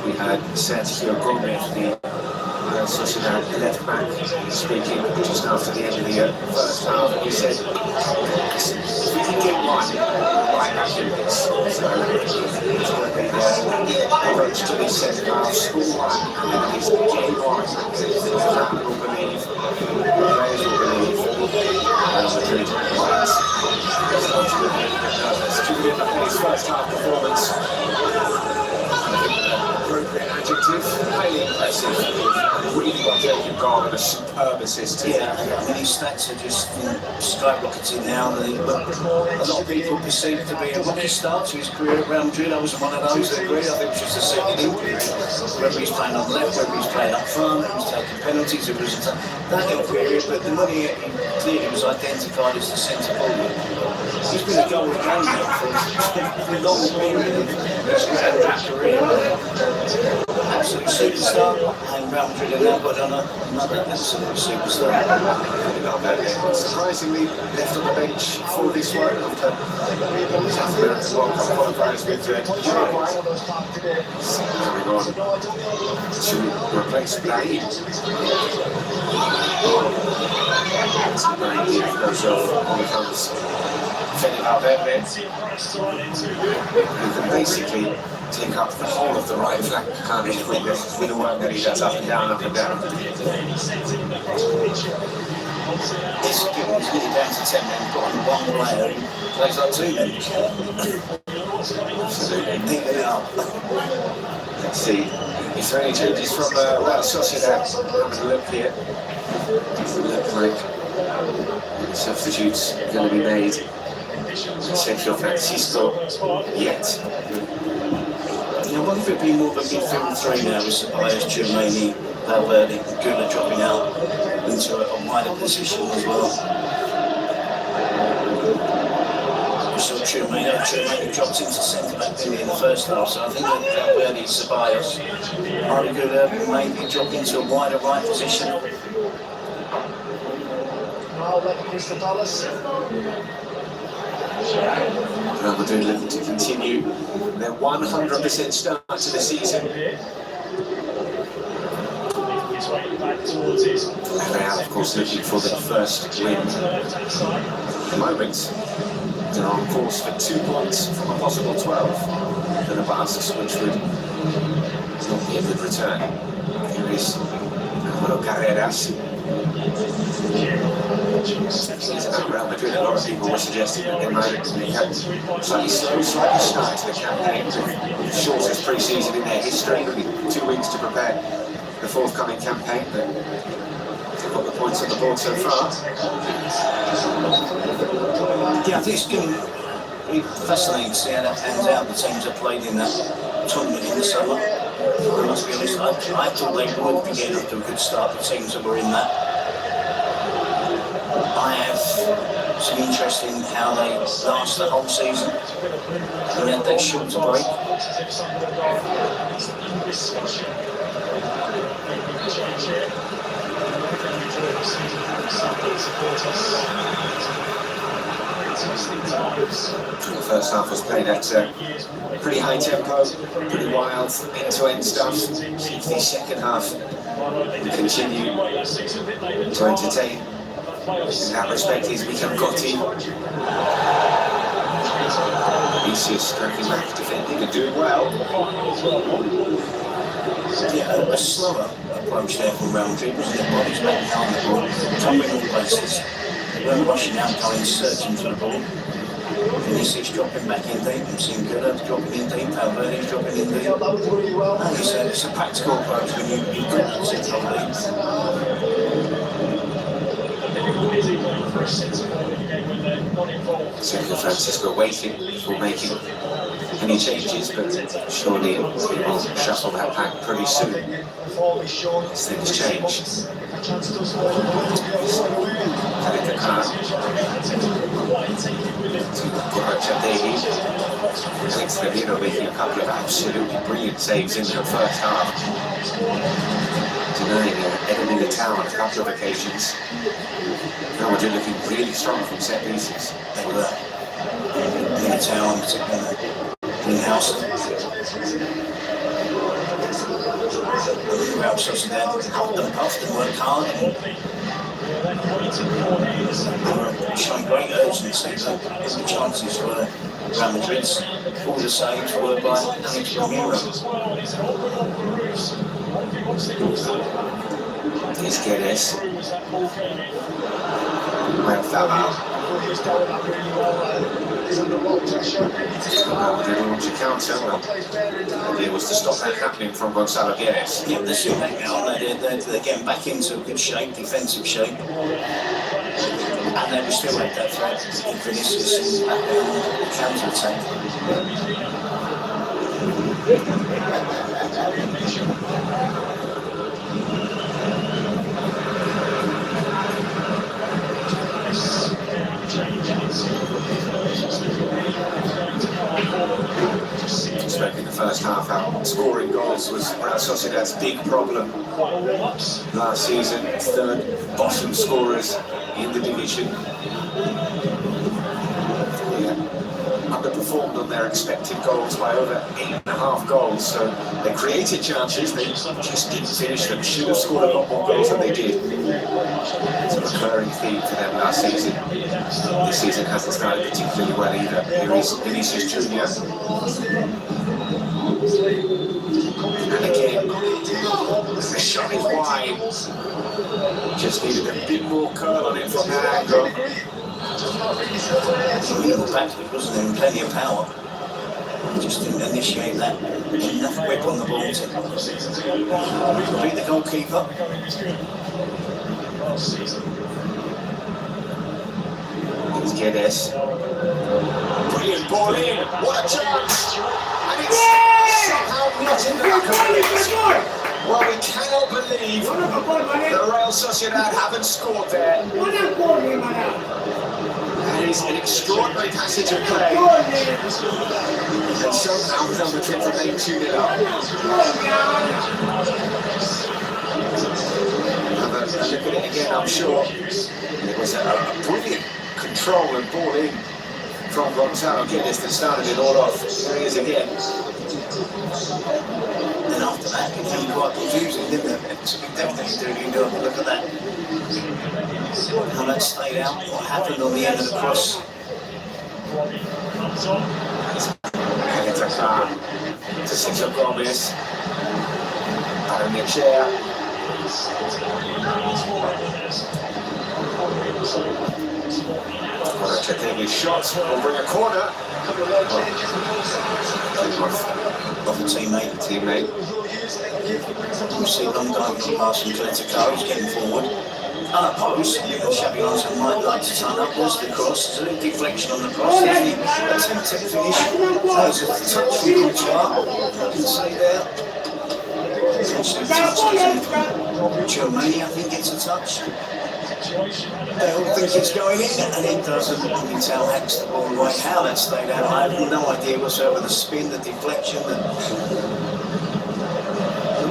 We had Sergio Gomez, the Sociedad left back, speaking just after the end of the first half. He said, if we can get one right back in this, so it's going to be the approach to this second half, score one, and then at least get one. The crowd will believe, the players will believe, and Madrid wins. Julian, his first half performance. Appropriate adjective, highly impressive. Really got Jacob Garner a superb assist here. Yeah, I mean, his stats are just skyrocketing now. A lot of people perceive it to be a rocky start to his career at Real Madrid. I wasn't one of those that agreed. I think it was just a second injury. Whether he's playing on the left, whether he's playing up front, he was taking penalties. It was that little period, but the money he clearly was identified as the centre forward. He's been a goal a game now for a long period of his career. Absolute superstar, and Real Madrid have now got another absolute superstar. Surprisingly left on the bench for this one after South American World Cup qualifiers with Uruguay. Coming on to replace Blaine. Blaine goes off on the comes. Fede Valverde, who can basically take up the whole of the right flank, can't he, with the work that he does up and down, up and down. It's really down to 10 men, got on one player who plays like 2 men. Absolutely. Let's see. Is there any changes from Real Sociedad? Have a look here. Doesn't look like substitutes are going to be made. Sergio Francisco yet. I wonder if it'd be more of a midfield 3 now with Ceballos, Tchouaméni, Valverde, and Gula dropping out into a wider position as well. We saw Tchouaméni dropped into centre-back in the first half, so I think that Valverde, Ceballos, Gula maybe drop into a wider right position. Real Madrid looking to continue their 100% start to the season. Real, of course, looking for their first win. At the moment, they're on course for 2 points from a possible 12 for the Basques, which would not be a good return. Here is Alvaro Carreras. Real Madrid, a lot of people were suggesting that they might have slightly slow, slightly start to the campaign, the shortest pre-season in their history, only 2 weeks to prepare the forthcoming campaign, but they've got the points on the board so far. Yeah, I think it's going to be fascinating to see how that pans out. The teams that played in that tournament in the summer. I must be honest, I thought they would be getting up to a good start, the teams that were in that. I have some interest in how they last the whole season. And then they short to break. The first half was played at pretty high tempo, pretty wild, end-to-end stuff. The second half will continue to entertain. In that respect, he's become Gotti. Vinicius tracking back, defending and doing well. Yeah, a slower approach there from Real Madrid, wasn't it? Bodies back behind the ball, jumping all places. They weren't rushing out, going searching for the ball. Vinicius dropping back in deep, I'm seeing Gula dropping in deep, Valverde dropping in deep. And it's a practical approach when you put the central lead. Sergio Francisco waiting before making any changes, but surely he will shuffle that pack pretty soon as things change. Alex Trevino making a couple of absolutely brilliant saves in the first half, denying Eder Militao on a couple of occasions. Now we're looking really strong from set pieces. They were Militao in house. Real Sociedad often work hard and showing great urgency. The chances were Real Madrid's. All the saves were by Alex Romero. Here's Guedes. Well, Fabio. Madrid launch a counter. The idea was to stop that happening from Gonzalo Guedes. Yeah, they're still back now. They're getting back into a good shape, defensive shape. And they will still make that threat in Vinicius and the counter-attack. Spoke in the first half how scoring goals was Real Sociedad's big problem last season. Third bottom scorers in the division. Yeah. underperformed on their expected goals by over 8.5 goals. So they created chances, they just didn't finish them. Should have scored a lot more goals than they did. It's a recurring theme for them last season. This season hasn't started particularly well either. Here is Vinicius Junior. And again, the shot is wide. Just needed a bit more curl on it from that angle. Little backslip, wasn't there? And plenty of power. Just didn't initiate that. Enough whip on the ball to beat the goalkeeper. Here's Guedes. Brilliant ball in. What a chance! And it's somehow not in the back of the net. Well, we cannot believe the Real Sociedad haven't scored there. That is an extraordinary passage of play. And somehow Real Madrid remain 2-0 up. Have a look at it again, I'm sure. It was a brilliant control and ball in from Gonzalo Guedes that started it all off. There he is again. And after that, it became quite confusing, didn't it? So we definitely do need to look at that. How that stayed out, what happened on the end of the cross. To Sergio Gomez. Barrenechea. Taking shots will bring a corner. Of the teammate. You see London pass from Atletico, he's getting forward. Unopposed, Xabi Alonso might like to turn up. There's the cross, there's a little deflection on the cross. There's the attempt to finish. There's a touch from Couchard. You can see there. Germany, I think it's a touch. They all think it's going in, and it doesn't. Intel hacks the ball right. How that stayed out, I have no idea whatsoever. The spin, the deflection, the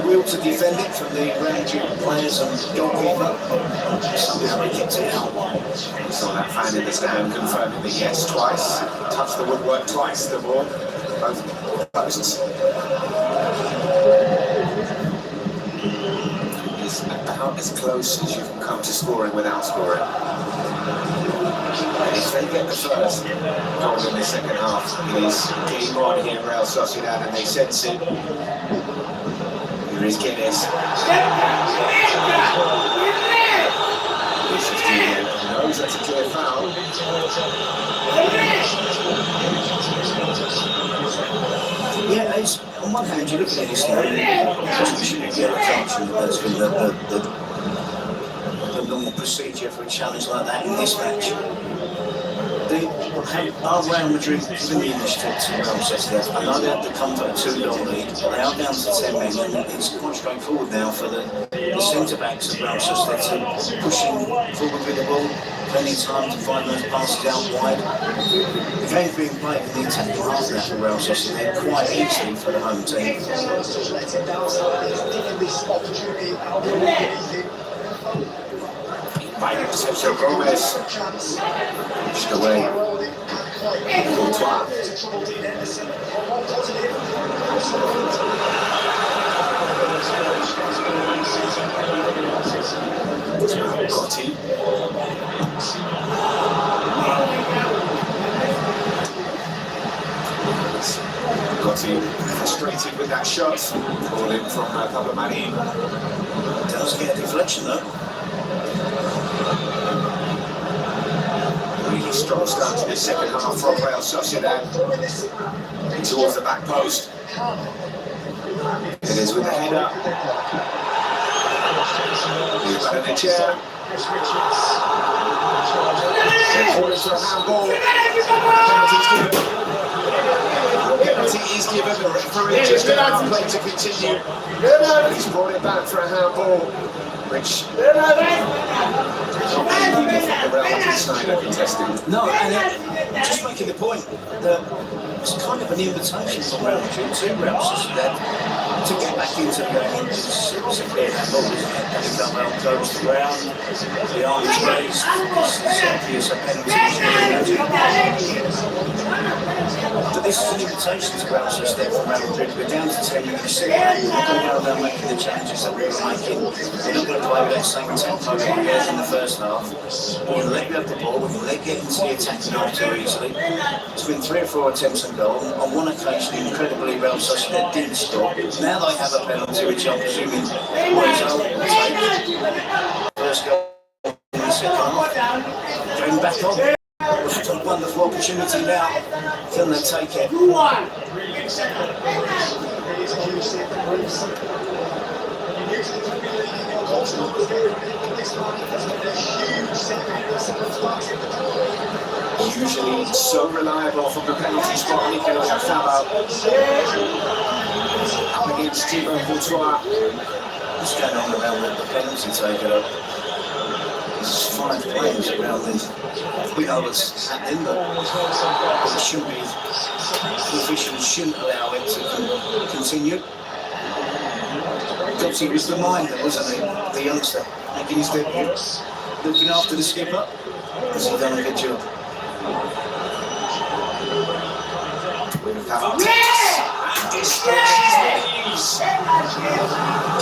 will to defend it from the Real players and goalkeeper. Somehow they kept it out. Saw that fan in the stand confirming that yes, twice. Touched the woodwork twice, the ball. Both posts. It's about as close as you can come to scoring without scoring. And if they get the first goal in the second half, it is game on here in Real Sociedad and they sense it. Here is Guedes. Vinicius Junior knows that's a clear foul. Yeah, it's, on one hand, you look at this now, it should be a yellow card, that's been the normal procedure for a challenge like that in this match. Are Real Madrid given the initiative to Real Sociedad? I know they have the comfort of 2-0 lead, but they are down to 10 men, and it's quite straightforward now for the centre-backs of Real Sociedad to pushing forward with the ball, plenty of time to find those passes out wide. The game's being played in the attacking half now for Real Sociedad, quite easily for the home team. By Sergio Gomez, pushed away. Courtois. Gotti. Gotti frustrated with that shot. Ball in from Pablo Marin. Does get a deflection though. Really strong start to the second half from Real Sociedad. Towards the back post. It is with the header. He's got in a chair. They're calling for a handball. Penalty is given. The referee just allowed play to continue. He's brought it back for a handball. which No, and just making the point that it's kind of an invitation from Real Madrid to Real Sociedad to get back into the game. It's a clear handball, isn't it? And Carmel goes to the ground, the arm is raised, it's obvious a penalty. But this is an invitation to Real Sociedad from Real Madrid. We're down to 10 minutes. We're not going to go around making the changes that we were making. We're not going to play with that same tempo that we had in the first half. We're going to let you have the ball, we're going to let you get into the attacking half too easily. It's been 3 or 4 attempts on goal. On one occasion, incredibly, Real Sociedad didn't score. Now they have a penalty, which I'm presuming Moiso will take. First goal in the second half. Going back on. It's a wonderful opportunity now. Can they take it? Usually so reliable from the penalty spot, Nicola Fabo up against Thibaut Courtois. What's going on around the penalty taker? There's 5 players around this. We know what's happening, but it shouldn't be. The officials shouldn't allow it to continue. Because he was the minder, wasn't he? The youngster making his debut, looking after the skipper. Has he done a good job?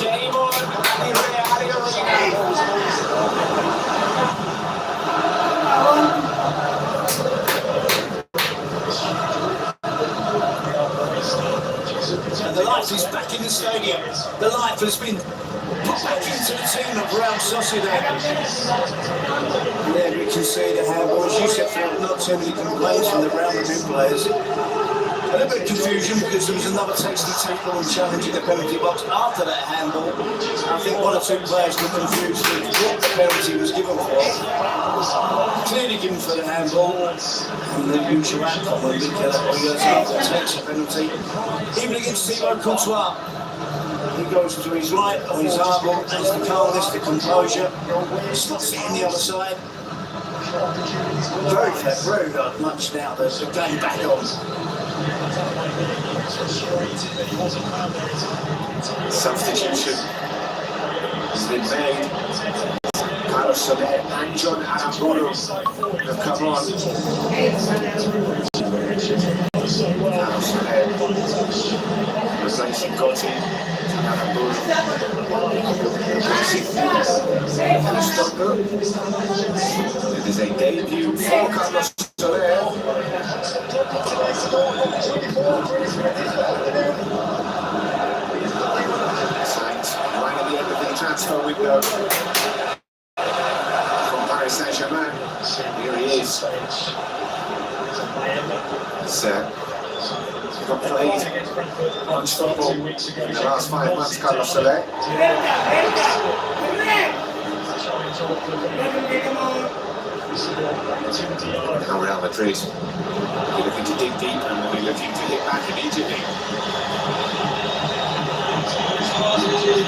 Game And the life is back in the stadium. The life has been put back into the team of Real Sociedad. And there we can see the handball. As you said, Phil, not too many complaints from the Real Madrid players. A little bit of confusion because there was another tasty tackle and challenge in the penalty box after that handball. I think 1 or 2 players were confused with what the penalty was given for. Clearly given for the handball. And the usual outcome when Mikel takes a penalty. Even against Thibaut Courtois. He goes to his right, on his elbow, has the calmness, the composure. Slots it in the other side. Very clever, very much now. There's the game back on. Substitution has been made. Carlos Soler and John Aramburu have come on. Carlos Soler replacing Gotti. Aramburu replacing Aristotle. It is a debut for Carlos Soler. Right at the end of the transfer window from Paris Saint-Germain. Here he is. He's got played much football in the last 5 months, Carlos Soler. Now Real Madrid will be looking to dig deep and will be looking to hit back immediately.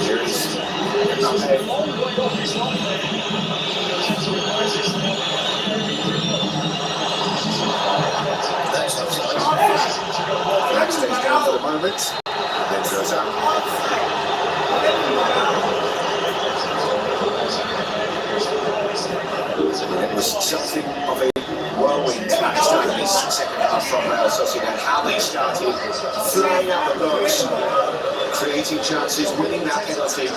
Here is Mbappe. Flag stays down for the moment, then goes up. It was something of a whirlwind at start of this second half from Real Sociedad. How they started flying out the blocks, creating chances, winning that penalty.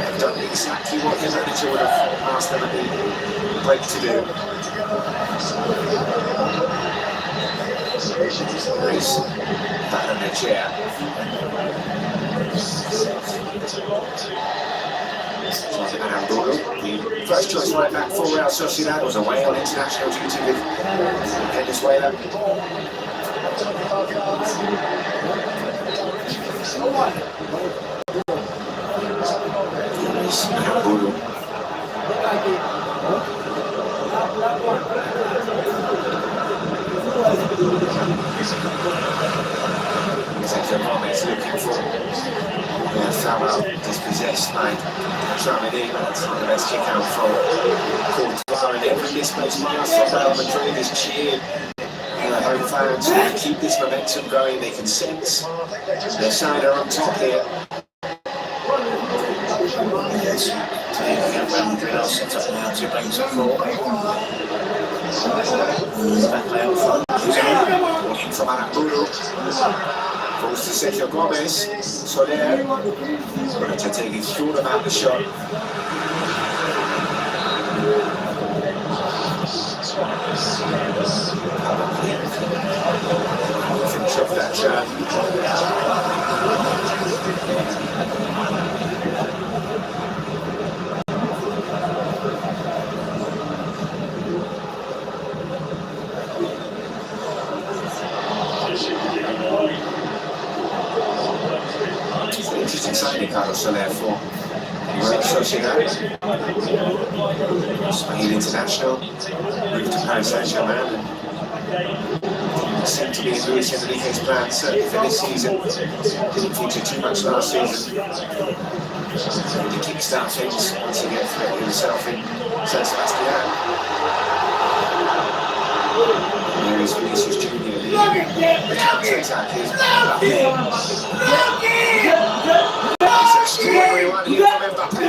They've done exactly what the manager would have asked them at the break to do. Nice back on the chair. Aramburu, the first choice right back for Real Sociedad, was away on international duty with Venezuela. Aramburu. Sergio Gomez looking for foul out, dispossessed by Tramini. That's not the best kick out from Courtois, and every displaced pass from Real Madrid is cheered. Home fans to keep this momentum going. They can sense their side are on top here. Real Madrid are set up now to bring to four. Mbappe out front. Walking from Aramburu. Falls to Sergio Gomez. Soler. Going to take his short about the shot. Finish off that turn. It's an interesting signing, Carlos Soler, for Real Sociedad. Spain international, moved to Paris Saint-Germain. Seemed to be in Luis Enrique's plan, certainly for this season. Didn't feature too much last season. The kickstart things once he gets himself in San Sebastian. There is Vinicius Jr. The counter-attack is Mbappe. It's extraordinary one here from Mbappe.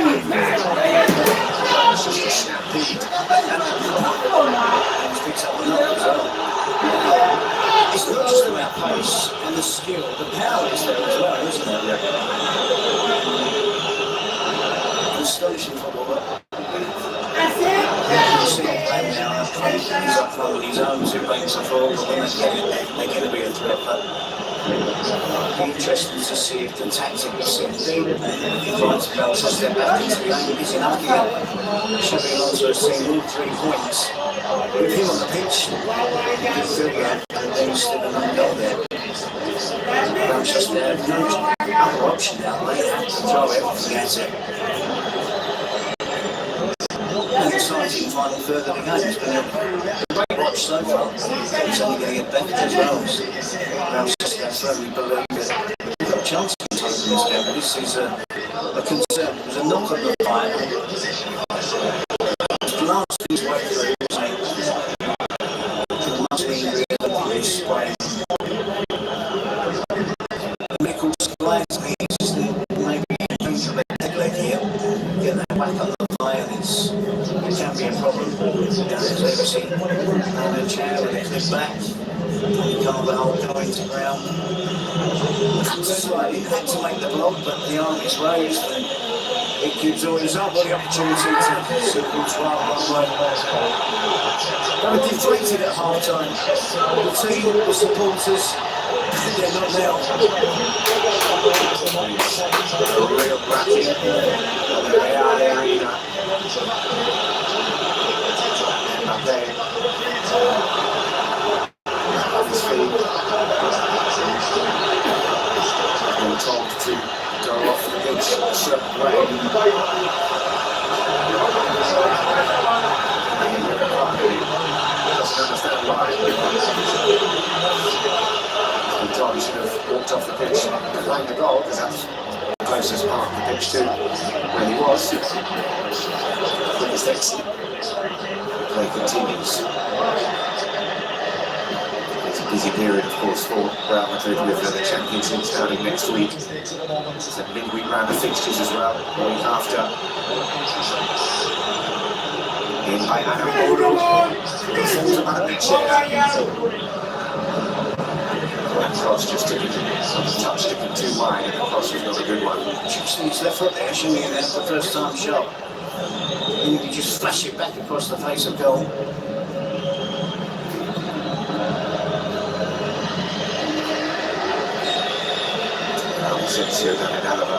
It's just a snap lead. It's not just about pace and the skill, the power is there as well, isn't it? An astonishing footballer. You see him playing now, he's up front with his own 2 banks of forward, and they're going to be a threat. But it'll be interesting to see if the tactics indeed trying to balance us step back into the game is enough to get Xabi Alonso seeing all 3 points. With him on the pitch, there's still another goal there. Manchester have no other option now, they have to throw everything at it. An exciting final third of the game. It's been a great watch so far. It's only going to get better as well. Manchester firmly believe that we've got a chance of taking this game, but this is a concern. It was a knock on the fire. Last his way through was a much-needed this way. Michael Sky's means maybe going to let the leg here, get that back on the fly, and it can be a problem. As ever seen, and a chair with a clip back, and you can't hold going to ground. Slightly had to make the block, but the arm is raised, and it gives all his other the opportunity to simply try one way. They were deflated at half time. The team, the supporters, they're not now. A real bracket on the Real Arena. Mbappe off his feet. Been told to go off the pitch a certain way. Doesn't understand why. He told he should have walked off the pitch behind the goal, because that's the closest part of the pitch to where he was. Quickest exit. Play continues. It's a busy period, of course, for Real Madrid with the Champions League starting next week. It's a midweek round of fixtures as well, the week after. In by Aramburu. Falls about a chair. That cross just took it, touch took it too wide, and the cross was not a good one. He's left foot there, shouldn't he? That's the first time shot. And you can just flash it back across the face of goal. Sociedad and Alaba.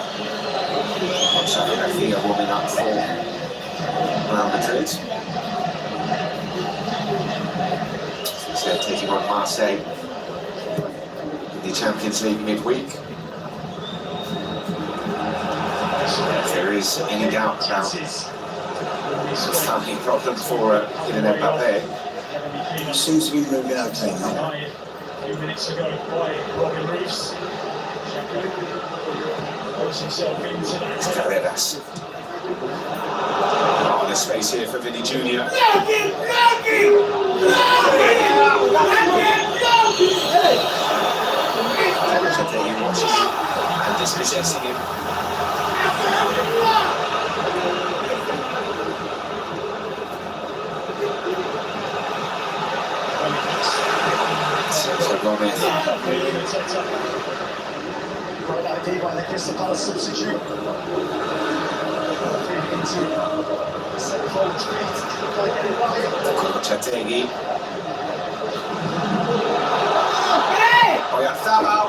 Sociedad warming up for Real Madrid. Sociedad taking on Marseille in the Champions League midweek. If there is any doubt about the family problem for Kylian Mbappe, it seems to be moving okay now. A few minutes ago by Robin Reeves. Carreras. Oh, there's space here for Vinny Jr. Watching him and dispossessing him. Sergio Gomez. Great idea by the Crystal Palace substitute. Chategui. Oyarzabal.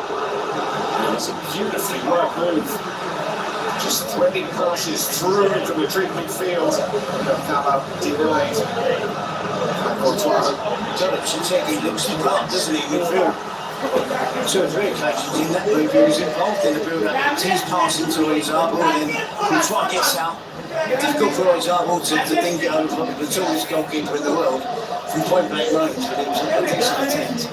It was a beautifully worked move. Just threading crosses through the Madrid midfield. Oyarzabal denied. Chategui looks the part, doesn't he, in midfield? 2 or 3 occasions in that move he was involved in the build-up. He's passing to Oyarzabal and then Courtois gets out. Difficult for Oyarzabal to think it over, probably the tallest goalkeeper in the world from point-blank range, but it was a decent attempt.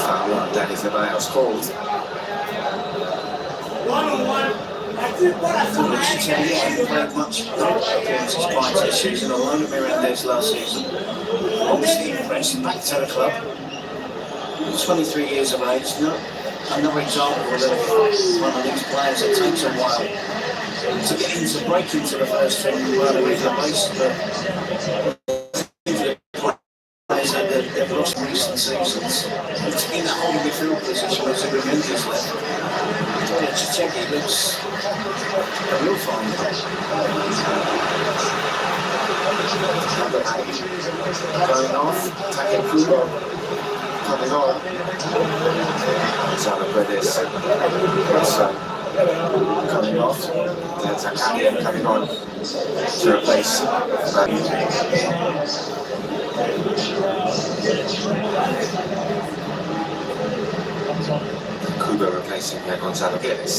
Foul on Danny Ceballos called. Chategui hadn't played much appearances prior to the season, alone with Mirandes last season. Obviously impressed, back to the club. 23 years of age, another example of one of these players that takes a while to get into, break into the first team where they're replaced, but players that they've lost in recent seasons. It's in that whole midfield position as a Mendes left. Chategui looks a real find. Going off, attacking Kubo. Coming on. Gonzalo Guedes. Coming off. That's Acadia coming on to replace Kubo replacing Gonzalo Guedes.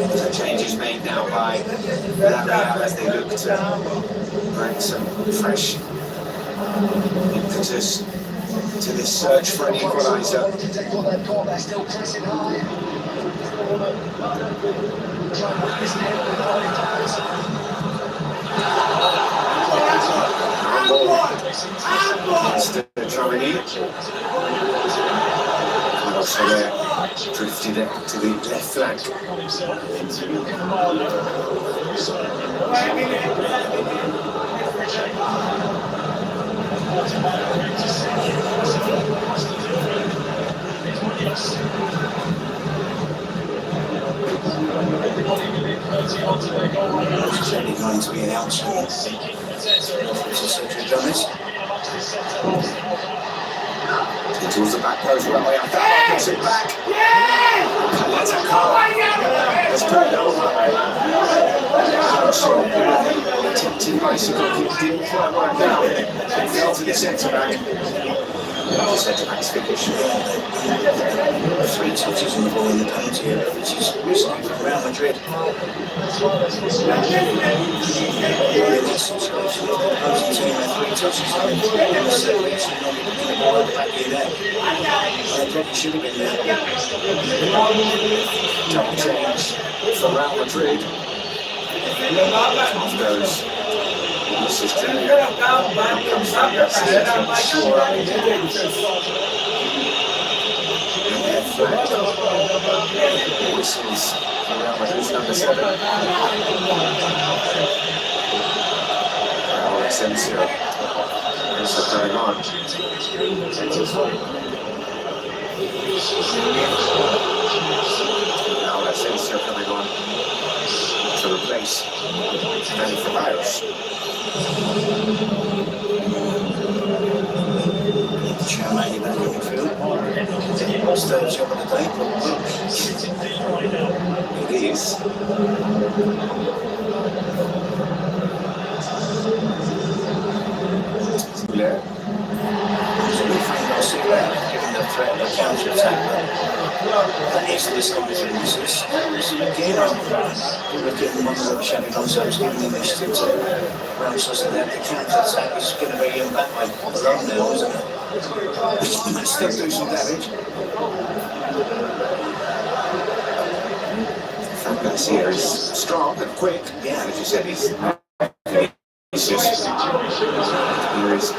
The change is made now by Villarreal as they look to bring some fresh impetus to this search for an equalizer. Mr. Tramini. Also there, drifted it to the left flank. Certainly going to be an outside. Sergio Gomez. Towards the back post, right way up that gets it back. Let's have Let's put it over. Attempted bicycle, it didn't quite work out. It fell to the centre back. The centre back's finished. 3 touches on the ball in the penalty area, which is risky for Real Madrid. In this situation, the opposing team had 3 touches on it. Certainly should not be putting the ball back in there. They probably should have been there. Double change for Real Madrid. Off goes. This is Junior. Comes back, sure. Whistles Real Madrid's number 7. Raul Asensio. Also going on. Raul Asensio coming on to replace Danny Ceballos. Chairman in the midfield. What's the job of the day? It is. Zule. Given the threat of the counter-attack, that rest of this conference is again, look at one of the Xabi Alonso's giving the initiative to Real Sociedad. The counter-attack is going to be Mbappe alone now, isn't it? He might still do some damage. Fabregas here is strong and quick. Yeah, as you said, he's just here is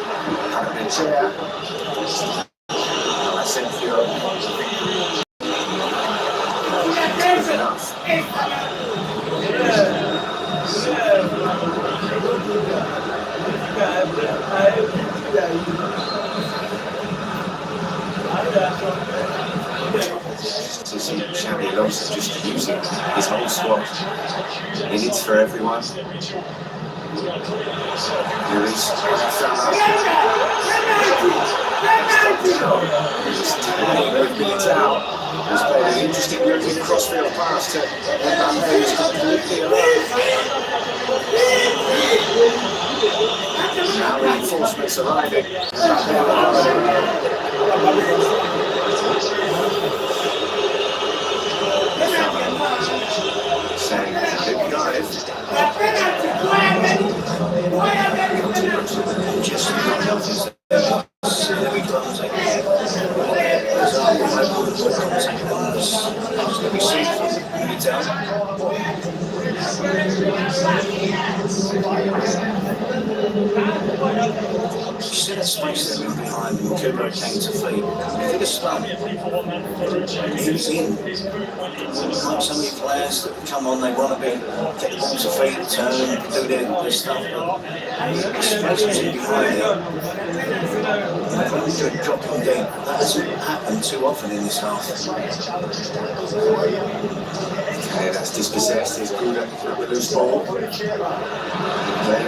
Paramechea. Asensio. Good enough. To see Xabi Alonso just using his whole squad. Minutes for everyone. Here is Militao. He's played an interesting looking crossfield pass to Mbappe, who's completely alone. Now reinforcements arriving. Saying that it dive. See that space there behind him, Kubo came to feet. Look at the stun. He was in. Like so many players that come on, they want to get the ball to feet, turn, do their stuff. The space was in behind him. Dropping deep. That doesn't happen too often in this half. Okay, that's dispossessed. Here's Kudo with the loose ball. Playing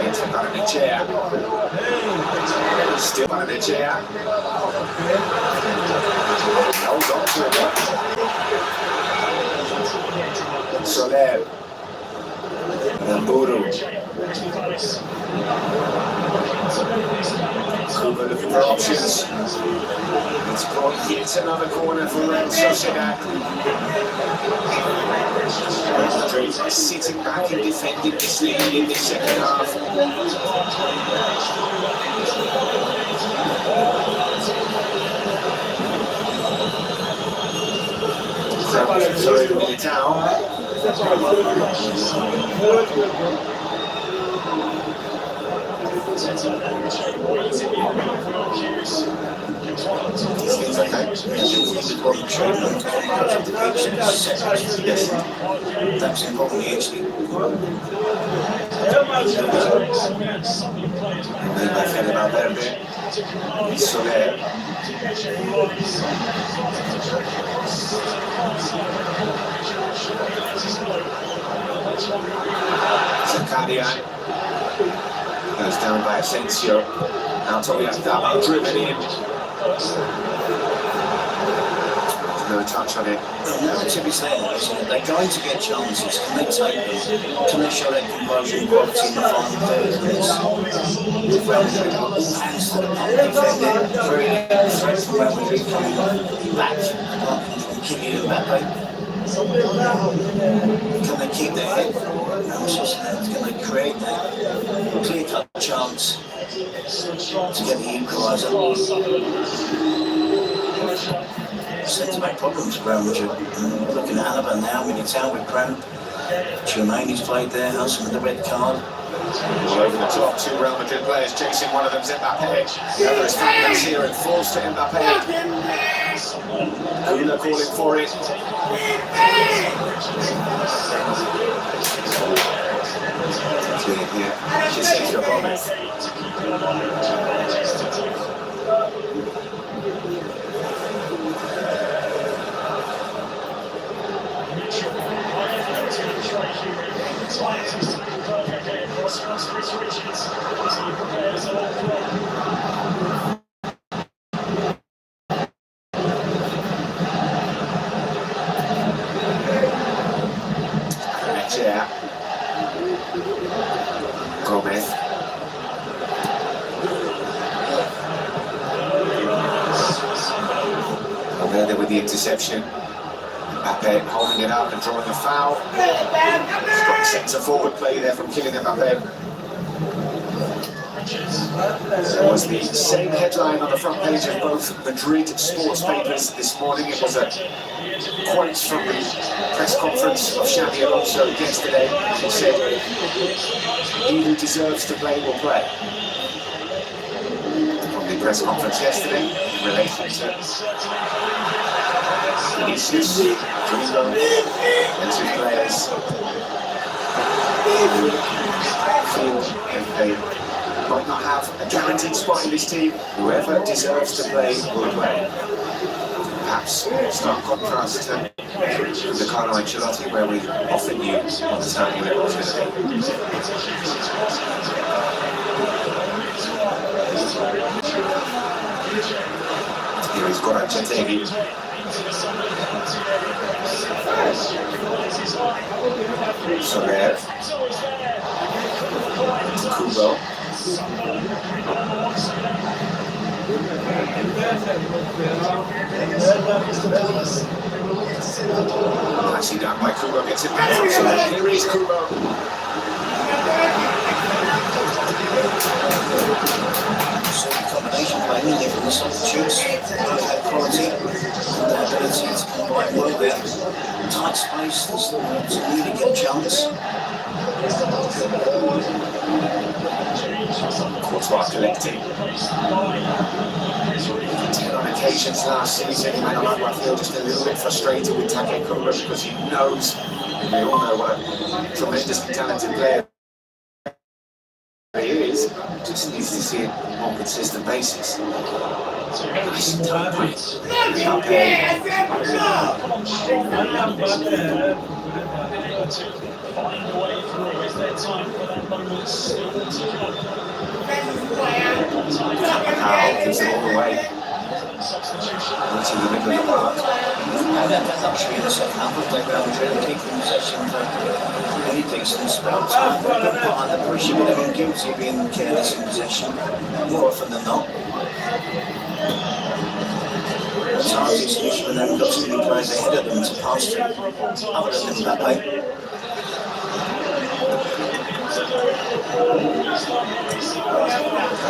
into Paramechea. Still Paramechea. Holds on to it. Soler. Ramburu. Kubo looking for options. It's brought yet another corner for Real Sociedad. Madrid sitting back and defending this lead in the second half. Sorry, Militao. Yes, that's important actually. About Verde. Soler. Zakaria goes down by Asensio. Now Sociedad driven in. No touch on it. Now to be saying is that they're going to get chances. Can they take them? Can they show their composure and quality in the final 30 minutes? With Real Madrid all hands to the pump defending, creating a threat from Real Madrid coming back from Kylian Mbappe. Can they keep their head? Can they create that clear-cut chance to get the equalizer? Centre-back problems for Real Madrid. Looking at Alaba now, Militao with cramp. Chouamani's played there, Hudson with the red card. All over the top, two Real Madrid players chasing one of them's Mbappe. The other is Fabregas here and falls to Mbappe. Kula calling for it. Here, Sergio Gomez. Gomez. Valverde with the interception. Mbappe holding it up and drawing a foul. Strong centre-forward play there from Kylian Mbappe. There was the same headline on the front page of both Madrid sports papers this morning. It was a quote from the press conference of Xabi Alonso yesterday. He said, "He who deserves to play will play." From the press conference yesterday in relation to Vinicius, Rodrigo, and two players who feel that they might not have a guaranteed spot in this team. Whoever deserves to play will play. Perhaps stark contrast to the Carlo Ancelotti, where we often knew what the starting level was going to be. Here is Goran Chategui. Soler. Kubo. Nicely done by Kubo, gets it back from Soler. Here is Kubo. Combination play, really, from the substitutes, that quality and their ability to combine well there. Tight space, there's a really good chance. Courtois collecting. 10 on occasions last season, he might not feel just a little bit frustrated with Take Kubo because he knows, and we all know what a tremendously talented player he is, just needs to see it on a more consistent basis. Nice and tight play. Mbappe gives it all away. Into the middle of the park. And that luxury in the second half of the ground, really keeping possession for any decent spell time. But put under pressure, but they're guilty of being careless in possession more often than not. At times it's usually when they've got too many players ahead of them to pass to, other than Mbappe.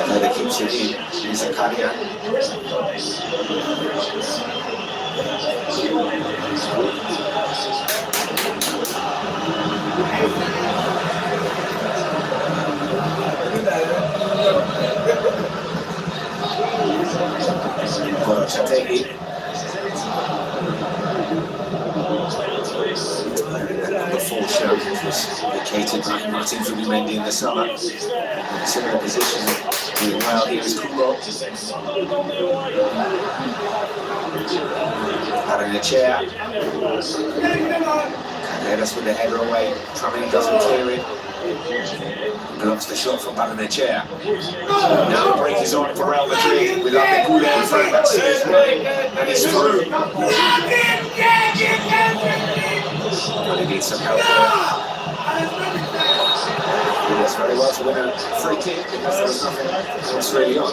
Another keeps it in. Here's Zakaria. Goran Chategui. Number 4 shirt was vacated by Martin Zubimendi in the summer. In a similar position, doing well. Here is Kubo. Barrenechea. Carreras with the header away. Tramini doesn't clear it. Blocks the shot from Barrenechea. Now the break is on for Real Madrid with Abdul in front. That's it. And it's through. Really needs some help there. He does very well to win a free kick because there was nothing else really on.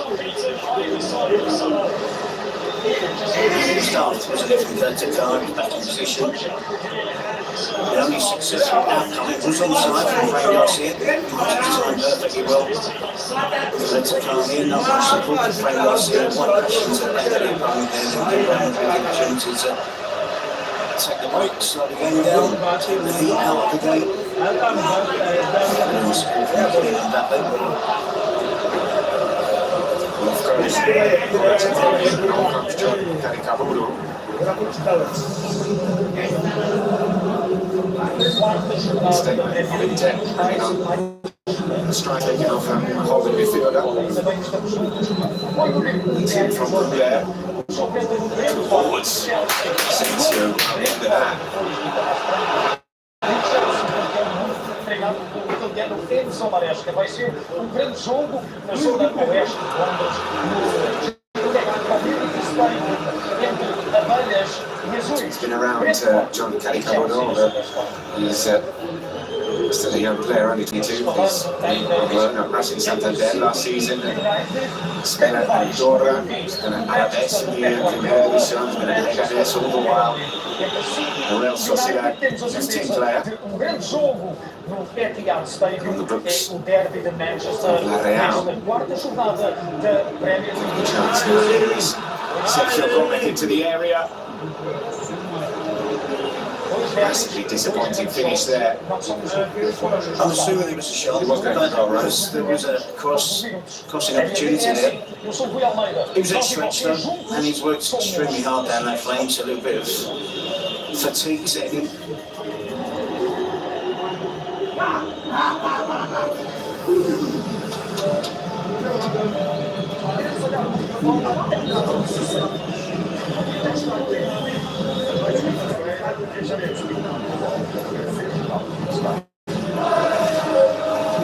Start, wasn't it, from Vertical, back in position. The only successful outcome was onside from Ray Garcia. Managed to time perfectly well. Vertical in, not much support from Ray Garcia. One passion to play the opponent there and give Real Madrid the opportunity to take the break, slow the game down, take the heat out of the game. And support from Kylian Mbappe. Off goes Goran Chategui. On comes John Caricaburu. Statement of intent coming on. The strike taken off a holding midfielder. It's in from Rubier. Forwards. Asensio at the end of that. It's been around John Caricaburu. He's Still a young player, only 22. He's been on loan at Racing Santander last season. And Spain and Andorra. He's done an Alaves in the Primera División. He's been at Leganés all the while. The Real Sociedad, his team player. On the books of La Real. Chance now. Here is Sergio Gomez into the area. Massively disappointing finish there. I'm assuming it was a shot. It was going to go, right? There was a crossing opportunity there. He was outstretched though, and he's worked extremely hard down that lane, so a little bit of fatigue setting in.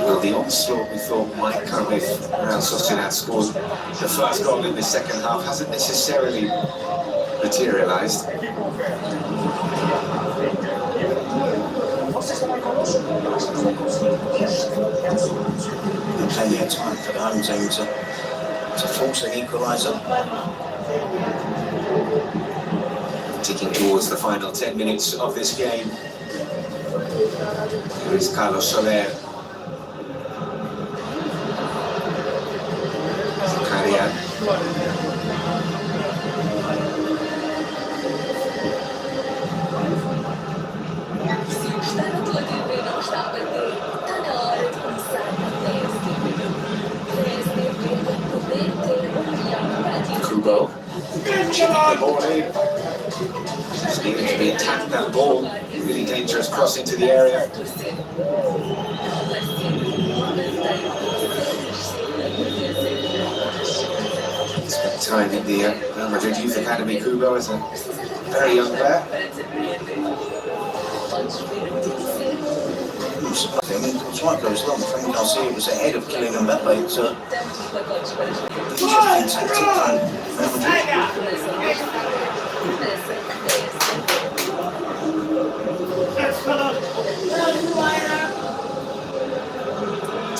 Well, the onslaught we thought might come if Real Sociedad scored the first goal in the second half hasn't necessarily materialised. Plenty of time for the home team to force an equaliser. Ticking towards the final 10 minutes of this game. Here is Carlos Soler. Zakarian. Kubo. The ball in. Just needed to be attacked that ball. Really dangerous cross into the area. Spent time in the Real Madrid Youth Academy. Kubo as a very young player. It's right goes long. Frank Garcia was ahead of killing Mbappe. It's interesting tactic from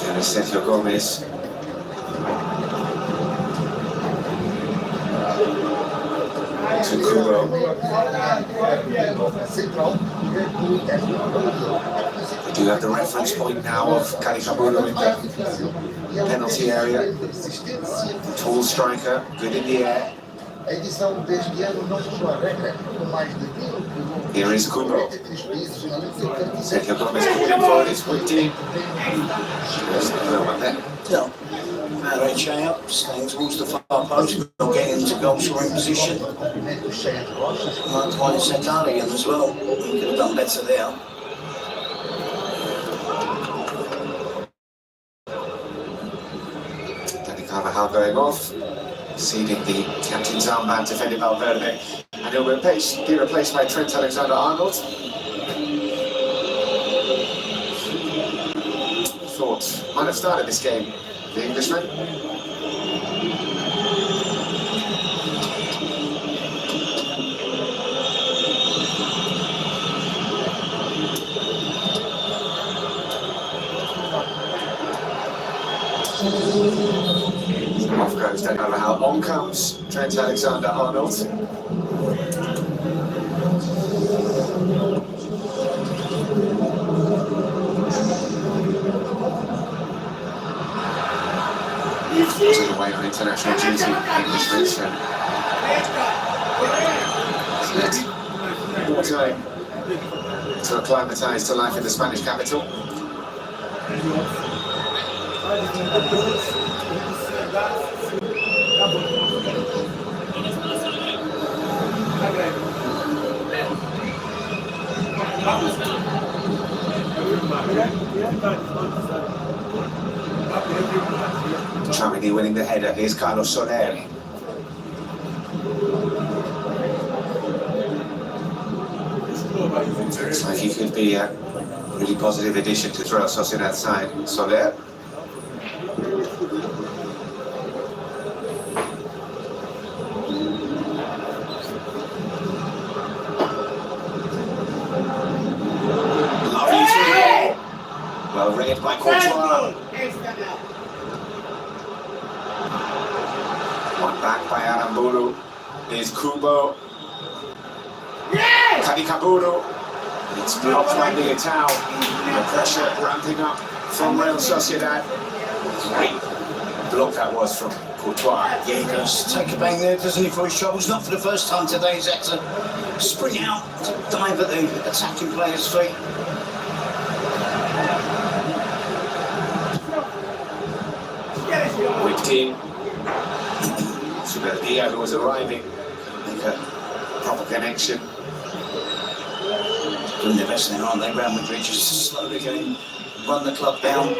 And it's Sergio Gomez. To Kubo. We do have the reference point now of Caricabulo in the penalty area. Tall striker, good in the air. Here is Kubo. Sergio Gomez calling for his quick team. There's no one there. No. Madrid up, staying towards the far post, not getting into goal scoring position. Likewise, Zakarian as well. He could have done better there. Dani Carvajal going off, ceding the captain's armband to Fede Valverde, and he'll be replaced by Trent Alexander-Arnold. Thought might have started this game, the Englishman. Off goes Dani Carvajal, on comes Trent Alexander-Arnold. He's away on international duty, Englishman, so more time to acclimatise to life in the Spanish capital. Tramini winning the header. Here's Carlos Soler. Looks like he could be a really positive addition to Real Sociedad's side. Soler. Courtois. One back by Aramburu. There's Kubo. Kadikaburu. It's blocked by Militao. The pressure ramping up from Real Sociedad. Great block that was from Courtois. Yeah, he does take a bang there, doesn't he, for his troubles? Not for the first time today. He's had to spring out, dive at the attacking player's feet. Whipped in. Sociedad, who was arriving, make a proper connection. Doing their best now, aren't they? Real Madrid just to slow the game, run the club down.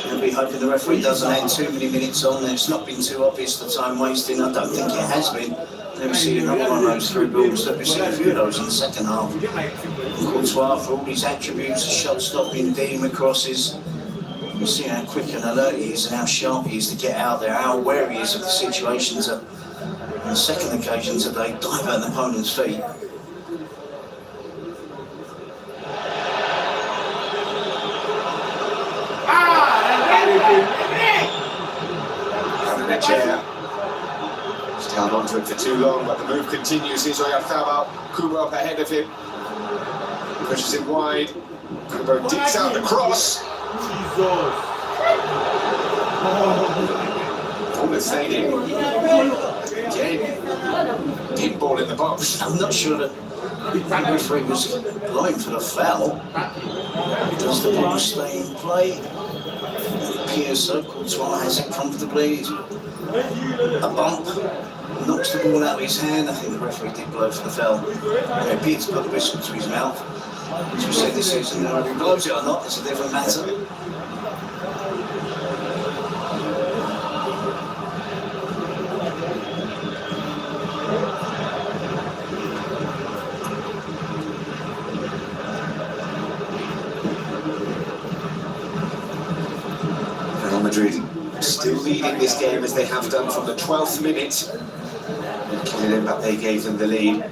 We'll be hoping the referee doesn't add too many minutes on. It's not been too obvious the time wasting. I don't think it has been. Never seen another one of those through balls. We've seen a few of those in the second half. And Courtois, for all his attributes, shot stopping, dealing with crosses. You see how quick and alert he is and how sharp he is to get out there, how aware he is of the situations that, on the second occasion today, dive at an opponent's feet. Out of the chair. Just held on to it for too long, but the move continues. Here's Oyarzabal. Kubo up ahead of him. Pushes it wide. Kubo digs out the cross. Almost stayed in. Again. Deep ball in the box. I'm not sure that the referee was blowing for the foul. Does the ball stay in play? It appears so. Courtois has it comfortably. A bump knocks the ball out of his hand. I think the referee did blow for the foul. He appears to put the whistle to his mouth. As we said this season, whether he blows it or not, it's a different matter. Real Madrid still leading this game as they have done from the 12th minute. And Kylian Mbappe gave them the lead.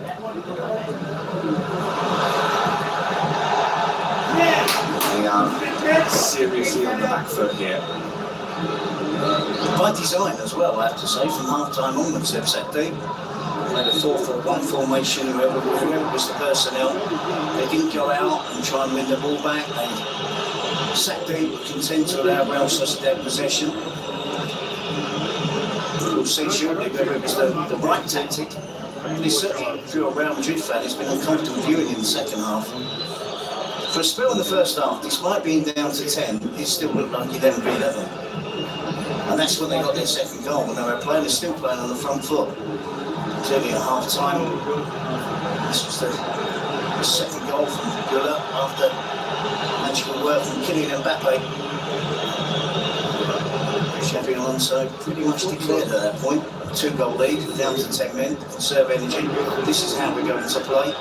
They are seriously on the back foot here. By design as well, I have to say, from half-time onwards they've set deep. They had a 4-4-1 formation, whoever was the personnel. They didn't go out and try and win the ball back. They sat deep, were content to allow Real Sociedad possession. We'll see shortly whether it was the right tactic. But it's certainly, if you're a Real Madrid fan, it's been uncomfortable viewing in the second half. For a spell in the first half, despite being down to 10, it still looked like he'd never been at them. And that's when they got their second goal, when they were playing, they're still playing on the front foot. Clearly at half time, this was the second goal from Güler after magical work from Kylian Mbappe. Xabi Alonso pretty much declared at that point. 2-goal lead, down to 10 men, conserve energy. This is how we're going to play.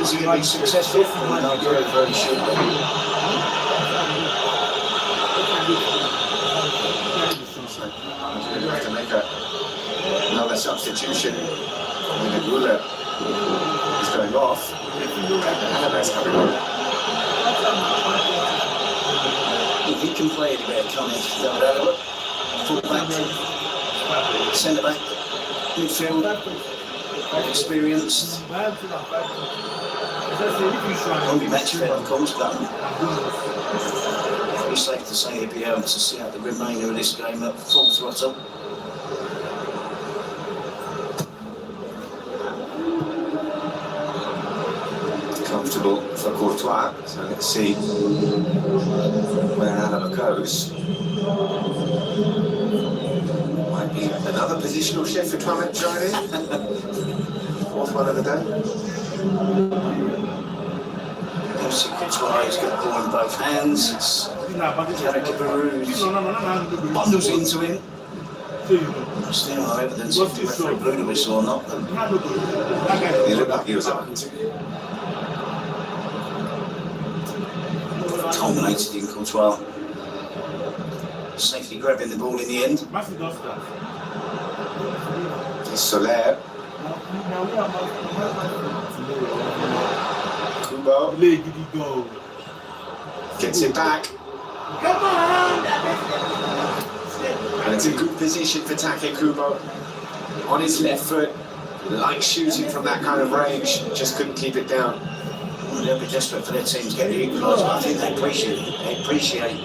Is he going to be successful? We'll know very, very shortly. Madrid have to make another substitution. Güler is going off. Alaves coming on. If he can play it better, can't he? Full back, centre back, midfield, experienced. Won't be match fit, of course, but it's safe to say he'll be able to see out the remainder of this game at full throttle. Comfortable for Courtois, so let's see where Alaba goes. Might be another positional shift for Twamet joining. Fourth one of the day. Obviously, Courtois has got the ball in both hands. It's bundles into him. Still no evidence if the referee blew the whistle or not. He looked like he was up. Culminated in Courtois. Safely grabbing the ball in the end. Soler. Kubo. Gets it back. And it's a good position for Take Kubo. On his left foot, like shooting from that kind of range, just couldn't keep it down. They'll be desperate for their team to get the equaliser. I think they appreciate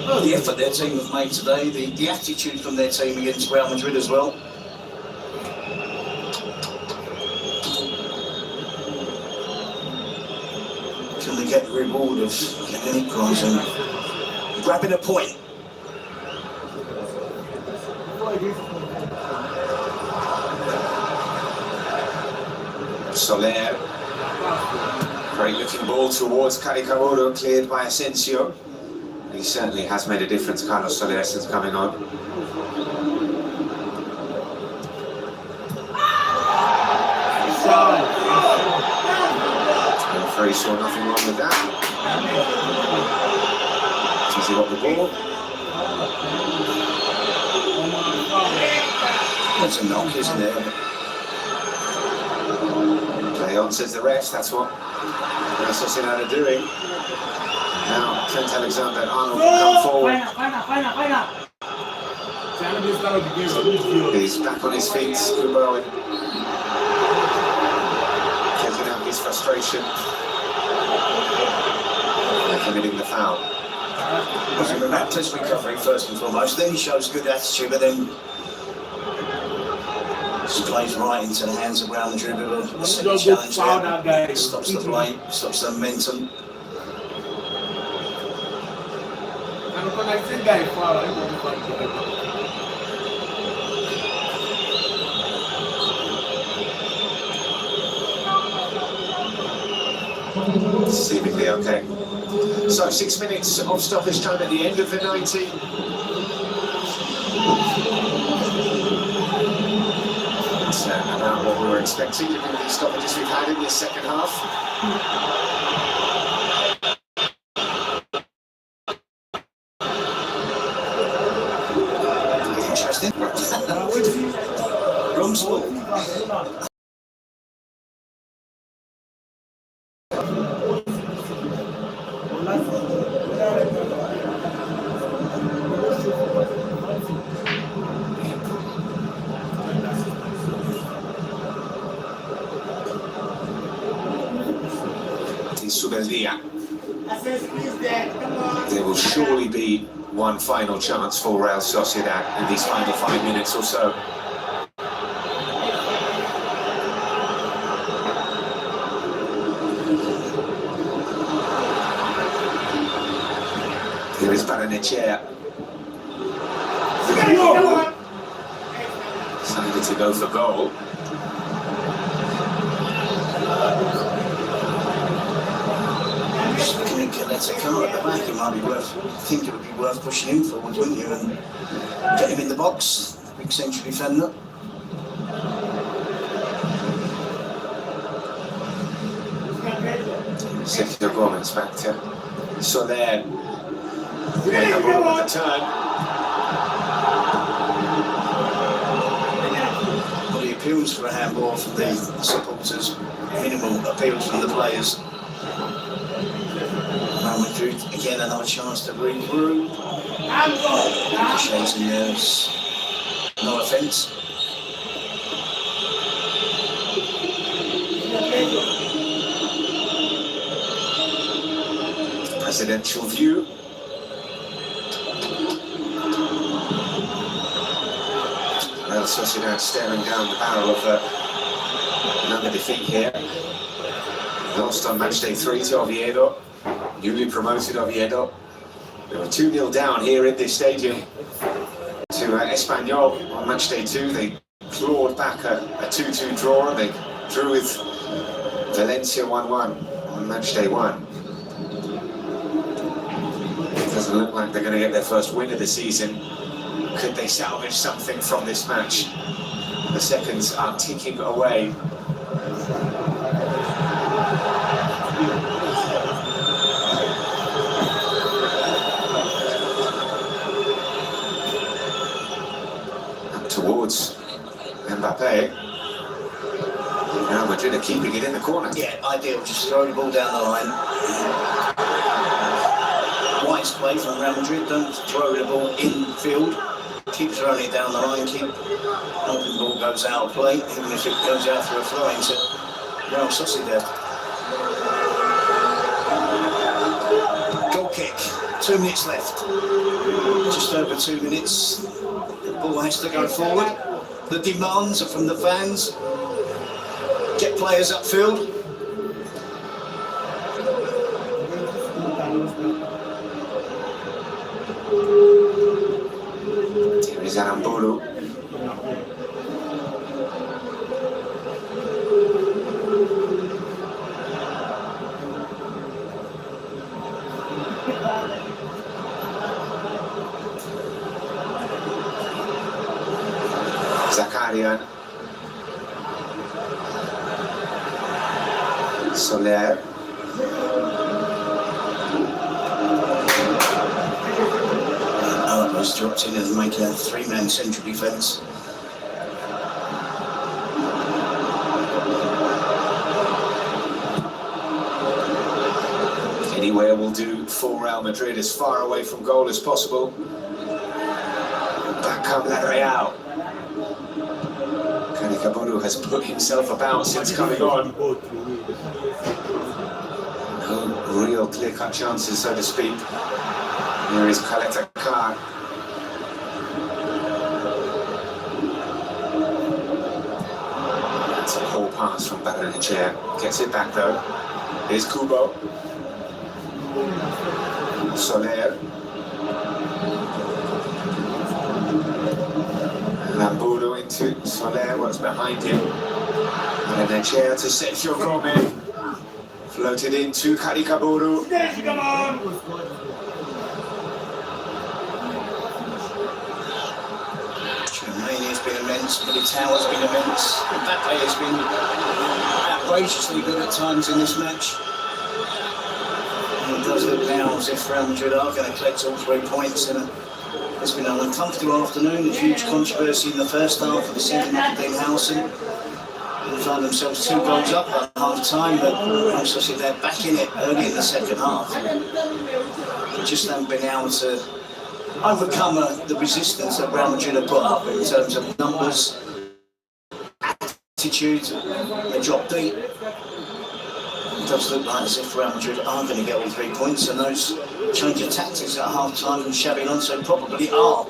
the effort their team have made today, the attitude from their team against Real Madrid as well. Can they get the reward of getting an equaliser and grabbing a point? Soler. Great looking ball towards Caricaboro, cleared by Asensio. He certainly has made a difference, Carlos Soler, since coming on. I'm afraid he saw nothing wrong with that. Has he got the ball? That's a knock, isn't it? Play on, says the ref. That's what Real Sociedad are doing. Now, Trent Alexander-Arnold come forward. He's back on his feet, Kubo, taking out his frustration and committing the foul. It was a relentless recovery first and foremost, then he shows good attitude, but then just plays right into the hands of Real Madrid with a second challenge there. Stops the play, stops the momentum. Seemingly okay. So 6 minutes of stoppage time at the end of the 90. It's about what we were expecting given the stoppages we've had in this second half. Interesting. Rumsful. There will surely be one final chance for Real Sociedad in these final 5 minutes or so. Here is Barrenechea. Decided to go for goal. Let's come at the back. It might be worth. I think it would be worth pushing him forward, wouldn't you? And get him in the box. Big central defender. Sergio Gomez back to Soler. Playing the ball with the turn. Well, the appeals for a handball from the supporters, minimal appeals from the players. Madrid, again, another chance to bring through. Ricochets and nerves. No offence. Presidential view. Real Sociedad staring down the barrel of another defeat here. Lost on match day 3 to Oviedo. Newly promoted Oviedo. They were 2-0 down here in this stadium to Espanyol on match day 2. They clawed back a 2-2 draw. They drew with Valencia 1-1 on match day 1. It doesn't look like they're going to get their first win of the season. Could they salvage something from this match? The seconds are ticking away. Towards Mbappe. Now Madrid are keeping it in the corner. Yeah, ideal. Just throw the ball down the line. wise play from Real Madrid. Don't throw the ball in field. Keep throwing it down the line. Keep hoping the ball goes out of play, even if it goes out through a throw into Real Sociedad. Goal kick. 2 minutes left. Just over 2 minutes. The ball has to go forward. The demands are from the fans. Get players upfield. Here is Aramburu. Zakarian. Soler. Alvarez dropped in and making a three-man central defence. Anywhere will do for Real Madrid, as far away from goal as possible. Back come La Real. Kaburu has put himself about since coming on. No real clear-cut chances, so to speak. Here is Kaleta Khan. That's a poor pass from Barrenechea. Gets it back though. Here's Kubo. Soler. Lamburu into Soler, what's behind him. Barrenechea to Sergio Gomez. Floated into Karikaburu. Romania's been immense, Militao's been immense. Mbappe has been outrageously good at times in this match. And it does look now as if Real Madrid are going to collect all 3 points. It's been an uncomfortable afternoon, a huge controversy in the first half of the second half in Housen. They found themselves 2 goals up at half time, but Real Sociedad back in it early in the second half. They just haven't been able to overcome the resistance that Real Madrid have put up in terms of numbers, attitude. They drop deep. It does look like as if Real Madrid are going to get all 3 points, and those change of tactics at half time from Xabi Alonso probably are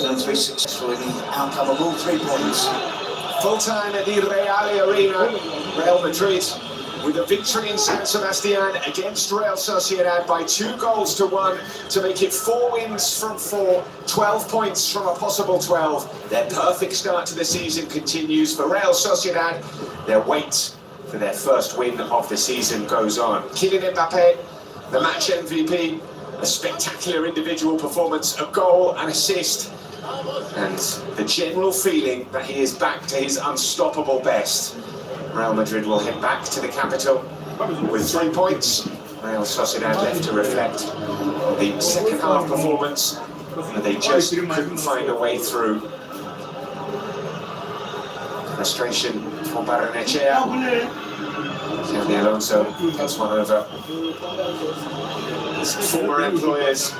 going to be successful in the outcome of all 3 points. Full time at the Real Arena. Real Madrid with a victory in San Sebastian against Real Sociedad by 2 goals to 1 to make it 4 wins from 4, 12 points from a possible 12. Their perfect start to the season continues for Real Sociedad. Their wait for their first win of the season goes on. Kylian Mbappe, the match MVP, a spectacular individual performance, a goal, an assist, and the general feeling that he is back to his unstoppable best. Real Madrid will head back to the capital with 3 points. Real Sociedad left to reflect on the second half performance, but they just couldn't find a way through. Frustration for Barrenechea. Xabi Alonso gets one over his former employers.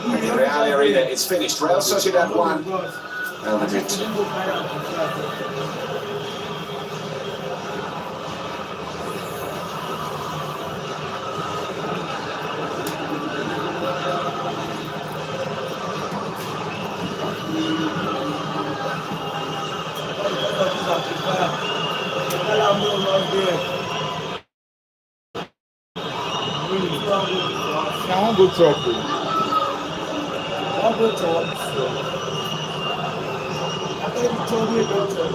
And the Real Arena is finished. Real Sociedad 1, Real Madrid 2. I won't go talk. I'll go talk. I thought you told me about that.